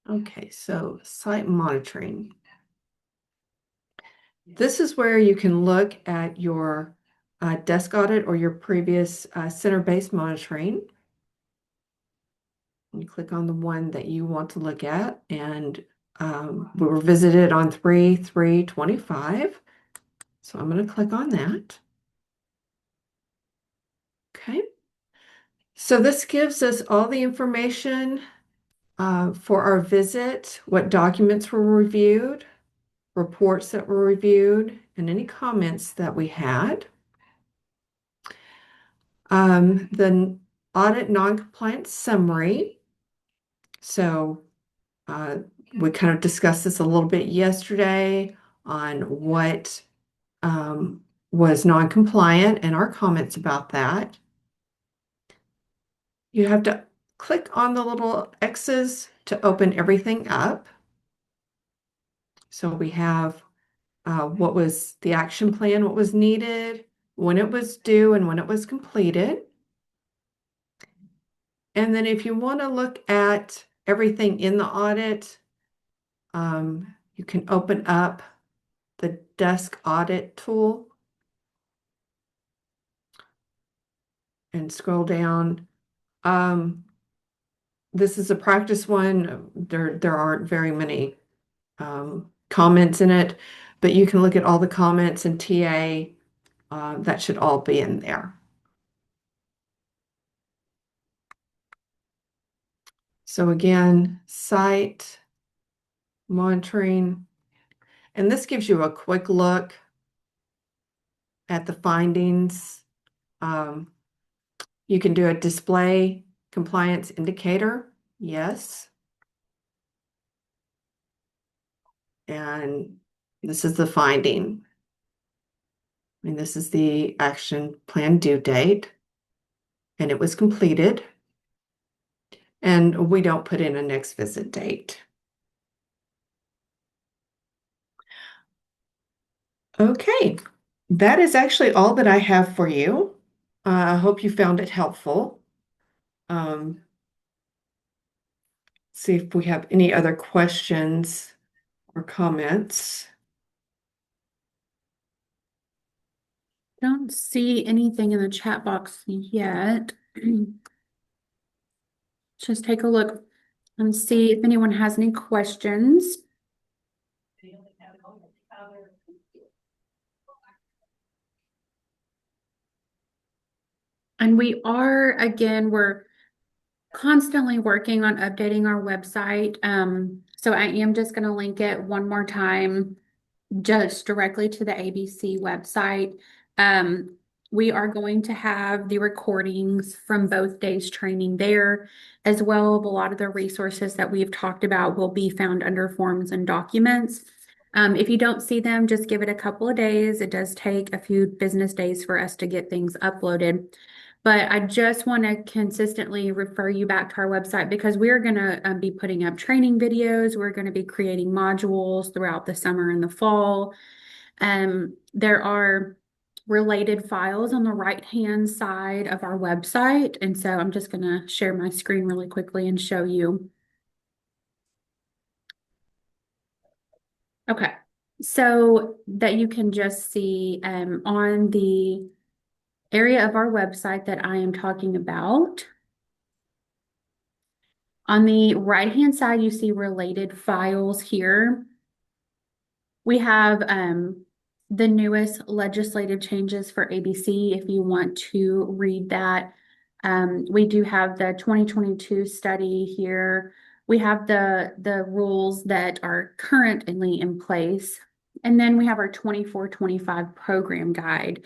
Okay, so site monitoring. This is where you can look at your desk audit or your previous center-based monitoring. You click on the one that you want to look at, and we were visited on 3/3/25. So I'm going to click on that. Okay. So this gives us all the information for our visit, what documents were reviewed, reports that were reviewed, and any comments that we had. The audit non-compliance summary. So we kind of discussed this a little bit yesterday on what was non-compliant and our comments about that. You have to click on the little X's to open everything up. So we have what was the action plan, what was needed, when it was due, and when it was completed. And then if you want to look at everything in the audit, you can open up the desk audit tool and scroll down. This is a practice one. There aren't very many comments in it, but you can look at all the comments and TA. That should all be in there. So again, site monitoring, and this gives you a quick look at the findings. You can do a display compliance indicator, yes. And this is the finding. And this is the action plan due date. And it was completed. And we don't put in a next visit date. Okay, that is actually all that I have for you. I hope you found it helpful. See if we have any other questions or comments. Don't see anything in the chat box yet. Just take a look and see if anyone has any questions. And we are, again, we're constantly working on updating our website. So I am just going to link it one more time, just directly to the ABC website. We are going to have the recordings from both days training there, as well as a lot of the resources that we've talked about will be found under forms and documents. If you don't see them, just give it a couple of days. It does take a few business days for us to get things uploaded. But I just want to consistently refer you back to our website because we're going to be putting up training videos. We're going to be creating modules throughout the summer and the fall. There are related files on the right-hand side of our website. And so I'm just going to share my screen really quickly and show you. Okay, so that you can just see on the area of our website that I am talking about. On the right-hand side, you see related files here. We have the newest legislative changes for ABC if you want to read that. We do have the 2022 study here. We have the rules that are currently in place. And then we have our 24-25 program guide.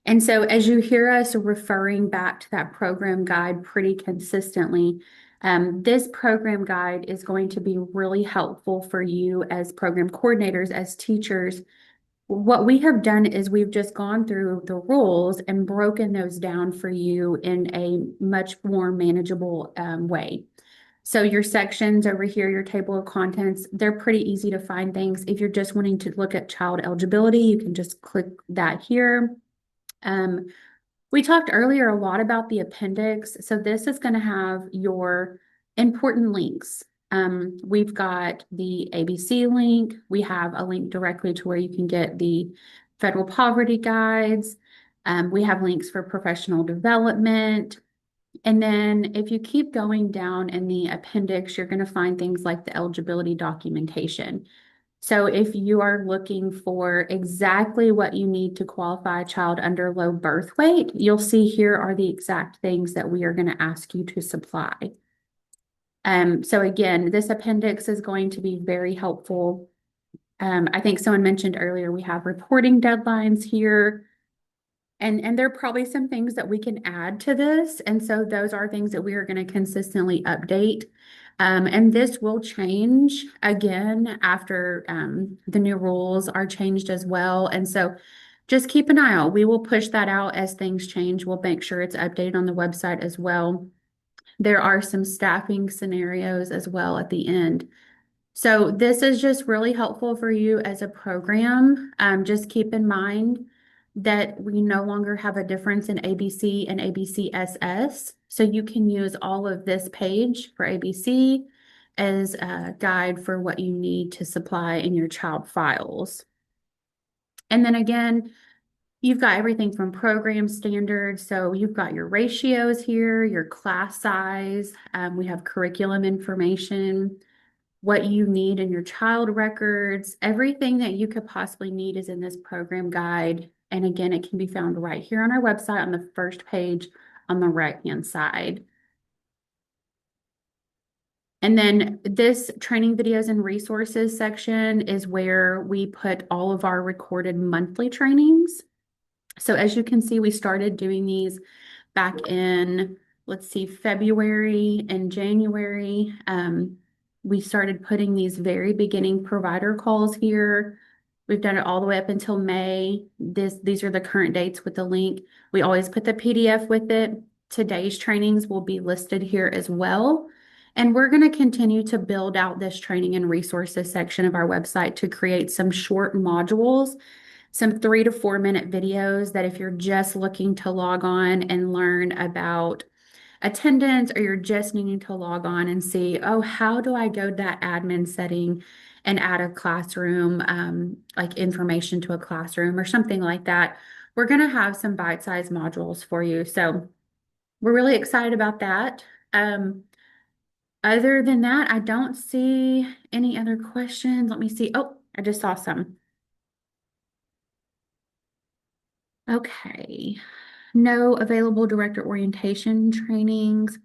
And so as you hear us referring back to that program guide pretty consistently, this program guide is going to be really helpful for you as program coordinators, as teachers. What we have done is we've just gone through the rules and broken those down for you in a much more manageable way. So your sections over here, your table of contents, they're pretty easy to find things. If you're just wanting to look at child eligibility, you can just click that here. Um, we talked earlier a lot about the appendix. So this is going to have your important links. We've got the ABC link. We have a link directly to where you can get the federal poverty guides. We have links for professional development. And then if you keep going down in the appendix, you're going to find things like the eligibility documentation. So if you are looking for exactly what you need to qualify a child under low birth weight, you'll see here are the exact things that we are going to ask you to supply. So again, this appendix is going to be very helpful. I think someone mentioned earlier, we have reporting deadlines here. And there are probably some things that we can add to this. And so those are things that we are going to consistently update. And this will change again after the new rules are changed as well. And so just keep an eye out. We will push that out as things change. We'll make sure it's updated on the website as well. There are some staffing scenarios as well at the end. So this is just really helpful for you as a program. Just keep in mind that we no longer have a difference in ABC and ABCSS. So you can use all of this page for ABC as a guide for what you need to supply in your child files. And then again, you've got everything from program standards. So you've got your ratios here, your class size. We have curriculum information, what you need in your child records. Everything that you could possibly need is in this program guide. And again, it can be found right here on our website on the first page on the right-hand side. And then this training videos and resources section is where we put all of our recorded monthly trainings. So as you can see, we started doing these back in, let's see, February and January. We started putting these very beginning provider calls here. We've done it all the way up until May. These are the current dates with the link. We always put the PDF with it. Today's trainings will be listed here as well. And we're going to continue to build out this training and resources section of our website to create some short modules, some 3 to 4 minute videos that if you're just looking to log on and learn about attendance, or you're just needing to log on and see, oh, how do I go to that admin setting and add a classroom, like information to a classroom or something like that, we're going to have some bite-sized modules for you. So we're really excited about that. Other than that, I don't see any other questions. Let me see. Oh, I just saw some. Okay. No available director orientation trainings.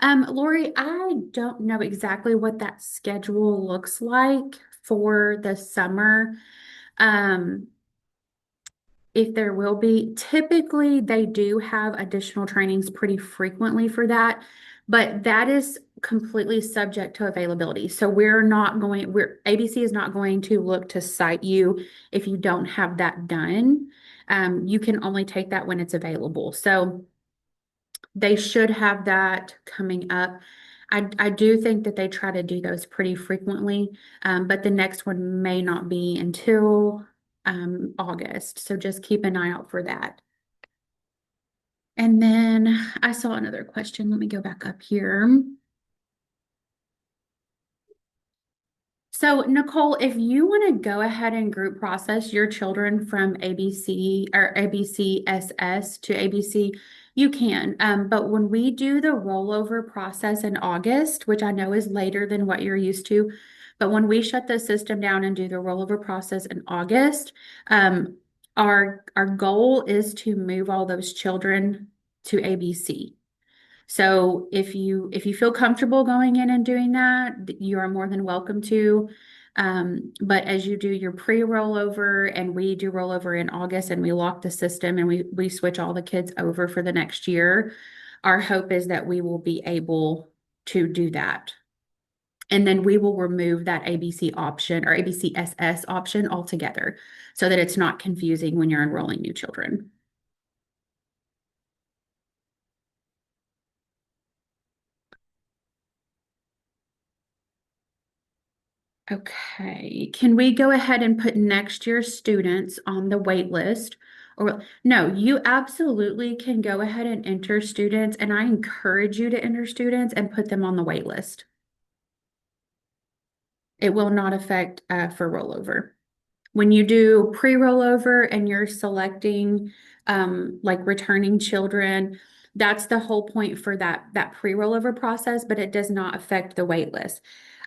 Lori, I don't know exactly what that schedule looks like for the summer. Um, if there will be, typically they do have additional trainings pretty frequently for that, but that is completely subject to availability. So ABC is not going to look to cite you if you don't have that done. You can only take that when it's available. So they should have that coming up. I do think that they try to do those pretty frequently, but the next one may not be until August. So just keep an eye out for that. And then I saw another question. Let me go back up here. So, Nicole, if you want to go ahead and group process your children from ABC or ABCSS to ABC, you can. But when we do the rollover process in August, which I know is later than what you're used to, but when we shut the system down and do the rollover process in August, our goal is to move all those children to ABC. So if you feel comfortable going in and doing that, you are more than welcome to. But as you do your pre-rollover and we do rollover in August and we lock the system and we switch all the kids over for the next year, our hope is that we will be able to do that. And then we will remove that ABC option or ABCSS option altogether so that it's not confusing when you're enrolling new children. Okay, can we go ahead and put next year's students on the wait list? Or no, you absolutely can go ahead and enter students, and I encourage you to enter students and put them on the wait list. It will not affect for rollover. When you do pre-rollover and you're selecting like returning children, that's the whole point for that pre-rollover process, but it does not affect the wait list.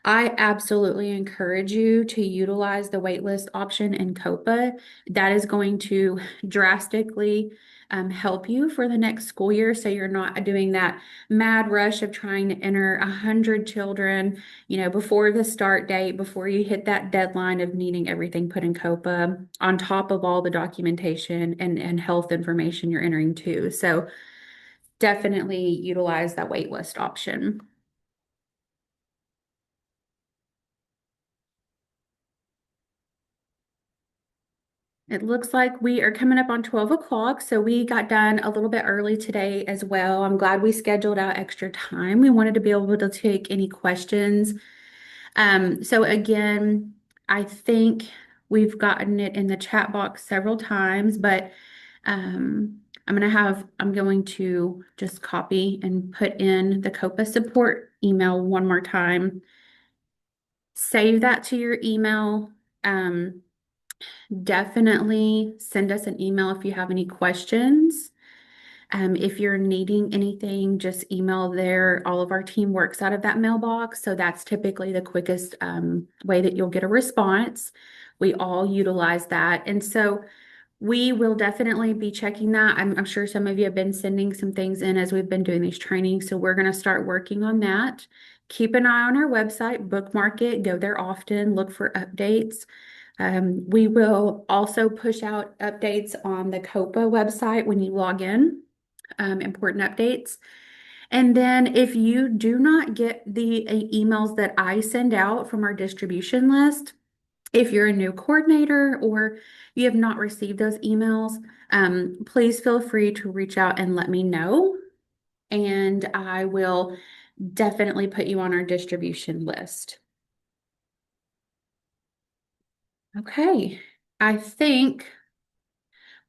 I absolutely encourage you to utilize the waitlist option in COPA. That is going to drastically help you for the next school year. So you're not doing that mad rush of trying to enter 100 children, before the start date, before you hit that deadline of needing everything put in COPA, on top of all the documentation and health information you're entering too. So definitely utilize that waitlist option. It looks like we are coming up on 12 o'clock, so we got done a little bit early today as well. I'm glad we scheduled out extra time. We wanted to be able to take any questions. So again, I think we've gotten it in the chat box several times, but I'm going to just copy and put in the COPA support email one more time. Save that to your email. Definitely send us an email if you have any questions. If you're needing anything, just email there. All of our team works out of that mailbox. So that's typically the quickest way that you'll get a response. We all utilize that. And so we will definitely be checking that. I'm sure some of you have been sending some things in as we've been doing these trainings. So we're going to start working on that. Keep an eye on our website, bookmark it, go there often, look for updates. We will also push out updates on the COPA website when you log in, important updates. And then if you do not get the emails that I send out from our distribution list, if you're a new coordinator or you have not received those emails, please feel free to reach out and let me know. And I will definitely put you on our distribution list. Okay, I think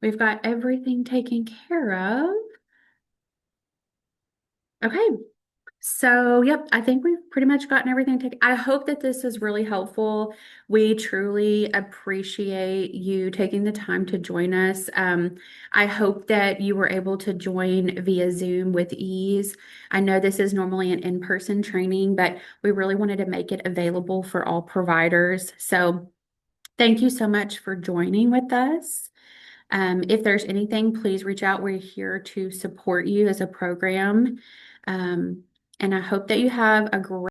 we've got everything taken care of. Okay, so yep, I think we've pretty much gotten everything taken. I hope that this is really helpful. We truly appreciate you taking the time to join us. I hope that you were able to join via Zoom with ease. I know this is normally an in-person training, but we really wanted to make it available for all providers. So thank you so much for joining with us. If there's anything, please reach out. We're here to support you as a program. And I hope that you have a great